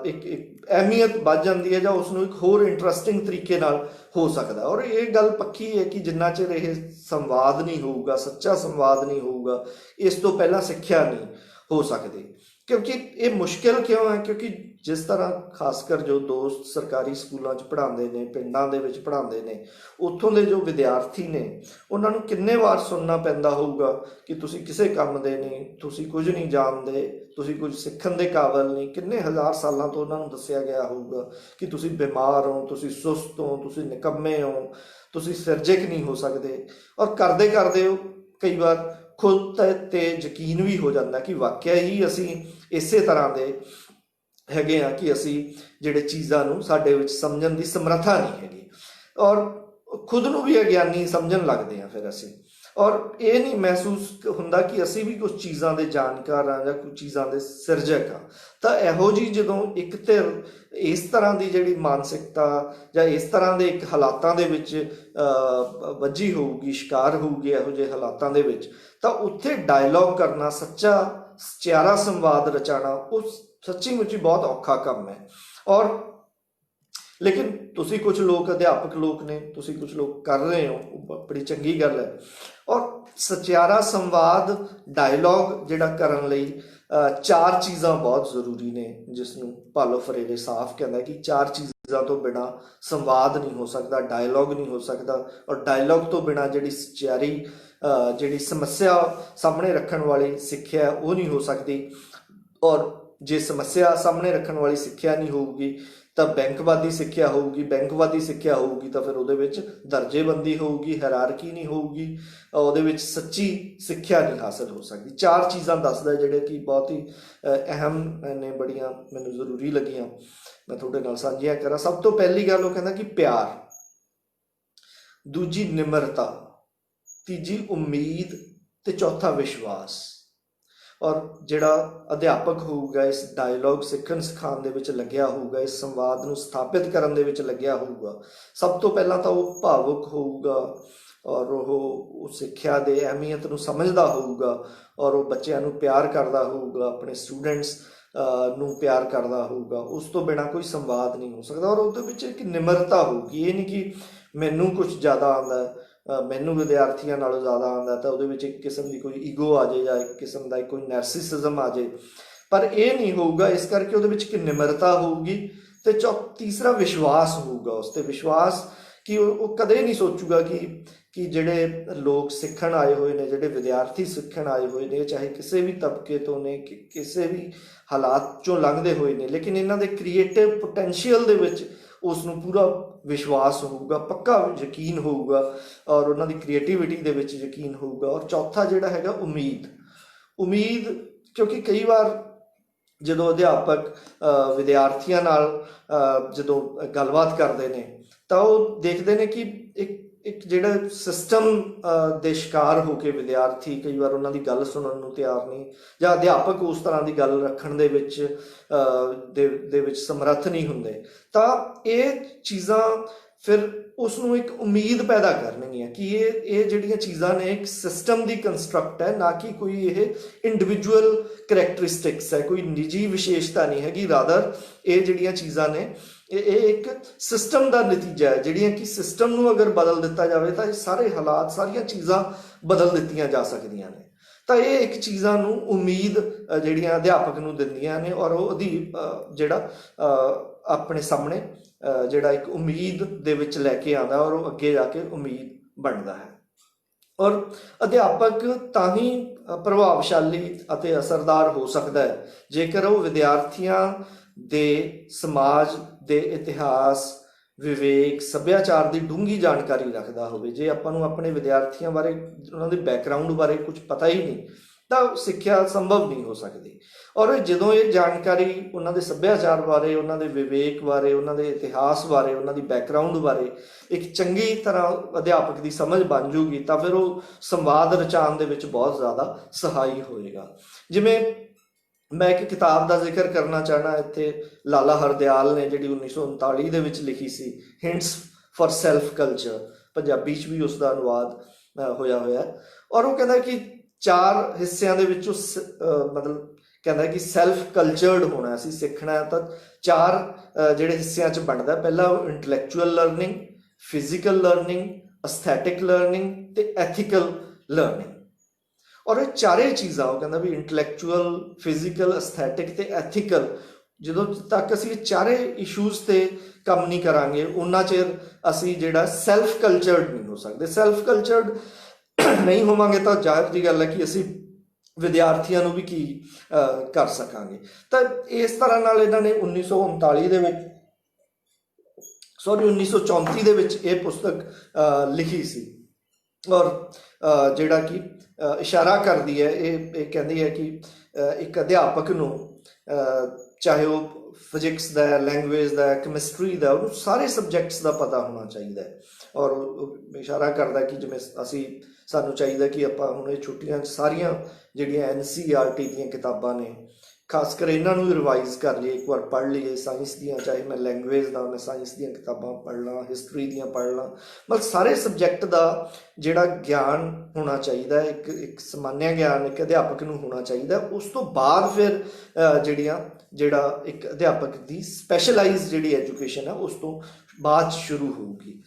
ਇੱਕ ਅਹਿਮੀਅਤ ਵੱਧ ਜਾਂਦੀ ਹੈ ਜਾਂ ਉਸ ਨੂੰ ਇੱਕ ਹੋਰ ਇੰਟਰਸਟਿੰਗ ਤਰੀਕੇ ਨਾਲ ਹੋ ਸਕਦਾ। ਔਰ ਇਹ ਗੱਲ ਪੱਕੀ ਹੈ ਕਿ ਜਿੰਨਾ ਚਿਰ ਇਹ ਸੰਵਾਦ ਨਹੀਂ ਹੋਊਗਾ, ਸੱਚਾ ਸੰਵਾਦ ਨਹੀਂ ਹੋਊਗਾ, ਇਸ ਤੋਂ ਪਹਿਲਾਂ ਸਿੱਖਿਆ ਨਹੀਂ ਹੋ ਸਕਦੀ। ਕਿਉਂਕਿ ਇਹ ਮੁਸ਼ਕਿਲ ਕਿਉਂ ਹੈ? ਕਿਉਂਕਿ ਜਿਸ ਤਰ੍ਹਾਂ ਖਾਸ ਕਰ ਜੋ ਦੋਸਤ ਸਰਕਾਰੀ ਸਕੂਲਾਂ 'ਚ ਪੜ੍ਹਾਉਂਦੇ ਨੇ, ਪਿੰਡਾਂ ਦੇ ਵਿੱਚ ਪੜ੍ਹਾਉਂਦੇ ਨੇ, ਉੱਥੋਂ ਦੇ ਜੋ ਵਿਦਿਆਰਥੀ ਨੇ ਉਹਨਾਂ ਨੂੰ ਕਿੰਨੇ ਵਾਰ ਸੁਣਨਾ ਪੈਂਦਾ ਹੋਊਗਾ ਕਿ ਤੁਸੀਂ ਕਿਸੇ ਕੰਮ ਦੇ ਨਹੀਂ, ਤੁਸੀਂ ਕੁਝ ਨਹੀਂ ਜਾਣਦੇ, ਤੁਸੀਂ ਕੁਝ ਸਿੱਖਣ ਦੇ ਕਾਬਲ ਨਹੀਂ। ਕਿੰਨੇ ਹਜ਼ਾਰ ਸਾਲਾਂ ਤੋਂ ਉਹਨਾਂ ਨੂੰ ਦੱਸਿਆ ਗਿਆ ਹੋਊਗਾ ਕਿ ਤੁਸੀਂ ਬਿਮਾਰ ਹੋ, ਤੁਸੀਂ ਸੁਸਤ ਹੋ, ਤੁਸੀਂ ਨਿਕੰਮੇ ਹੋ, ਤੁਸੀਂ ਸਿਰਜਕ ਨਹੀਂ ਹੋ ਸਕਦੇ। ਔਰ ਕਰਦੇ ਕਰਦੇ ਉਹ ਕਈ ਵਾਰ ਖੁਦ ਤੇ ਯਕੀਨ ਵੀ ਹੋ ਜਾਂਦਾ ਕਿ ਵਾਕਿਆ ਹੀ ਅਸੀਂ ਇਸੇ ਤਰ੍ਹਾਂ ਦੇ ਹੈਗੇ ਆ ਕਿ ਅਸੀਂ ਜਿਹੜੇ ਚੀਜ਼ਾਂ ਨੂੰ ਸਾਡੇ ਵਿੱਚ ਸਮਝਣ ਦੀ ਸਮਰੱਥਾ ਨਹੀਂ ਹੈਗੀ, ਔਰ ਖੁਦ ਨੂੰ ਵੀ ਅਗਿਆਨੀ ਸਮਝਣ ਲੱਗਦੇ ਆ ਫਿਰ ਅਸੀਂ। ਔਰ ਇਹ ਨਹੀਂ ਮਹਿਸੂਸ ਹੁੰਦਾ ਕਿ ਅਸੀਂ ਵੀ ਕੁਝ ਚੀਜ਼ਾਂ ਦੇ ਜਾਣਕਾਰ ਹਾਂ ਜਾਂ ਕੁਝ ਚੀਜ਼ਾਂ ਦੇ ਸਿਰਜਕ ਹਾਂ। ਤਾਂ ਇਹੋ ਜਿਹੀ ਜਦੋਂ ਇੱਕ ਧਿਰ ਇਸ ਤਰ੍ਹਾਂ ਦੀ ਜਿਹੜੀ ਮਾਨਸਿਕਤਾ ਜਾਂ ਇਸ ਤਰ੍ਹਾਂ ਦੇ ਇੱਕ ਹਾਲਾਤਾਂ ਦੇ ਵਿੱਚ ਵੱਜੀ ਹੋਊਗੀ, ਸ਼ਿਕਾਰ ਹੋਊਗੀ ਇਹੋ ਜਿਹੇ ਹਾਲਾਤਾਂ ਦੇ ਵਿੱਚ, ਤਾਂ ਉੱਥੇ ਡਾਇਲੋਗ ਕਰਨਾ, ਸੱਚਿਆਰਾ ਸੰਵਾਦ ਰਚਾਉਣਾ, ਉਹ ਸੱਚੀ ਮੁੱਚੀ ਬਹੁਤ ਔਖਾ ਕੰਮ ਹੈ। ਔਰ ਲੇਕਿਨ ਤੁਸੀਂ ਕੁਝ ਲੋਕ ਅਧਿਆਪਕ ਲੋਕ ਨੇ, ਤੁਸੀਂ ਕੁਝ ਲੋਕ ਕਰ ਰਹੇ ਹੋ, ਉਹ ਬੜੀ ਚੰਗੀ ਗੱਲ ਹੈ। ਔਰ ਸੱਚਿਆਰਾ ਸੰਵਾਦ ਡਾਇਲੋਗ ਜਿਹੜਾ ਕਰਨ ਲਈ 4 ਚੀਜ਼ਾਂ ਬਹੁਤ ਜ਼ਰੂਰੀ ਨੇ, ਜਿਸ ਨੂੰ ਪਾਲੋ ਫਰੇਰੇ ਸਾਫ਼ ਕਹਿੰਦਾ ਕਿ 4 ਚੀਜ਼ਾਂ ਤੋਂ ਬਿਨਾਂ ਸੰਵਾਦ ਨਹੀਂ ਹੋ ਸਕਦਾ, ਡਾਇਲੋਗ ਨਹੀਂ ਹੋ ਸਕਦਾ। ਔਰ ਡਾਇਲੋਗ ਤੋਂ ਬਿਨਾਂ ਜਿਹੜੀ ਸੱਚਿਆਰੀ, ਜਿਹੜੀ ਸਮੱਸਿਆ ਸਾਹਮਣੇ ਰੱਖਣ ਵਾਲੀ ਸਿੱਖਿਆ ਉਹ ਨਹੀਂ ਹੋ ਸਕਦੀ। ਔਰ ਜੇ ਸਮੱਸਿਆ ਸਾਹਮਣੇ ਰੱਖਣ ਵਾਲੀ ਸਿੱਖਿਆ ਨਹੀਂ ਹੋਊਗੀ ਤਾਂ ਬੈਂਕਵਾਦੀ ਸਿੱਖਿਆ ਹੋਊਗੀ, ਬੈਂਕਵਾਦੀ ਸਿੱਖਿਆ ਹੋਊਗੀ ਤਾਂ ਫਿਰ ਉਹਦੇ ਵਿੱਚ ਦਰਜੇਬੰਦੀ ਹੋਊਗੀ, ਹੈਰਾਰਕੀ ਨਹੀਂ ਹੋਊਗੀ, ਉਹਦੇ ਵਿੱਚ ਸੱਚੀ ਸਿੱਖਿਆ ਨਹੀਂ ਹਾਸਲ ਹੋ ਸਕਦੀ। 4 ਚੀਜ਼ਾਂ ਦੱਸਦਾ ਜਿਹੜੇ ਕਿ ਬਹੁਤ ਹੀ ਅਹਿਮ ਨੇ, ਬੜੀਆਂ ਮੈਨੂੰ ਜ਼ਰੂਰੀ ਲੱਗੀਆਂ, ਮੈਂ ਤੁਹਾਡੇ ਨਾਲ ਸਾਂਝੀਆਂ ਕਰਾਂ। ਸਭ ਤੋਂ ਪਹਿਲੀ ਗੱਲ ਉਹ ਕਹਿੰਦਾ ਕਿ ਪਿਆਰ, ਦੂਜੀ ਨਿਮਰਤਾ, ਤੀਜੀ ਉਮੀਦ ਤੇ ਚੌਥਾ ਵਿਸ਼ਵਾਸ। ਔਰ ਜਿਹੜਾ ਅਧਿਆਪਕ ਹੋਊਗਾ ਇਸ ਡਾਇਲੋਗ ਸਿੱਖਣ ਸਿਖਾਉਣ ਦੇ ਵਿੱਚ ਲੱਗਿਆ ਹੋਊਗਾ, ਇਸ ਸੰਵਾਦ ਨੂੰ ਸਥਾਪਿਤ ਕਰਨ ਦੇ ਵਿੱਚ ਲੱਗਿਆ ਹੋਊਗਾ, ਸਭ ਤੋਂ ਪਹਿਲਾਂ ਤਾਂ ਉਹ ਭਾਵੁਕ ਹੋਊਗਾ ਔਰ ਉਹ ਸਿੱਖਿਆ ਦੇ ਅਹਿਮੀਅਤ ਨੂੰ ਸਮਝਦਾ ਹੋਊਗਾ ਔਰ ਉਹ ਬੱਚਿਆਂ ਨੂੰ ਪਿਆਰ ਕਰਦਾ ਹੋਊਗਾ, ਆਪਣੇ ਸਟੂਡੈਂਟਸ ਨੂੰ ਪਿਆਰ ਕਰਦਾ ਹੋਊਗਾ। ਉਸ ਤੋਂ ਬਿਨਾਂ ਕੋਈ ਸੰਵਾਦ ਨਹੀਂ ਹੋ ਸਕਦਾ। ਔਰ ਉਹਦੇ ਵਿੱਚ ਇੱਕ ਨਿਮਰਤਾ ਹੋਊਗੀ। ਇਹ ਨਹੀਂ ਕਿ ਮੈਨੂੰ ਕੁਝ ਜ਼ਿਆਦਾ ਆਉਂਦਾ, ਮੈਨੂੰ ਵਿਦਿਆਰਥੀਆਂ ਨਾਲੋਂ ਜ਼ਿਆਦਾ ਆਉਂਦਾ, ਤਾਂ ਉਹਦੇ ਵਿੱਚ ਇੱਕ ਕਿਸਮ ਦੀ ਕੋਈ ਈਗੋ ਆ ਜਾਏ ਜਾਂ ਇੱਕ ਕਿਸਮ ਦਾ ਕੋਈ ਨੈਰਸਿਸਿਜ਼ਮ ਆ ਜਾਏ, ਪਰ ਇਹ ਨਹੀਂ ਹੋਊਗਾ। ਇਸ ਕਰਕੇ ਉਹਦੇ ਵਿੱਚ ਇੱਕ ਨਿਮਰਤਾ ਹੋਊਗੀ ਤੇ ਤੀਸਰਾ ਵਿਸ਼ਵਾਸ ਹੋਊਗਾ। ਉਸ ਤੇ ਵਿਸ਼ਵਾਸ ਕਿ ਉਹ ਕਦੇ ਨਹੀਂ ਸੋਚੂਗਾ ਕਿ ਜਿਹੜੇ ਲੋਕ ਸਿੱਖਣ ਆਏ ਹੋਏ ਨੇ, ਜਿਹੜੇ ਵਿਦਿਆਰਥੀ ਸਿੱਖਣ ਆਏ ਹੋਏ ਨੇ, ਚਾਹੇ ਕਿਸੇ ਵੀ ਤਬਕੇ ਤੋਂ ਨੇ, ਕਿਸੇ ਵੀ ਹਾਲਾਤ ਚੋਂ ਲੰਘਦੇ ਹੋਏ ਨੇ, ਲੇਕਿਨ ਇਹਨਾਂ ਦੇ ਕ੍ਰੀਏਟਿਵ ਪੋਟੈਂਸ਼ੀਅਲ ਦੇ ਵਿੱਚ ਉਸ ਨੂੰ ਪੂਰਾ ਵਿਸ਼ਵਾਸ ਹੋਊਗਾ, ਪੱਕਾ ਯਕੀਨ ਹੋਊਗਾ ਔਰ ਉਹਨਾਂ ਦੀ ਕ੍ਰੀਏਟੀਵਿਟੀ ਦੇ ਵਿੱਚ ਯਕੀਨ ਹੋਊਗਾ। ਔਰ ਚੌਥਾ ਜਿਹੜਾ ਹੈਗਾ ਉਮੀਦ, ਕਿਉਂਕਿ ਕਈ ਵਾਰ ਜਦੋਂ ਅਧਿਆਪਕ ਵਿਦਿਆਰਥੀਆਂ ਨਾਲ ਜਦੋਂ ਗੱਲਬਾਤ ਕਰਦੇ ਨੇ ਤਾਂ ਉਹ ਦੇਖਦੇ ਨੇ ਕਿ ਇੱਕ ਜਿਹੜਾ ਸਿਸਟਮ ਦੇ ਸ਼ਿਕਾਰ ਹੋ ਕੇ ਵਿਦਿਆਰਥੀ ਕਈ ਵਾਰ ਉਹਨਾਂ ਦੀ ਗੱਲ ਸੁਣਨ ਨੂੰ ਤਿਆਰ ਨਹੀਂ, ਜਾਂ ਅਧਿਆਪਕ ਉਸ ਤਰ੍ਹਾਂ ਦੀ ਗੱਲ ਰੱਖਣ ਦੇ ਵਿੱਚ ਸਮਰੱਥ ਨਹੀਂ ਹੁੰਦੇ। ਤਾਂ ਇਹ ਚੀਜ਼ਾਂ ਫਿਰ ਉਸ ਨੂੰ ਇੱਕ ਉਮੀਦ ਪੈਦਾ ਕਰਨਗੀਆਂ ਕਿ ਇਹ ਜਿਹੜੀਆਂ ਚੀਜ਼ਾਂ ਨੇ ਇੱਕ ਸਿਸਟਮ ਦੀ ਕੰਸਟਰਕਟ ਹੈ, ਨਾ ਕਿ ਕੋਈ ਇਹ ਇੰਡੀਵਿਜੂਅਲ ਕਰੈਕਟਰਿਸਟਿਕਸ ਹੈ, ਕੋਈ ਨਿੱਜੀ ਵਿਸ਼ੇਸ਼ਤਾ ਨਹੀਂ ਹੈਗੀ। ਰਾਦਰ ਇਹ ਜਿਹੜੀਆਂ ਚੀਜ਼ਾਂ ਨੇ ਇਹ ਇੱਕ ਸਿਸਟਮ ਦਾ ਨਤੀਜਾ ਹੈ, ਜਿਹੜੀਆਂ ਕਿ ਸਿਸਟਮ ਨੂੰ ਅਗਰ ਬਦਲ ਦਿੱਤਾ ਜਾਵੇ ਤਾਂ ਇਹ ਸਾਰੇ ਹਾਲਾਤ, ਸਾਰੀਆਂ ਚੀਜ਼ਾਂ ਬਦਲ ਦਿੱਤੀਆਂ ਜਾ ਸਕਦੀਆਂ ਨੇ। ਤਾਂ ਇਹ ਇੱਕ ਚੀਜ਼ਾਂ ਨੂੰ ਉਮੀਦ ਜਿਹੜੀਆਂ ਅਧਿਆਪਕ ਨੂੰ ਦਿੰਦੀਆਂ ਨੇ ਔਰ ਉਹਦੀ ਜਿਹੜਾ ਆਪਣੇ ਸਾਹਮਣੇ ਜਿਹੜਾ ਇੱਕ ਉਮੀਦ ਦੇ ਵਿੱਚ ਲੈ ਕੇ ਆਉਂਦਾ ਔਰ ਉਹ ਅੱਗੇ ਜਾ ਕੇ ਉਮੀਦ ਬਣਦਾ ਹੈ। ਔਰ ਅਧਿਆਪਕ ਤਾਂ ਹੀ ਪ੍ਰਭਾਵਸ਼ਾਲੀ ਅਤੇ ਅਸਰਦਾਰ ਹੋ ਸਕਦਾ ਹੈ ਜੇਕਰ ਉਹ ਵਿਦਿਆਰਥੀਆਂ ਦੇ ਸਮਾਜ ਦੇ ਇਤਿਹਾਸ, ਵਿਵੇਕ, ਸੱਭਿਆਚਾਰ ਦੀ ਡੂੰਘੀ ਜਾਣਕਾਰੀ ਰੱਖਦਾ ਹੋਵੇ। ਜੇ ਆਪਾਂ ਨੂੰ ਆਪਣੇ ਵਿਦਿਆਰਥੀਆਂ ਬਾਰੇ, ਉਹਨਾਂ ਦੇ ਬੈਕਗਰਾਊਂਡ ਬਾਰੇ ਕੁਝ ਪਤਾ ਹੀ ਨਹੀਂ ਤਾਂ ਸਿੱਖਿਆ ਸੰਭਵ ਨਹੀਂ ਹੋ ਸਕਦੀ। ਔਰ ਜਦੋਂ ਇਹ ਜਾਣਕਾਰੀ ਉਹਨਾਂ ਦੇ ਸੱਭਿਆਚਾਰ ਬਾਰੇ, ਉਹਨਾਂ ਦੇ ਵਿਵੇਕ ਬਾਰੇ, ਉਹਨਾਂ ਦੇ ਇਤਿਹਾਸ ਬਾਰੇ, ਉਹਨਾਂ ਦੀ ਬੈਕਗਰਾਊਂਡ ਬਾਰੇ ਇੱਕ ਚੰਗੀ ਤਰ੍ਹਾਂ ਅਧਿਆਪਕ ਦੀ ਸਮਝ ਬਣ ਜੂਗੀ ਤਾਂ ਫਿਰ ਉਹ ਸੰਵਾਦ ਰਚਾਉਣ ਦੇ ਵਿੱਚ ਬਹੁਤ ਜ਼ਿਆਦਾ ਸਹਾਈ ਹੋਏਗਾ। ਜਿਵੇਂ ਮੈਂ ਇੱਕ ਕਿਤਾਬ ਦਾ ਜ਼ਿਕਰ ਕਰਨਾ ਚਾਹਣਾ ਇੱਥੇ, ਲਾਲਾ ਹਰਦਿਆਲ ਨੇ ਜਿਹੜੀ 1939 ਦੇ ਵਿੱਚ ਲਿਖੀ ਸੀ, hints for self culture, Punjabi 'ਚ ਵੀ ਉਸ ਦਾ ਅਨੁਵਾਦ ਹੋਇਆ ਹੋਇਆ। ਔਰ ਉਹ ਕਹਿੰਦਾ ਕਿ 4 ਹਿੱਸਿਆਂ ਦੇ ਵਿੱਚੋਂ ਮਤਲਬ ਕਹਿੰਦਾ ਕਿ ਸੈਲਫ ਕਲਚਰਡ ਹੋਣਾ, ਅਸੀਂ ਸਿੱਖਣਾ ਤਾਂ 4 ਜਿਹੜੇ ਹਿੱਸਿਆਂ 'ਚ ਬਣਦਾ। ਪਹਿਲਾ intellectual learning, physical learning, aesthetic learning ਤੇ ਐਥੀਕਲ ਲਰਨਿੰਗ। ਔਰ ਇਹ 4 ਚੀਜ਼ਾਂ ਉਹ ਕਹਿੰਦਾ ਵੀ ਇੰਟਲੈਕਚੁਅਲ, ਫਿਜ਼ੀਕਲ, ਅਸਥੈਟਿਕ ਤੇ ਐਥੀਕਲ, ਜਦੋਂ ਤੱਕ ਅਸੀਂ ਇਹ 4 ਇਸ਼ੂਜ਼ ਤੇ ਕੰਮ ਨਹੀਂ ਕਰਾਂਗੇ ਉਹਨਾਂ ਚਿਰ ਅਸੀਂ ਜਿਹੜਾ ਸੈਲਫ ਕਲਚਰਡ ਨਹੀਂ ਹੋ ਸਕਦੇ। ਸੈਲਫ ਕਲਚਰਡ ਨਹੀਂ ਹੋਵਾਂਗੇ ਤਾਂ ਜ਼ਾਹਿਰ ਜੀ ਗੱਲ ਹੈ ਕਿ ਅਸੀਂ ਵਿਦਿਆਰਥੀਆਂ ਨੂੰ ਵੀ ਕੀ ਕਰ ਸਕਾਂਗੇ। ਤਾਂ ਇਸ ਤਰ੍ਹਾਂ ਨਾਲ ਇਹਨਾਂ ਨੇ 1939 ਦੇ ਵਿੱਚ 1934 ਦੇ ਵਿੱਚ ਇਹ ਪੁਸਤਕ ਲਿਖੀ ਸੀ। ਔਰ ਜਿਹੜਾ ਕਿ ਇਸ਼ਾਰਾ ਕਰਦੀ ਹੈ, ਇਹ ਕਹਿੰਦੀ ਹੈ ਕਿ ਇੱਕ ਅਧਿਆਪਕ ਨੂੰ ਚਾਹੇ ਉਹ ਫਿਜ਼ਿਕਸ ਦਾ, ਲੈਂਗੁਏਜ ਦਾ, ਕੈਮਿਸਟਰੀ ਦਾ, ਉਹਨੂੰ ਸਾਰੇ ਸਬਜੈਕਟਸ ਦਾ ਪਤਾ ਹੋਣਾ ਚਾਹੀਦਾ ਹੈ। ਔਰ ਇਸ਼ਾਰਾ ਕਰਦਾ ਕਿ ਜਿਵੇਂ ਸਾਨੂੰ ਚਾਹੀਦਾ ਕਿ ਆਪਾਂ ਹੁਣ ਇਹ ਛੁੱਟੀਆਂ 'ਚ ਸਾਰੀਆਂ ਜਿਹੜੀਆਂ NCERT ਦੀਆਂ ਕਿਤਾਬਾਂ ਨੇ, ਖਾਸ ਕਰ ਇਹਨਾਂ ਨੂੰ ਰਿਵਾਈਜ਼ ਕਰ ਲਈਏ, ਇੱਕ ਵਾਰ ਪੜ੍ਹ ਲਈਏ। ਸਾਇੰਸ ਦੀਆਂ, ਚਾਹੇ ਮੈਂ ਲੈਂਗੁਏਜ ਦਾ, ਮੈਂ ਸਾਇੰਸ ਦੀਆਂ ਕਿਤਾਬਾਂ ਪੜ੍ਹ ਲਾਂ, ਹਿਸਟਰੀ ਦੀਆਂ ਪੜ੍ਹ ਲਾਂ, ਮਤਲਬ ਸਾਰੇ ਸਬਜੈਕਟ ਦਾ ਜਿਹੜਾ ਗਿਆਨ ਹੋਣਾ ਚਾਹੀਦਾ, ਇੱਕ ਸਮਾਨਿਆ ਗਿਆਨ ਇੱਕ ਅਧਿਆਪਕ ਨੂੰ ਹੋਣਾ ਚਾਹੀਦਾ। ਉਸ ਤੋਂ ਬਾਅਦ ਫਿਰ ਜਿਹੜਾ ਇੱਕ ਅਧਿਆਪਕ ਦੀ ਸਪੈਸ਼ਲਾਈਜ਼ ਜਿਹੜੀ ਐਜੂਕੇਸ਼ਨ ਹੈ ਉਸ ਤੋਂ ਬਾਅਦ ਸ਼ੁਰੂ ਹੋਊਗੀ।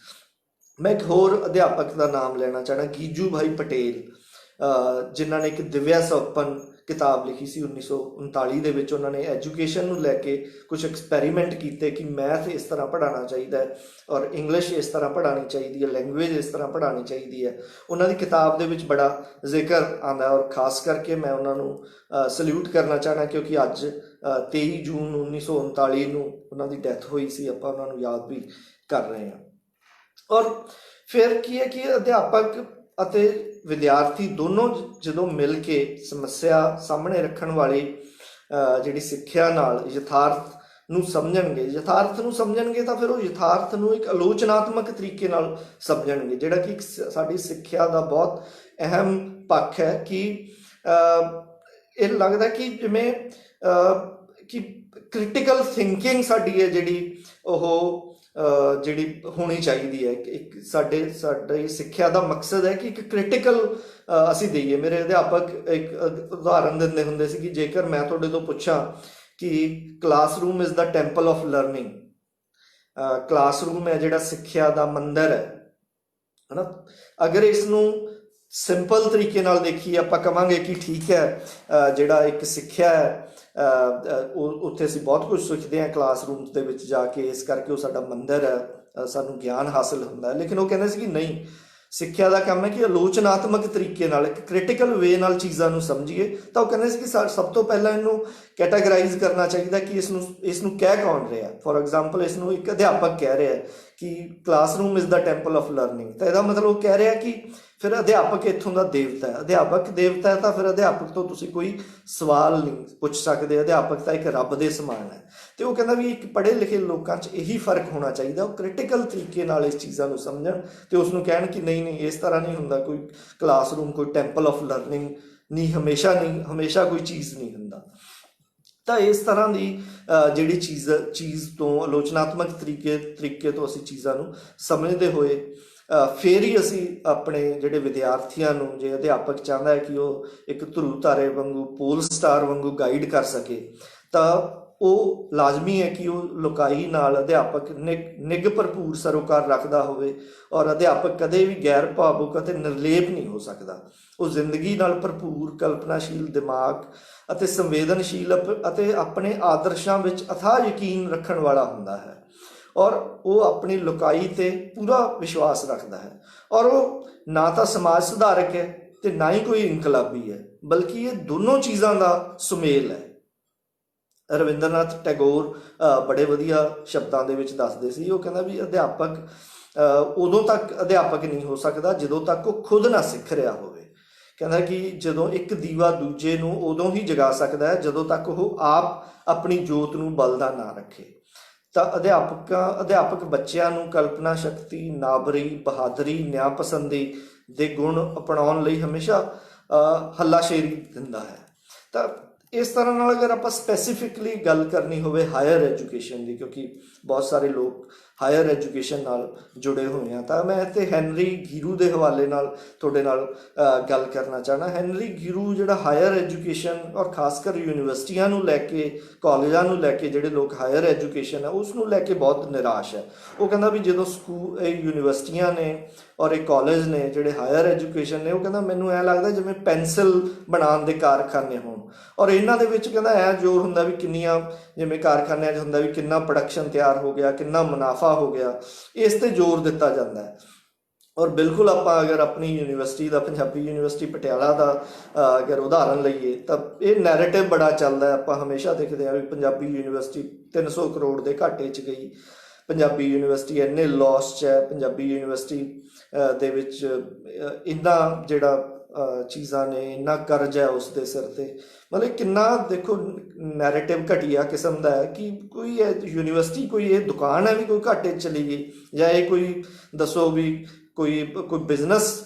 ਮੈਂ ਇੱਕ ਹੋਰ ਅਧਿਆਪਕ ਦਾ ਨਾਮ ਲੈਣਾ ਚਾਹਣਾ, ਗੀਜੂ ਭਾਈ ਪਟੇਲ, ਜਿਨ੍ਹਾਂ ਨੇ ਇੱਕ ਦਿਵਿਆ ਸਵਪਨ ਕਿਤਾਬ ਲਿਖੀ ਸੀ 1939 ਦੇ ਵਿੱਚ। ਉਹਨਾਂ ਨੇ ਐਜੂਕੇਸ਼ਨ ਨੂੰ ਲੈ ਕੇ ਕੁਝ ਐਕਸਪੈਰੀਮੈਂਟ ਕੀਤੇ ਕਿ ਮੈਥ ਇਸ ਤਰ੍ਹਾਂ ਪੜ੍ਹਾਉਣਾ ਚਾਹੀਦਾ ਹੈ ਔਰ ਇੰਗਲਿਸ਼ ਇਸ ਤਰ੍ਹਾਂ ਪੜ੍ਹਾਉਣੀ ਚਾਹੀਦੀ ਹੈ, ਲੈਂਗੁਏਜ ਇਸ ਤਰ੍ਹਾਂ ਪੜ੍ਹਾਉਣੀ ਚਾਹੀਦੀ ਹੈ। ਉਹਨਾਂ ਦੀ ਕਿਤਾਬ ਦੇ ਵਿੱਚ ਬੜਾ ਜ਼ਿਕਰ ਆਉਂਦਾ ਔਰ ਖਾਸ ਕਰਕੇ ਮੈਂ ਉਹਨਾਂ ਨੂੰ ਸਲੂਟ ਕਰਨਾ ਚਾਹਣਾ ਕਿਉਂਕਿ ਅੱਜ 23 ਜੂਨ 1939 ਨੂੰ ਉਹਨਾਂ ਦੀ ਡੈਥ ਹੋਈ ਸੀ। ਆਪਾਂ ਉਹਨਾਂ ਨੂੰ ਯਾਦ ਵੀ ਕਰ ਰਹੇ ਹਾਂ। ਔਰ ਫਿਰ ਕੀ ਹੈ ਕਿ ਅਧਿਆਪਕ ਅਤੇ ਵਿਦਿਆਰਥੀ ਦੋਨੋਂ ਜਦੋਂ ਮਿਲ ਕੇ ਸਮੱਸਿਆ ਸਾਹਮਣੇ ਰੱਖਣ ਵਾਲੀ ਜਿਹੜੀ ਸਿੱਖਿਆ ਨਾਲ ਯਥਾਰਥ ਨੂੰ ਸਮਝਣਗੇ ਤਾਂ ਫਿਰ ਉਹ ਯਥਾਰਥ ਨੂੰ ਇੱਕ ਆਲੋਚਨਾਤਮਕ ਤਰੀਕੇ ਨਾਲ ਸਮਝਣਗੇ, ਜਿਹੜਾ ਕਿ ਸਾਡੀ ਸਿੱਖਿਆ ਦਾ ਬਹੁਤ ਅਹਿਮ ਪੱਖ ਹੈ। ਕਿ ਇਹ ਲੱਗਦਾ ਕਿ ਜਿਵੇਂ ਕਿ ਕ੍ਰਿਟੀਕਲ ਥਿੰਕਿੰਗ ਸਾਡੀ ਹੈ ਜਿਹੜੀ ਉਹ ਜਿਹੜੀ ਹੋਣੀ ਚਾਹੀਦੀ ਹੈ। ਇੱਕ ਸਾਡੀ ਸਿੱਖਿਆ ਦਾ ਮਕਸਦ ਹੈ ਕਿ ਇੱਕ ਕ੍ਰਿਟੀਕਲ ਅਸੀਂ ਦੇਈਏ। ਮੇਰੇ ਅਧਿਆਪਕ ਇੱਕ ਉਦਾਹਰਨ ਦਿੰਦੇ ਹੁੰਦੇ ਸੀ ਕਿ ਜੇਕਰ ਮੈਂ ਤੁਹਾਡੇ ਤੋਂ ਪੁੱਛਾਂ ਕਿ classroom is the temple of learning, classroom ਹੈ ਜਿਹੜਾ ਸਿੱਖਿਆ ਦਾ ਮੰਦਰ ਹੈ ਨਾ, ਅਗਰ ਇਸ ਨੂੰ ਸਿੰਪਲ ਤਰੀਕੇ ਨਾਲ ਦੇਖੀਏ ਆਪਾਂ ਕਵਾਂਗੇ ਕਿ ਠੀਕ ਹੈ ਜਿਹੜਾ ਇੱਕ ਸਿੱਖਿਆ ਹੈ ਉੱਥੇ ਅਸੀਂ ਬਹੁਤ ਕੁਝ ਸਿੱਖਦੇ ਹਾਂ ਕਲਾਸਰੂਮ ਦੇ ਵਿੱਚ ਜਾ ਕੇ, ਇਸ ਕਰਕੇ ਉਹ ਸਾਡਾ ਮੰਦਰ ਹੈ, ਸਾਨੂੰ ਗਿਆਨ ਹਾਸਲ ਹੁੰਦਾ ਹੈ। ਲੇਕਿਨ ਉਹ ਕਹਿੰਦੇ ਸੀ ਕਿ ਨਹੀਂ, ਸਿੱਖਿਆ ਦਾ ਕੰਮ ਹੈ ਕਿ ਆਲੋਚਨਾਤਮਕ ਤਰੀਕੇ ਨਾਲ, ਇੱਕ ਕ੍ਰਿਟੀਕਲ ਵੇ ਨਾਲ ਚੀਜ਼ਾਂ ਨੂੰ ਸਮਝੀਏ। ਤਾਂ ਉਹ ਕਹਿੰਦੇ ਸੀ ਕਿ ਸਭ ਤੋਂ ਪਹਿਲਾਂ ਇਹਨੂੰ ਕੈਟਾਗਰਾਈਜ਼ ਕਰਨਾ ਚਾਹੀਦਾ ਕਿ ਇਸ ਨੂੰ ਕਹਿ ਕੌਣ ਰਿਹਾ। ਫੋਰ ਐਗਜ਼ਾਮਪਲ, ਇਸ ਨੂੰ ਇੱਕ ਅਧਿਆਪਕ ਕਹਿ ਰਿਹਾ ਕਿ classroom is the temple of learning, ਤਾਂ ਇਹਦਾ ਮਤਲਬ ਉਹ ਕਹਿ ਰਿਹਾ ਕਿ ਫਿਰ ਅਧਿਆਪਕ ਇੱਥੋਂ ਦਾ ਦੇਵਤਾ ਹੈ। ਅਧਿਆਪਕ ਦੇਵਤਾ ਹੈ ਤਾਂ ਫਿਰ ਅਧਿਆਪਕ ਤੋਂ ਤੁਸੀਂ ਕੋਈ ਸਵਾਲ ਨਹੀਂ ਪੁੱਛ ਸਕਦੇ, ਅਧਿਆਪਕ ਤਾਂ ਇੱਕ ਰੱਬ ਦੇ ਸਮਾਨ ਹੈ। ਤੇ ਉਹ ਕਹਿੰਦਾ ਵੀ ਇੱਕ ਪੜ੍ਹੇ ਲਿਖੇ ਲੋਕਾਂ 'ਚ ਇਹੀ ਫਰਕ ਹੋਣਾ ਚਾਹੀਦਾ, ਉਹ ਕ੍ਰਿਟੀਕਲ ਤਰੀਕੇ ਨਾਲ ਇਸ ਚੀਜ਼ਾਂ ਨੂੰ ਸਮਝਣ ਤੇ ਉਸ ਨੂੰ ਕਹਿਣ ਕਿ ਨਹੀਂ ਇਸ ਤਰ੍ਹਾਂ ਨਹੀਂ ਹੁੰਦਾ, ਕੋਈ ਕਲਾਸਰੂਮ ਕੋਈ ਟੈਂਪਲ ਆਫ ਲਰਨਿੰਗ ਨਹੀਂ, ਹਮੇਸ਼ਾ ਕੋਈ ਚੀਜ਼ ਨਹੀਂ ਹੁੰਦਾ। ਤਾਂ ਇਸ ਤਰ੍ਹਾਂ ਦੀ ਜਿਹੜੀ ਚੀਜ਼ ਤੋਂ ਆਲੋਚਨਾਤਮਕ ਤਰੀਕੇ ਤੋਂ ਅਸੀਂ ਚੀਜ਼ਾਂ ਨੂੰ ਸਮਝਦੇ ਹੋਏ ਫਿਰ ਹੀ ਅਸੀਂ ਆਪਣੇ ਜਿਹੜੇ ਵਿਦਿਆਰਥੀਆਂ ਨੂੰ, ਜੇ ਅਧਿਆਪਕ ਚਾਹੁੰਦਾ ਹੈ ਕਿ ਉਹ ਇੱਕ ਧਰੂ ਤਾਰੇ ਵਾਂਗੂ, ਪੋਲ ਸਟਾਰ ਵਾਂਗੂ ਗਾਈਡ ਕਰ ਸਕੇ, ਤਾਂ ਉਹ ਲਾਜ਼ਮੀ ਹੈ ਕਿ ਉਹ ਲੋਕਾਈ ਨਾਲ ਅਧਿਆਪਕ ਨਿੱਘ ਭਰਪੂਰ ਸਰੋਕਾਰ ਰੱਖਦਾ ਹੋਵੇ। ਔਰ ਅਧਿਆਪਕ ਕਦੇ ਵੀ ਗੈਰ ਭਾਵੁਕ ਅਤੇ ਨਿਰਲੇਪ ਨਹੀਂ ਹੋ ਸਕਦਾ। ਉਹ ਜ਼ਿੰਦਗੀ ਨਾਲ ਭਰਪੂਰ ਕਲਪਨਾਸ਼ੀਲ ਦਿਮਾਗ ਅਤੇ ਸੰਵੇਦਨਸ਼ੀਲ ਅਤੇ ਆਪਣੇ ਆਦਰਸ਼ਾਂ ਵਿੱਚ ਅਥਾਹ ਯਕੀਨ ਰੱਖਣ ਵਾਲਾ ਹੁੰਦਾ ਹੈ। ਔਰ ਉਹ ਆਪਣੀ ਲੋਕਾਈ 'ਤੇ ਪੂਰਾ ਵਿਸ਼ਵਾਸ ਰੱਖਦਾ ਹੈ। ਔਰ ਉਹ ਨਾ ਤਾਂ ਸਮਾਜ ਸੁਧਾਰਕ ਹੈ ਤੇ ਨਾ ਹੀ ਕੋਈ ਇਨਕਲਾਬੀ ਹੈ, ਬਲਕਿ ਇਹ ਦੋਨੋਂ ਚੀਜ਼ਾਂ ਦਾ ਸੁਮੇਲ ਹੈ। ਰਵਿੰਦਰਨਾਥ ਟੈਗੋਰ ਬੜੇ ਵਧੀਆ ਸ਼ਬਦਾਂ ਦੇ ਵਿੱਚ ਦੱਸਦੇ ਸੀ, ਉਹ ਕਹਿੰਦਾ ਵੀ ਅਧਿਆਪਕ ਉਦੋਂ ਤੱਕ ਅਧਿਆਪਕ ਨਹੀਂ ਹੋ ਸਕਦਾ ਜਦੋਂ ਤੱਕ ਉਹ ਖੁਦ ਨਾ ਸਿੱਖ ਰਿਹਾ ਹੋਵੇ। ਕਹਿੰਦਾ ਕਿ ਜਦੋਂ ਇੱਕ ਦੀਵਾ ਦੂਜੇ ਨੂੰ ਉਦੋਂ ਹੀ ਜਗਾ ਸਕਦਾ ਹੈ ਜਦੋਂ ਤੱਕ ਉਹ ਆਪ ਆਪਣੀ ਜੋਤ ਨੂੰ ਬਲਦਾ ਨਾ ਰੱਖੇ। ਤਾਂ ਅਧਿਆਪਕ ਬੱਚਿਆਂ ਨੂੰ ਕਲਪਨਾ ਸ਼ਕਤੀ, ਨਾਬਰੀ, ਬਹਾਦਰੀ, ਨਿਆਂਪਸੰਦੀ ਦੇ ਗੁਣ ਅਪਣਾਉਣ ਲਈ ਹਮੇਸ਼ਾ ਹੱਲਾਸ਼ੇਰੀ ਦਿੰਦਾ ਹੈ। ਤਾਂ ਇਸ ਤਰ੍ਹਾਂ ਨਾਲ ਅਗਰ ਆਪਾਂ ਸਪੈਸੀਫਿਕਲੀ ਗੱਲ ਕਰਨੀ ਹੋਵੇ ਹਾਇਰ ਐਜੂਕੇਸ਼ਨ ਦੀ, ਕਿਉਂਕਿ ਬਹੁਤ ਸਾਰੇ ਲੋਕ ਹਾਇਰ ਐਜੂਕੇਸ਼ਨ ਨਾਲ ਜੁੜੇ ਹੋਏ ਹਾਂ। ਤਾਂ ਮੈਂ ਇੱਥੇ ਹੈਨਰੀ ਗੀਰੂ ਦੇ ਹਵਾਲੇ ਨਾਲ ਤੁਹਾਡੇ ਨਾਲ ਗੱਲ ਕਰਨਾ ਚਾਹਣਾ। ਹੈਨਰੀ ਗੀਰੂ ਜਿਹੜਾ ਹਾਇਰ ਐਜੂਕੇਸ਼ਨ ਔਰ ਖਾਸ ਕਰ ਯੂਨੀਵਰਸਿਟੀਆਂ ਨੂੰ ਲੈ ਕੇ, ਕਾਲਜਾਂ ਨੂੰ ਲੈ ਕੇ, ਜਿਹੜੇ ਲੋਕ ਹਾਇਰ ਐਜੂਕੇਸ਼ਨ ਹੈ ਉਸ ਨੂੰ ਲੈ ਕੇ ਬਹੁਤ ਨਿਰਾਸ਼ ਹੈ। ਉਹ ਕਹਿੰਦਾ ਵੀ ਜਦੋਂ ਇਹ ਯੂਨੀਵਰਸਿਟੀਆਂ ਨੇ ਔਰ ਇਹ ਕਾਲਜ ਨੇ ਜਿਹੜੇ ਹਾਇਰ ਐਜੂਕੇਸ਼ਨ ਨੇ, ਉਹ ਕਹਿੰਦਾ ਮੈਨੂੰ ਐਂ ਲੱਗਦਾ ਜਿਵੇਂ ਪੈਨਸਿਲ ਬਣਾਉਣ ਦੇ ਕਾਰਖਾਨੇ ਹੋਣ, ਔਰ ਇਹਨਾਂ ਦੇ ਵਿੱਚ ਕਹਿੰਦਾ ਐਂ ਜ਼ੋਰ ਹੁੰਦਾ ਵੀ ਕਿੰਨੀਆਂ, ਜਿਵੇਂ ਕਾਰਖਾਨਿਆਂ 'ਚ ਹੁੰਦਾ ਵੀ ਕਿੰਨਾ ਪ੍ਰੋਡਕਸ਼ਨ ਤਿਆਰ ਹੋ ਗਿਆ, ਕਿੰਨਾ ਮੁਨਾਫਾ ਹੋ ਗਿਆ, ਇਸ 'ਤੇ ਜ਼ੋਰ ਦਿੱਤਾ ਜਾਂਦਾ ਹੈ। ਔਰ ਬਿਲਕੁਲ ਆਪਾਂ ਅਗਰ ਆਪਣੀ ਯੂਨੀਵਰਸਿਟੀ ਦਾ, ਪੰਜਾਬੀ ਯੂਨੀਵਰਸਿਟੀ ਪਟਿਆਲਾ ਦਾ ਅਗਰ ਉਦਾਹਰਨ ਲਈਏ ਤਾਂ ਇਹ ਨੈਰੇਟਿਵ ਬੜਾ ਚੱਲਦਾ। ਆਪਾਂ ਹਮੇਸ਼ਾ ਦੇਖਦੇ ਹਾਂ ਵੀ ਪੰਜਾਬੀ ਯੂਨੀਵਰਸਿਟੀ 300 ਕਰੋੜ ਦੇ ਘਾਟੇ 'ਚ ਗਈ, ਪੰਜਾਬੀ ਯੂਨੀਵਰਸਿਟੀ ਇੰਨੇ ਲੋਸ 'ਚ ਹੈ, ਪੰਜਾਬੀ ਯੂਨੀਵਰਸਿਟੀ ਦੇ ਵਿੱਚ ਇੰਨਾ ਜਿਹੜਾ ਚੀਜ਼ਾਂ ਨੇ, ਇੰਨਾ ਕਰਜ਼ ਹੈ ਉਸ ਦੇ ਸਿਰ 'ਤੇ। ਮਤਲਬ ਕਿੰਨਾ ਦੇਖੋ ਨੈਰੇਟਿਵ ਘਟੀਆ ਕਿਸਮ ਦਾ ਹੈ ਕਿ ਕੋਈ ਇਹ ਯੂਨੀਵਰਸਿਟੀ ਕੋਈ ਇਹ ਦੁਕਾਨ ਹੈ ਵੀ ਕੋਈ ਘਾਟੇ 'ਚ ਚਲੀ ਗਈ, ਜਾਂ ਇਹ ਕੋਈ ਦੱਸੋ ਵੀ ਕੋਈ ਬਿਜ਼ਨਸ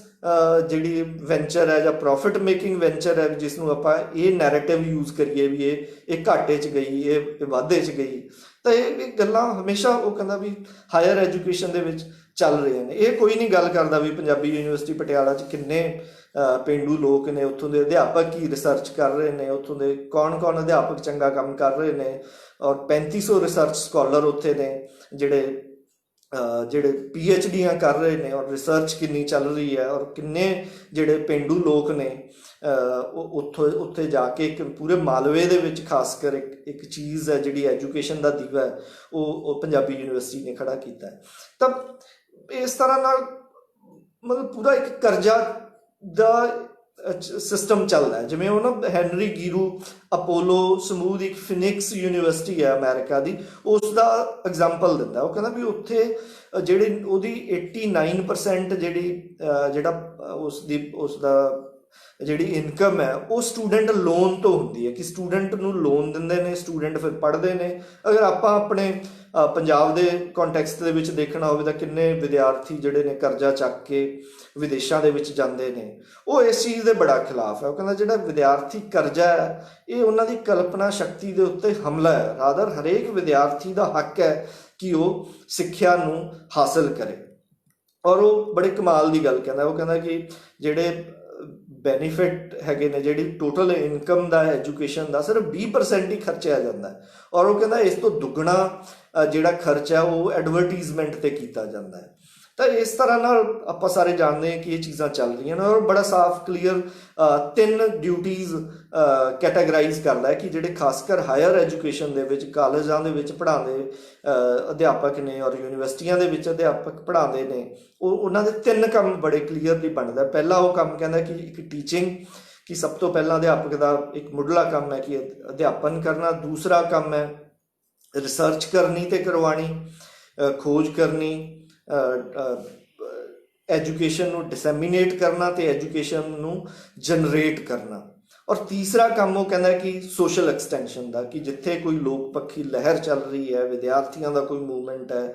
ਜਿਹੜੀ ਵੈਂਚਰ ਹੈ ਜਾਂ ਪ੍ਰੋਫਿਟ ਮੇਕਿੰਗ ਵੈਂਚਰ ਹੈ ਜਿਸ ਨੂੰ ਆਪਾਂ ਇਹ ਨੈਰੇਟਿਵ ਯੂਜ਼ ਕਰੀਏ ਵੀ ਇਹ ਘਾਟੇ 'ਚ ਗਈ, ਇਹ ਵਾਧੇ 'ਚ ਗਈ। ਤਾਂ ਇਹ ਗੱਲਾਂ ਹਮੇਸ਼ਾ ਉਹ ਕਹਿੰਦਾ ਵੀ ਹਾਇਰ ਐਜੂਕੇਸ਼ਨ ਦੇ ਵਿੱਚ ਚੱਲ ਰਹੀਆਂ ਨੇ। ਇਹ ਕੋਈ ਨਹੀਂ ਗੱਲ ਕਰਦਾ ਵੀ ਪੰਜਾਬੀ ਯੂਨੀਵਰਸਿਟੀ ਪਟਿਆਲਾ 'ਚ ਕਿੰਨੇ ਪੇਂਡੂ ਲੋਕ ਨੇ, ਉੱਥੋਂ ਦੇ ਅਧਿਆਪਕ ਕੀ ਰਿਸਰਚ ਕਰ ਰਹੇ ਨੇ, ਉੱਥੋਂ ਦੇ ਕੌਣ ਅਧਿਆਪਕ ਚੰਗਾ ਕੰਮ ਕਰ ਰਹੇ ਨੇ, ਔਰ 3500 ਰਿਸਰਚ ਸਕਾਲਰ ਉੱਥੇ ਨੇ ਜਿਹੜੇ PhDਆਂ ਕਰ ਰਹੇ ਨੇ, ਔਰ ਰਿਸਰਚ ਕਿੰਨੀ ਚੱਲ ਰਹੀ ਹੈ, ਔਰ ਕਿੰਨੇ ਜਿਹੜੇ ਪੇਂਡੂ ਲੋਕ ਨੇ ਉੱਥੇ ਜਾ ਕੇ ਇੱਕ ਪੂਰੇ ਮਾਲਵੇ ਦੇ ਵਿੱਚ ਖਾਸ ਕਰ ਇੱਕ ਚੀਜ਼ ਹੈ ਜਿਹੜੀ ਐਜੂਕੇਸ਼ਨ ਦਾ ਦੀਵਾ ਹੈ, ਉਹ ਪੰਜਾਬੀ ਯੂਨੀਵਰਸਿਟੀ ਨੇ ਖੜਾ ਕੀਤਾ ਹੈ। ਤਾਂ ਇਸ ਤਰ੍ਹਾਂ ਨਾਲ ਮਤਲਬ ਪੂਰਾ ਇੱਕ ਕਰਜ਼ਾ ਦਾ ਸਿਸਟਮ ਚੱਲਦਾ ਹੈ। ਜਿਵੇਂ ਉਹ ਨਾ ਹੈਨਰੀ ਗੀਰੂ ਅਪੋਲੋ ਸਮੂਹ ਦੀ ਇੱਕ ਫਿਨਿਕਸ ਯੂਨੀਵਰਸਿਟੀ ਹੈ ਅਮਰੀਕਾ ਦੀ, ਉਸ ਦਾ ਐਗਜ਼ਾਮਪਲ ਦਿੰਦਾ। ਉਹ ਕਹਿੰਦਾ ਵੀ ਉੱਥੇ ਜਿਹੜੀ ਉਹਦੀ 89% ਉਸਦਾ ਜਿਹੜੀ ਇਨਕਮ ਹੈ ਉਹ ਸਟੂਡੈਂਟ ਲੋਨ ਤੋਂ ਹੁੰਦੀ ਹੈ, ਕਿ ਸਟੂਡੈਂਟ ਨੂੰ ਲੋਨ ਦਿੰਦੇ ਨੇ, ਸਟੂਡੈਂਟ ਫਿਰ ਪੜ੍ਹਦੇ ਨੇ। ਅਗਰ ਆਪਾਂ ਆਪਣੇ ਪੰਜਾਬ ਦੇ ਕੰਟੈਕਸਟ ਦੇ ਵਿੱਚ ਦੇਖਣਾ ਹੋਵੇ ਤਾਂ ਕਿੰਨੇ ਵਿਦਿਆਰਥੀ ਜਿਹੜੇ ਨੇ ਕਰਜ਼ਾ ਚੱਕ ਕੇ ਵਿਦੇਸ਼ਾਂ ਦੇ ਵਿੱਚ ਜਾਂਦੇ ਨੇ। ਉਹ ਇਸ ਚੀਜ਼ ਦੇ ਬੜਾ ਖਿਲਾਫ ਹੈ। ਉਹ ਕਹਿੰਦਾ ਜਿਹੜਾ ਵਿਦਿਆਰਥੀ ਕਰਜ਼ਾ ਹੈ ਇਹ ਉਹਨਾਂ ਦੀ ਕਲਪਨਾ ਸ਼ਕਤੀ ਦੇ ਉੱਤੇ ਹਮਲਾ ਹੈ। ਰਾਦਰ ਹਰੇਕ ਵਿਦਿਆਰਥੀ ਦਾ ਹੱਕ ਹੈ ਕਿ ਉਹ ਸਿੱਖਿਆ ਨੂੰ ਹਾਸਲ ਕਰੇ। ਔਰ ਉਹ ਬੜੇ ਕਮਾਲ ਦੀ ਗੱਲ ਕਹਿੰਦਾ। ਉਹ ਕਹਿੰਦਾ ਕਿ ਜਿਹੜੇ ਬੈਨੀਫਿਟ ਹੈਗੇ ਨੇ, ਜਿਹੜੀ ਟੋਟਲ ਇਨਕਮ ਦਾ ਐਜੂਕੇਸ਼ਨ ਦਾ ਸਿਰਫ 20% ਹੀ ਖਰਚਿਆ ਜਾਂਦਾ ਹੈ, ਔਰ ਉਹ ਕਹਿੰਦਾ ਇਸ ਤੋਂ ਦੁੱਗਣਾ ਜਿਹੜਾ ਖਰਚਾ ਉਹ ਐਡਵਰਟੀਜ਼ਮੈਂਟ 'ਤੇ ਕੀਤਾ ਜਾਂਦਾ ਹੈ। ਤਾਂ ਇਸ ਤਰ੍ਹਾਂ ਨਾਲ ਆਪਾਂ ਸਾਰੇ ਜਾਣਦੇ ਹਾਂ ਕਿ ਇਹ ਚੀਜ਼ਾਂ ਚੱਲ ਰਹੀਆਂ ਨੇ। ਔਰ ਬੜਾ ਸਾਫ਼ ਕਲੀਅਰ 3 ਡਿਊਟੀਜ਼ ਕੈਟਾਗਰਾਈਜ਼ ਕਰਦਾ ਹੈ ਕਿ ਜਿਹੜੇ ਖਾਸ ਕਰ ਹਾਇਰ ਐਜੂਕੇਸ਼ਨ ਦੇ ਵਿੱਚ, ਕਾਲਜਾਂ ਦੇ ਵਿੱਚ ਪੜ੍ਹਾਉਂਦੇ ਅਧਿਆਪਕ ਨੇ ਔਰ ਯੂਨੀਵਰਸਿਟੀਆਂ ਦੇ ਵਿੱਚ ਅਧਿਆਪਕ ਪੜ੍ਹਾਉਂਦੇ ਨੇ, ਉਹਨਾਂ ਦੇ 3 ਕੰਮ ਬੜੇ ਕਲੀਅਰਲੀ ਬਣਦਾ। ਪਹਿਲਾ ਉਹ ਕੰਮ ਕਹਿੰਦਾ ਕਿ ਇੱਕ ਟੀਚਿੰਗ, ਕਿ ਸਭ ਤੋਂ ਪਹਿਲਾਂ ਅਧਿਆਪਕ ਦਾ ਇੱਕ ਮੁੱਢਲਾ ਕੰਮ ਹੈ ਕਿ ਅਧਿਆਪਨ ਕਰਨਾ। ਦੂਸਰਾ ਕੰਮ ਹੈ ਰਿਸਰਚ ਕਰਨੀ ਤੇ ਕਰਵਾਉਣੀ, ਖੋਜ ਕਰਨੀ, ਐਜੂਕੇਸ਼ਨ ਨੂੰ ਡਿਸੈਮੀਨੇਟ ਕਰਨਾ ਤੇ ਐਜੂਕੇਸ਼ਨ ਨੂੰ ਜਨਰੇਟ ਕਰਨਾ। ਔਰ ਤੀਸਰਾ ਕੰਮ ਉਹ ਕਹਿੰਦਾ ਕਿ ਸੋਸ਼ਲ ਐਕਸਟੈਂਸ਼ਨ ਦਾ, ਕਿ ਜਿੱਥੇ ਕੋਈ ਲੋਕ ਪੱਖੀ ਲਹਿਰ ਚੱਲ ਰਹੀ ਹੈ, ਵਿਦਿਆਰਥੀਆਂ ਦਾ ਕੋਈ ਮੂਵਮੈਂਟ ਹੈ,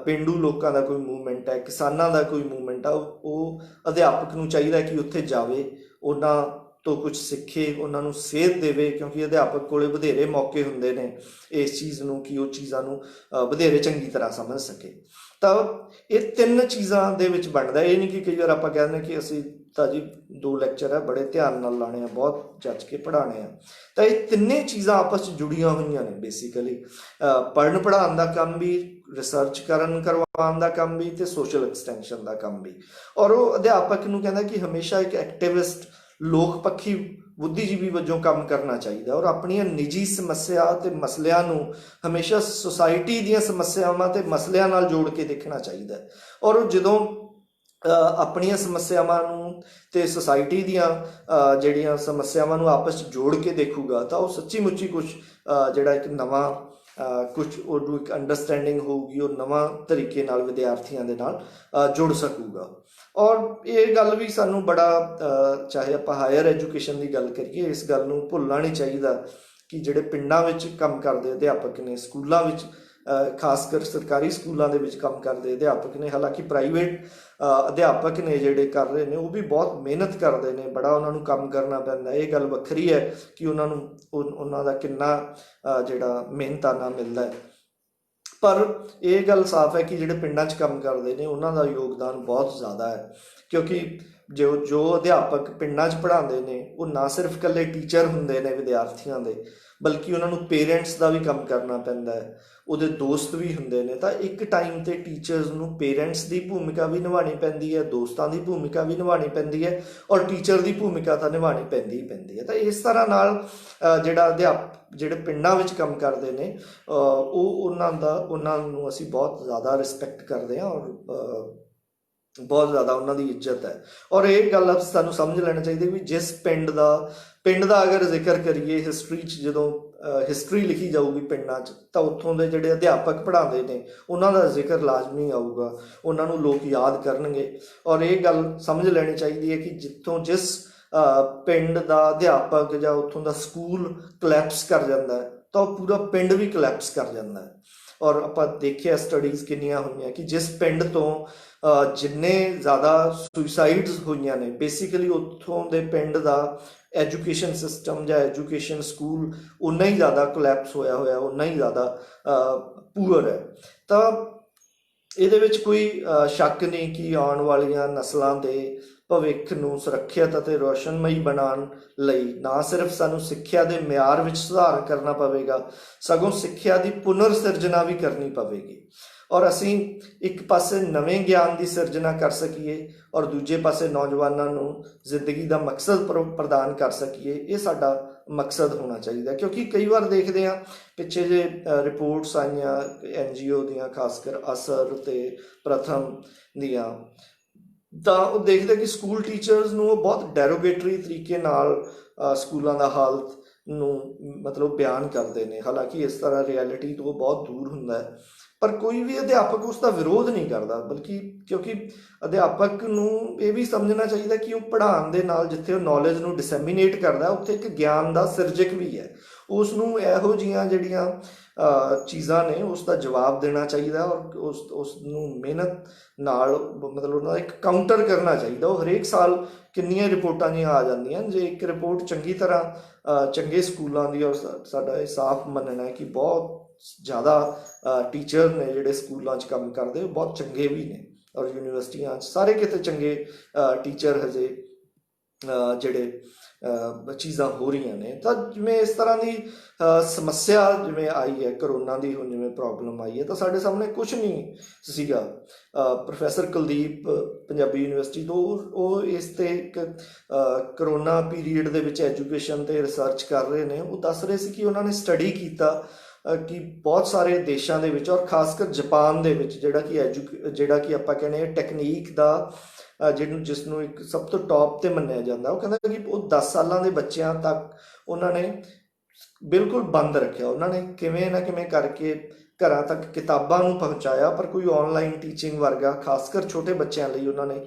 ਪੇਂਡੂ ਲੋਕਾਂ ਦਾ ਕੋਈ ਮੂਵਮੈਂਟ ਹੈ, ਕਿਸਾਨਾਂ ਦਾ ਕੋਈ ਮੂਵਮੈਂਟ ਆ, ਉਹ ਅਧਿਆਪਕ ਨੂੰ ਚਾਹੀਦਾ ਕਿ ਉੱਥੇ ਜਾਵੇ, ਉਹਨਾਂ ਤੋਂ ਕੁਝ ਸਿੱਖੇ, ਉਹਨਾਂ ਨੂੰ ਸੇਧ ਦੇਵੇ, ਕਿਉਂਕਿ ਅਧਿਆਪਕ ਕੋਲੇ ਵਧੇਰੇ ਮੌਕੇ ਹੁੰਦੇ ਨੇ ਇਸ ਚੀਜ਼ ਨੂੰ ਕਿ ਉਹ ਚੀਜ਼ਾਂ ਨੂੰ ਵਧੇਰੇ ਚੰਗੀ ਤਰ੍ਹਾਂ ਸਮਝ ਸਕੇ। ਤਾਂ ਇਹ 3 ਚੀਜ਼ਾਂ ਦੇ ਵਿੱਚ ਬਣਦਾ। ਇਹ ਨਹੀਂ ਕਿ ਕਈ ਵਾਰ ਆਪਾਂ ਕਹਿੰਦੇ ਕਿ ਅਸੀਂ ਤਾਂ ਜੀ 2 ਲੈਕਚਰ ਹੈ, ਬੜੇ ਧਿਆਨ ਨਾਲ ਲਾਣੇ ਆ, ਬਹੁਤ ਜੱਜ ਕੇ ਪੜ੍ਹਾਉਣੇ ਆ। ਤਾਂ ਇਹ 3 ਚੀਜ਼ਾਂ ਆਪਸ 'ਚ ਜੁੜੀਆਂ ਹੋਈਆਂ ਨੇ ਬੇਸਿਕਲੀ। ਪੜ੍ਹਨ ਪੜ੍ਹਾਉਣ ਦਾ ਕੰਮ ਵੀ, ਰਿਸਰਚ ਕਰਵਾਉਣ ਦਾ ਕੰਮ ਵੀ, ਤੇ ਸੋਸ਼ਲ ਐਕਸਟੈਂਸ਼ਨ ਦਾ ਕੰਮ ਵੀ। ਔਰ ਉਹ ਅਧਿਆਪਕ ਨੂੰ ਕਹਿੰਦਾ ਕਿ ਹਮੇਸ਼ਾ ਇੱਕ ਐਕਟਿਵਿਸਟ, ਲੋਕ ਪੱਖੀ ਬੁੱਧੀਜੀਵੀ ਵਜੋਂ ਕੰਮ ਕਰਨਾ ਚਾਹੀਦਾ, ਔਰ ਆਪਣੀਆਂ ਨਿੱਜੀ ਸਮੱਸਿਆ ਤੇ ਮਸਲਿਆਂ ਨੂੰ ਹਮੇਸ਼ਾ ਸੁਸਾਇਟੀ ਦੀਆਂ ਸਮੱਸਿਆਵਾਂ ਤੇ ਮਸਲਿਆਂ ਨਾਲ ਜੋੜ ਕੇ ਦੇਖਣਾ ਚਾਹੀਦਾ। ਔਰ ਉਹ ਜਦੋਂ ਆਪਣੀਆਂ ਸਮੱਸਿਆਵਾਂ ਨੂੰ ਤੇ ਸੁਸਾਇਟੀ ਦੀਆਂ ਜਿਹੜੀਆਂ ਸਮੱਸਿਆਵਾਂ ਨੂੰ ਆਪਸ 'ਚ ਜੋੜ ਕੇ ਦੇਖੂਗਾ ਤਾਂ ਉਹ ਸੱਚੀ ਮੁੱਚੀ ਕੁਝ ਜਿਹੜਾ ਇੱਕ ਨਵਾਂ ਕੁਝ ਉਹਨੂੰ ਇੱਕ ਅੰਡਰਸਟੈਂਡਿੰਗ ਹੋਊਗੀ, ਉਹ ਨਵਾਂ ਤਰੀਕੇ ਨਾਲ ਵਿਦਿਆਰਥੀਆਂ ਦੇ ਨਾਲ ਜੁੜ ਸਕੂਗਾ। ਔਰ ਇਹ ਗੱਲ ਵੀ ਸਾਨੂੰ ਬੜਾ, ਚਾਹੇ ਆਪਾਂ ਹਾਇਰ ਐਜੂਕੇਸ਼ਨ ਦੀ ਗੱਲ ਕਰੀਏ, ਇਸ ਗੱਲ ਨੂੰ ਭੁੱਲਣਾ ਨਹੀਂ ਚਾਹੀਦਾ ਕਿ ਜਿਹੜੇ ਪਿੰਡਾਂ ਵਿੱਚ ਕੰਮ ਕਰਦੇ ਅਧਿਆਪਕ ਨੇ, ਸਕੂਲਾਂ ਵਿੱਚ ਖਾਸ ਕਰ ਸਰਕਾਰੀ ਸਕੂਲਾਂ ਦੇ ਵਿੱਚ ਕੰਮ ਕਰਦੇ ਅਧਿਆਪਕ ਨੇ, ਹਾਲਾਂਕਿ ਪ੍ਰਾਈਵੇਟ ਅਧਿਆਪਕ ਨੇ ਜਿਹੜੇ ਕਰ ਰਹੇ ਨੇ ਉਹ ਵੀ ਬਹੁਤ ਮਿਹਨਤ ਕਰਦੇ ਨੇ, ਬੜਾ ਉਹਨਾਂ ਨੂੰ ਕੰਮ ਕਰਨਾ ਪੈਂਦਾ। ਇਹ ਗੱਲ ਵੱਖਰੀ ਹੈ ਕਿ ਉਹਨਾਂ ਦਾ ਕਿੰਨਾ ਜਿਹੜਾ ਮਿਹਨਤਾਨਾ ਮਿਲਦਾ ਹੈ। ਪਰ ਇਹ ਗੱਲ ਸਾਫ਼ ਹੈ ਕਿ ਜਿਹੜੇ ਪਿੰਡਾਂ 'ਚ ਕੰਮ ਕਰਦੇ ਨੇ ਉਹਨਾਂ ਦਾ ਯੋਗਦਾਨ ਬਹੁਤ ਜ਼ਿਆਦਾ ਹੈ, ਕਿਉਂਕਿ ਜੋ ਅਧਿਆਪਕ ਪਿੰਡਾਂ 'ਚ ਪੜ੍ਹਾਉਂਦੇ ਨੇ ਉਹ ਨਾ ਸਿਰਫ ਇਕੱਲੇ ਟੀਚਰ ਹੁੰਦੇ ਨੇ ਵਿਦਿਆਰਥੀਆਂ ਦੇ, ਬਲਕਿ ਉਹਨਾਂ ਨੂੰ ਪੇਰੈਂਟਸ ਦਾ ਵੀ ਕੰਮ ਕਰਨਾ ਪੈਂਦਾ ਹੈ, ਉਹਦੇ ਦੋਸਤ ਵੀ ਹੁੰਦੇ ਨੇ। ਤਾਂ ਇੱਕ ਟਾਈਮ 'ਤੇ ਟੀਚਰਸ ਨੂੰ ਪੇਰੈਂਟਸ ਦੀ ਭੂਮਿਕਾ ਵੀ ਨਿਭਾਉਣੀ ਪੈਂਦੀ ਹੈ, ਦੋਸਤਾਂ ਦੀ ਭੂਮਿਕਾ ਵੀ ਨਿਭਾਉਣੀ ਪੈਂਦੀ ਹੈ, ਔਰ ਟੀਚਰ ਦੀ ਭੂਮਿਕਾ ਤਾਂ ਨਿਭਾਉਣੀ ਪੈਂਦੀ ਹੀ ਪੈਂਦੀ ਹੈ। ਤਾਂ ਇਸ ਤਰ੍ਹਾਂ ਨਾਲ ਜਿਹੜੇ ਪਿੰਡਾਂ ਵਿੱਚ ਕੰਮ ਕਰਦੇ ਨੇ ਉਹਨਾਂ ਨੂੰ ਅਸੀਂ ਬਹੁਤ ਜ਼ਿਆਦਾ ਰਿਸਪੈਕਟ ਕਰਦੇ ਹਾਂ, ਔਰ ਬਹੁਤ ਜ਼ਿਆਦਾ ਉਹਨਾਂ ਦੀ ਇੱਜ਼ਤ ਹੈ। ਔਰ ਇਹ ਗੱਲ ਸਾਨੂੰ ਸਮਝ ਲੈਣਾ ਚਾਹੀਦੀ ਵੀ ਜਿਸ ਪਿੰਡ ਦਾ ਅਗਰ ਜ਼ਿਕਰ ਕਰੀਏ ਹਿਸਟਰੀ 'ਚ, ਜਦੋਂ ਹਿਸਟਰੀ ਲਿਖੀ ਜਾਊਗੀ ਪਿੰਡਾਂ 'ਚ, ਤਾਂ ਉੱਥੋਂ ਦੇ ਜਿਹੜੇ ਅਧਿਆਪਕ ਪੜ੍ਹਾਉਂਦੇ ਨੇ ਉਹਨਾਂ ਦਾ ਜ਼ਿਕਰ ਲਾਜ਼ਮੀ ਆਊਗਾ, ਉਹਨਾਂ ਨੂੰ ਲੋਕ ਯਾਦ ਕਰਨਗੇ। ਔਰ ਇਹ ਗੱਲ ਸਮਝ ਲੈਣੀ ਚਾਹੀਦੀ ਹੈ ਕਿ ਜਿਸ ਪਿੰਡ ਦਾ ਅਧਿਆਪਕ ਜਾਂ ਉੱਥੋਂ ਦਾ ਸਕੂਲ ਕਲੈਪਸ ਕਰ ਜਾਂਦਾ ਹੈ ਤਾਂ ਉਹ ਪੂਰਾ ਪਿੰਡ ਵੀ ਕਲੈਪਸ ਕਰ ਜਾਂਦਾ ਹੈ। ਔਰ ਆਪਾਂ ਦੇਖਿਆ ਸਟੱਡੀਜ਼ ਕਿੰਨੀਆਂ ਹੋਈਆਂ ਕਿ ਜਿਸ ਪਿੰਡ ਤੋਂ ਜਿੰਨੇ ਜ਼ਿਆਦਾ ਸੁਸਾਈਡਸ ਹੋਈਆਂ ਨੇ, ਬੇਸਿਕਲੀ ਉੱਥੋਂ ਦੇ ਪਿੰਡ ਦਾ ਐਜੂਕੇਸ਼ਨ ਸਿਸਟਮ ਜਾਂ ਐਜੂਕੇਸ਼ਨ ਸਕੂਲ ਉਨਾ ਹੀ ਜ਼ਿਆਦਾ ਕੋਲੈਪਸ ਹੋਇਆ, ਉਨਾ ਹੀ ਜ਼ਿਆਦਾ ਪੂਅਰ ਹੈ। ਤਾਂ ਇਹਦੇ ਵਿੱਚ ਕੋਈ ਸ਼ੱਕ ਨਹੀਂ ਕਿ ਆਉਣ ਵਾਲੀਆਂ ਨਸਲਾਂ ਦੇ ਭਵਿੱਖ ਨੂੰ ਸੁਰੱਖਿਅਤ ਅਤੇ ਰੋਸ਼ਨਮਈ ਬਣਾਉਣ ਲਈ ਨਾ ਸਿਰਫ ਸਾਨੂੰ ਸਿੱਖਿਆ ਦੇ ਮਿਆਰ ਵਿੱਚ ਸੁਧਾਰ ਕਰਨਾ ਪਵੇਗਾ, ਸਗੋਂ ਸਿੱਖਿਆ ਦੀ ਪੁਨਰ ਸਿਰਜਣਾ ਵੀ ਕਰਨੀ ਪਵੇਗੀ। ਔਰ ਅਸੀਂ ਇੱਕ ਪਾਸੇ ਨਵੇਂ ਗਿਆਨ ਦੀ ਸਿਰਜਣਾ ਕਰ ਸਕੀਏ ਔਰ ਦੂਜੇ ਪਾਸੇ ਨੌਜਵਾਨਾਂ ਨੂੰ ਜ਼ਿੰਦਗੀ ਦਾ ਮਕਸਦ ਪ੍ਰਦਾਨ ਕਰ ਸਕੀਏ, ਇਹ ਸਾਡਾ ਮਕਸਦ ਹੋਣਾ ਚਾਹੀਦਾ। ਕਿਉਂਕਿ ਕਈ ਵਾਰ ਦੇਖਦੇ ਹਾਂ ਪਿੱਛੇ ਜੇ ਰਿਪੋਰਟਸ ਆਈਆਂ NGO ਦੀਆਂ, ਖਾਸ ਕਰ ਅਸਰ ਤੇ ਪ੍ਰਥਮ ਦੀਆਂ, ਤਾਂ ਉਹ ਦੇਖਦੇ ਕਿ ਸਕੂਲ ਟੀਚਰਸ ਨੂੰ ਉਹ ਬਹੁਤ ਡੈਰੋਗੇਟਰੀ ਤਰੀਕੇ ਨਾਲ ਸਕੂਲਾਂ ਦਾ ਹਾਲਤ ਨੂੰ ਮਤਲਬ ਬਿਆਨ ਕਰਦੇ ਨੇ, ਹਾਲਾਂਕਿ ਇਸ ਤਰ੍ਹਾਂ ਰਿਐਲਿਟੀ ਤੋਂ ਬਹੁਤ ਦੂਰ ਹੁੰਦਾ ਹੈ। ਪਰ ਕੋਈ ਵੀ ਅਧਿਆਪਕ ਉਸ ਦਾ ਵਿਰੋਧ ਨਹੀਂ ਕਰਦਾ, ਬਲਕਿ ਕਿਉਂਕਿ ਅਧਿਆਪਕ ਨੂੰ ਇਹ ਵੀ ਸਮਝਣਾ ਚਾਹੀਦਾ ਕਿ ਉਹ ਪੜ੍ਹਾਉਣ ਦੇ ਨਾਲ ਜਿੱਥੇ ਉਹ ਨੌਲੇਜ ਨੂੰ ਡਿਸੈਮੀਨੇਟ ਕਰਦਾ, ਉੱਥੇ ਇੱਕ ਗਿਆਨ ਦਾ ਸਿਰਜਕ ਵੀ ਹੈ। ਉਸ ਨੂੰ ਇਹੋ ਜਿਹੀਆਂ ਜਿਹੜੀਆਂ ਚੀਜ਼ਾਂ ਨੇ ਉਸ ਦਾ ਜਵਾਬ ਦੇਣਾ ਚਾਹੀਦਾ ਔਰ ਉਸ ਨੂੰ ਮਿਹਨਤ ਨਾਲ ਮਤਲਬ ਉਹਨਾਂ ਦਾ ਇੱਕ ਕਾਊਂਟਰ ਕਰਨਾ ਚਾਹੀਦਾ। ਉਹ ਹਰੇਕ ਸਾਲ ਕਿੰਨੀਆਂ ਰਿਪੋਰਟਾਂ ਜਿਹੀਆਂ ਆ ਜਾਂਦੀਆਂ, ਜੇ ਇੱਕ ਰਿਪੋਰਟ ਚੰਗੀ ਤਰ੍ਹਾਂ ਚੰਗੇ ਸਕੂਲਾਂ ਦੀ, ਔਰ ਸਾਡਾ ਇਹ ਸਾਫ਼ ਮੰਨਣਾ ਹੈ ਕਿ ਬਹੁਤ ਜ਼ਿਆਦਾ ਟੀਚਰ ਨੇ ਜਿਹੜੇ ਸਕੂਲਾਂ 'ਚ ਕੰਮ ਕਰਦੇ, ਉਹ ਬਹੁਤ ਚੰਗੇ ਵੀ ਨੇ, ਔਰ ਯੂਨੀਵਰਸਿਟੀਆਂ 'ਚ ਸਾਰੇ ਕਿਤੇ ਚੰਗੇ ਟੀਚਰ ਹਜੇ ਜਿਹੜੇ ਚੀਜ਼ਾਂ ਹੋ ਰਹੀਆਂ ਨੇ। ਤਾਂ ਜਿਵੇਂ ਇਸ ਤਰ੍ਹਾਂ ਦੀ ਸਮੱਸਿਆ ਜਿਵੇਂ ਆਈ ਹੈ ਕਰੋਨਾ ਦੀ, ਹੁਣ ਜਿਵੇਂ ਪ੍ਰੋਬਲਮ ਆਈ ਹੈ, ਤਾਂ ਸਾਡੇ ਸਾਹਮਣੇ ਕੁਛ ਨਹੀਂ ਸੀਗਾ। ਪ੍ਰੋਫੈਸਰ ਕੁਲਦੀਪ ਪੰਜਾਬੀ ਯੂਨੀਵਰਸਿਟੀ ਤੋਂ ਉਹ ਇਸ 'ਤੇ ਇੱਕ ਕਰੋਨਾ ਪੀਰੀਅਡ ਦੇ ਵਿੱਚ ਐਜੂਕੇਸ਼ਨ 'ਤੇ ਰਿਸਰਚ ਕਰ ਰਹੇ ਨੇ। ਉਹ ਦੱਸ ਰਹੇ ਸੀ ਕਿ ਉਹਨਾਂ ਨੇ ਸਟੱਡੀ ਕੀਤਾ ਕਿ ਬਹੁਤ ਸਾਰੇ ਦੇਸ਼ਾਂ ਦੇ ਵਿੱਚ, ਔਰ ਖਾਸ ਕਰ ਜਾਪਾਨ ਦੇ ਵਿੱਚ, ਜਿਹੜਾ ਕਿ ਆਪਾਂ ਕਹਿੰਦੇ ਹਾਂ ਟੈਕਨੀਕ ਦਾ ਜਿਸ ਨੂੰ ਇੱਕ ਸਭ ਤੋਂ ਟੌਪ ਤੇ ਮੰਨਿਆ ਜਾਂਦਾ, ਉਹ ਕਹਿੰਦਾ ਕਿ ਉਹ 10 ਸਾਲਾਂ ਦੇ ਬੱਚਿਆਂ ਤੱਕ ਉਹਨਾਂ ਨੇ ਬਿਲਕੁਲ ਬੰਦ ਰੱਖਿਆ। ਉਹਨਾਂ ਨੇ ਕਿਵੇਂ ਨਾ ਕਿਵੇਂ ਕਰਕੇ ਘਰਾਂ ਤੱਕ ਕਿਤਾਬਾਂ ਨੂੰ ਪਹੁੰਚਾਇਆ, ਪਰ ਕੋਈ ਆਨਲਾਈਨ ਟੀਚਿੰਗ ਵਰਗਾ ਖਾਸ ਕਰ ਛੋਟੇ ਬੱਚਿਆਂ ਲਈ ਉਹਨਾਂ ਨੇ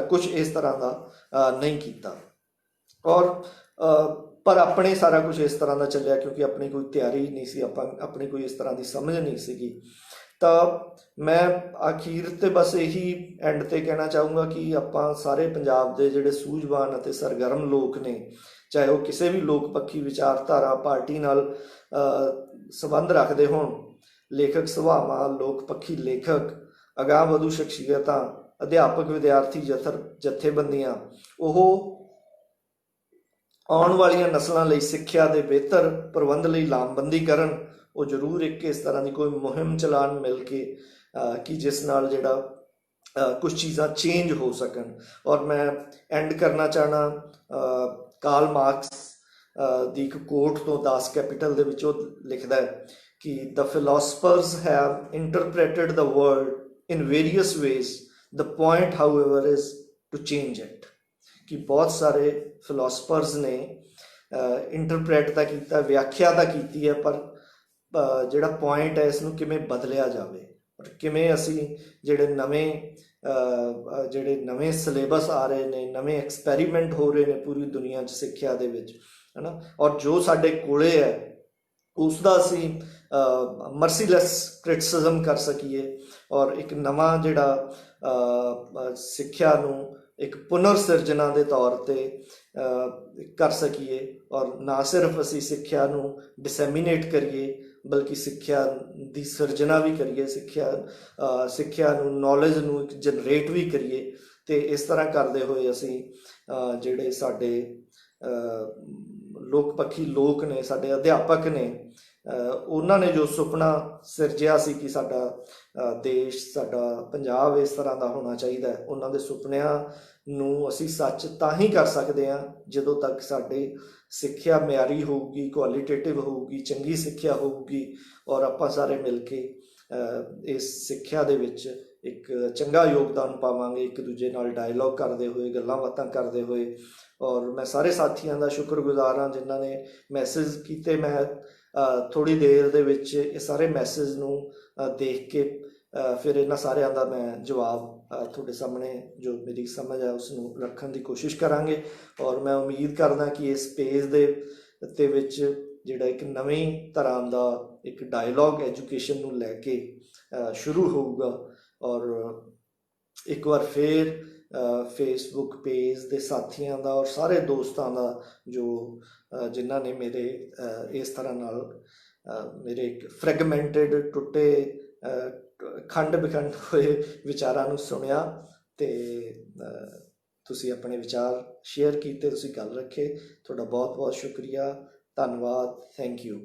ਕੁਝ ਇਸ ਤਰ੍ਹਾਂ ਦਾ ਨਹੀਂ ਕੀਤਾ। ਔਰ ਪਰ ਆਪਣੇ ਸਾਰਾ ਕੁਝ ਇਸ ਤਰ੍ਹਾਂ ਦਾ ਚੱਲਿਆ ਕਿਉਂਕਿ ਆਪਣੀ ਕੋਈ ਤਿਆਰੀ ਨਹੀਂ ਸੀ, ਆਪਣੀ ਕੋਈ ਇਸ ਤਰ੍ਹਾਂ ਦੀ ਸਮਝ ਨਹੀਂ ਸੀਗੀ। ਤਾਂ ਮੈਂ ਅਖੀਰ ਤੇ ਬਸ ਇਹੀ ਐਂਡ ਤੇ ਕਹਿਣਾ ਚਾਹੂੰਗਾ ਕਿ ਆਪਾਂ ਸਾਰੇ ਪੰਜਾਬ ਦੇ ਜਿਹੜੇ ਸੂਝਵਾਨ ਅਤੇ ਸਰਗਰਮ ਲੋਕ ਨੇ, ਚਾਹੇ ਉਹ ਕਿਸੇ ਵੀ ਲੋਕ ਪੱਖੀ ਵਿਚਾਰਧਾਰਾ ਪਾਰਟੀ ਨਾਲ ਸੰਬੰਧ ਰੱਖਦੇ ਹੋਣ, ਲੇਖਕ ਸਭਾਵਾਂ, ਲੋਕ ਪੱਖੀ ਲੇਖਕ, ਅਗਾਂਹ ਵਧੂ ਸ਼ਖਸੀਅਤਾਂ, ਅਧਿਆਪਕ, ਵਿਦਿਆਰਥੀ ਜਥੇਬੰਦੀਆਂ, ਉਹ ਆਉਣ ਵਾਲੀਆਂ ਨਸਲਾਂ ਲਈ ਸਿੱਖਿਆ ਦੇ ਬਿਹਤਰ ਪ੍ਰਬੰਧ ਲਈ ਲਾਮਬੰਦੀ ਕਰਨ। ਉਹ ਜ਼ਰੂਰ ਇੱਕ ਇਸ ਤਰ੍ਹਾਂ ਦੀ ਕੋਈ ਮੁਹਿੰਮ ਚਲਾਉਣ ਮਿਲ ਕੇ ਕਿ ਜਿਸ ਨਾਲ ਜਿਹੜਾ ਕੁਝ ਚੀਜ਼ਾਂ ਚੇਂਜ ਹੋ ਸਕਣ। ਔਰ ਮੈਂ ਐਂਡ ਕਰਨਾ ਚਾਹਣਾ ਕਾਰਲ ਮਾਰਕਸ ਦੀ ਇੱਕ ਕੋਟ ਤੋਂ, ਦਾਸ ਕੈਪੀਟਲ ਦੇ ਵਿੱਚ ਉਹ ਲਿਖਦਾ ਹੈ ਕਿ the philosophers have interpreted the world in various ways, the point however is to change it. ਕਿ ਬਹੁਤ ਸਾਰੇ ਫਿਲੋਸਫਰਸ ਨੇ ਇੰਟਰਪ੍ਰੈਟ ਤਾਂ ਕੀਤਾ, ਵਿਆਖਿਆ ਤਾਂ ਕੀਤੀ ਹੈ, ਪਰ ਜਿਹੜਾ ਪੁਆਇੰਟ ਹੈ ਇਸ ਨੂੰ ਕਿਵੇਂ ਬਦਲਿਆ ਜਾਵੇ, ਔਰ ਕਿਵੇਂ ਅਸੀਂ ਜਿਹੜੇ ਨਵੇਂ ਸਿਲੇਬਸ ਆ ਰਹੇ ਨੇ, ਨਵੇਂ ਐਕਸਪੈਰੀਮੈਂਟ ਹੋ ਰਹੇ ਨੇ ਪੂਰੀ ਦੁਨੀਆ 'ਚ ਸਿੱਖਿਆ ਦੇ ਵਿੱਚ, ਹੈ ਨਾ, ਔਰ ਜੋ ਸਾਡੇ ਕੋਲੇ ਹੈ ਉਸ ਦਾ ਅਸੀਂ ਮਰਸੀਲੈਸ ਕ੍ਰਿਟਿਸਿਜ਼ਮ ਕਰ ਸਕੀਏ ਔਰ ਇੱਕ ਨਵਾਂ ਜਿਹੜਾ ਸਿੱਖਿਆ ਨੂੰ ਇੱਕ ਪੁਨਰ ਸਿਰਜਣਾ ਦੇ ਤੌਰ 'ਤੇ ਕਰ ਸਕੀਏ। ਔਰ ਨਾ ਸਿਰਫ ਅਸੀਂ ਸਿੱਖਿਆ ਨੂੰ ਡਿਸੈਮੀਨੇਟ ਕਰੀਏ, ਬਲਕਿ ਸਿੱਖਿਆ ਦੀ ਸਿਰਜਣਾ ਵੀ ਕਰੀਏ, ਸਿੱਖਿਆ ਨੂੰ, ਨੌਲੇਜ ਨੂੰ ਜਨਰੇਟ ਵੀ ਕਰੀਏ। ਅਤੇ ਇਸ ਤਰ੍ਹਾਂ ਕਰਦੇ ਹੋਏ ਅਸੀਂ ਜਿਹੜੇ ਸਾਡੇ ਲੋਕ ਪੱਖੀ ਲੋਕ ਨੇ, ਸਾਡੇ ਅਧਿਆਪਕ ਨੇ, ਉਹਨਾਂ ਨੇ ਜੋ ਸੁਪਨਾ ਸਿਰਜਿਆ ਸੀ ਕਿ ਸਾਡਾ ਦੇਸ਼, ਸਾਡਾ ਪੰਜਾਬ ਇਸ ਤਰ੍ਹਾਂ ਦਾ ਹੋਣਾ ਚਾਹੀਦਾ, ਉਹਨਾਂ ਦੇ ਸੁਪਨਿਆਂ ਨੂੰ ਅਸੀਂ ਸੱਚ ਤਾਂ ਹੀ ਕਰ ਸਕਦੇ ਹਾਂ ਜਦੋਂ ਤੱਕ ਸਾਡੀ ਸਿੱਖਿਆ ਮਿਆਰੀ ਹੋਊਗੀ, ਕੁਆਲੀਟੇਟਿਵ ਹੋਊਗੀ, ਚੰਗੀ ਸਿੱਖਿਆ ਹੋਊਗੀ, ਔਰ ਆਪਾਂ ਸਾਰੇ ਮਿਲ ਕੇ ਇਸ ਸਿੱਖਿਆ ਦੇ ਵਿੱਚ ਇੱਕ ਚੰਗਾ ਯੋਗਦਾਨ ਪਾਵਾਂਗੇ, ਇੱਕ ਦੂਜੇ ਨਾਲ ਡਾਇਲੋਗ ਕਰਦੇ ਹੋਏ, ਗੱਲਾਂ ਬਾਤਾਂ ਕਰਦੇ ਹੋਏ। ਔਰ ਮੈਂ ਸਾਰੇ ਸਾਥੀਆਂ ਦਾ ਸ਼ੁਕਰਗੁਜ਼ਾਰ ਹਾਂ ਜਿਨ੍ਹਾਂ ਨੇ ਮੈਸੇਜ ਕੀਤੇ। ਮੈਂ ਥੋੜ੍ਹੀ ਦੇਰ ਦੇ ਵਿੱਚ ਇਹ ਸਾਰੇ ਮੈਸੇਜ ਨੂੰ ਦੇਖ ਕੇ ਫਿਰ ਇਹਨਾਂ ਸਾਰਿਆਂ ਦਾ ਮੈਂ ਜਵਾਬ ਤੁਹਾਡੇ ਸਾਹਮਣੇ, ਜੋ ਮੇਰੀ ਸਮਝ ਹੈ, ਉਸ ਨੂੰ ਰੱਖਣ ਦੀ ਕੋਸ਼ਿਸ਼ ਕਰਾਂਗੇ। ਔਰ ਮੈਂ ਉਮੀਦ ਕਰਦਾ ਕਿ ਇਸ ਪੇਜ ਦੇ ਵਿੱਚ ਜਿਹੜਾ ਇੱਕ ਨਵੀਂ ਤਰ੍ਹਾਂ ਦਾ ਇੱਕ ਡਾਇਲੋਗ ਐਜੂਕੇਸ਼ਨ ਨੂੰ ਲੈ ਕੇ ਸ਼ੁਰੂ ਹੋਊਗਾ। ਔਰ ਇੱਕ ਵਾਰ ਫਿਰ ਫੇਸਬੁੱਕ ਪੇਜ ਦੇ ਸਾਥੀਆਂ ਦਾ ਔਰ ਸਾਰੇ ਦੋਸਤਾਂ ਦਾ ਜੋ ਜਿਨ੍ਹਾਂ ਨੇ ਮੇਰੇ ਇਸ ਤਰ੍ਹਾਂ ਨਾਲ ਮੇਰੇ ਇੱਕ ਫਰੈਗਮੈਂਟਡ, ਟੁੱਟੇ, ਖੰਡ ਵਿਖੰਡ ਹੋਏ ਵਿਚਾਰਾਂ ਨੂੰ ਸੁਣਿਆ ਅਤੇ ਤੁਸੀਂ ਆਪਣੇ ਵਿਚਾਰ ਸ਼ੇਅਰ ਕੀਤੇ, ਤੁਸੀਂ ਗੱਲ ਰੱਖੇ। ਤੁਹਾਡਾ ਬਹੁਤ ਬਹੁਤ ਸ਼ੁਕਰੀਆ, ਧੰਨਵਾਦ, ਥੈਂਕ ਯੂ।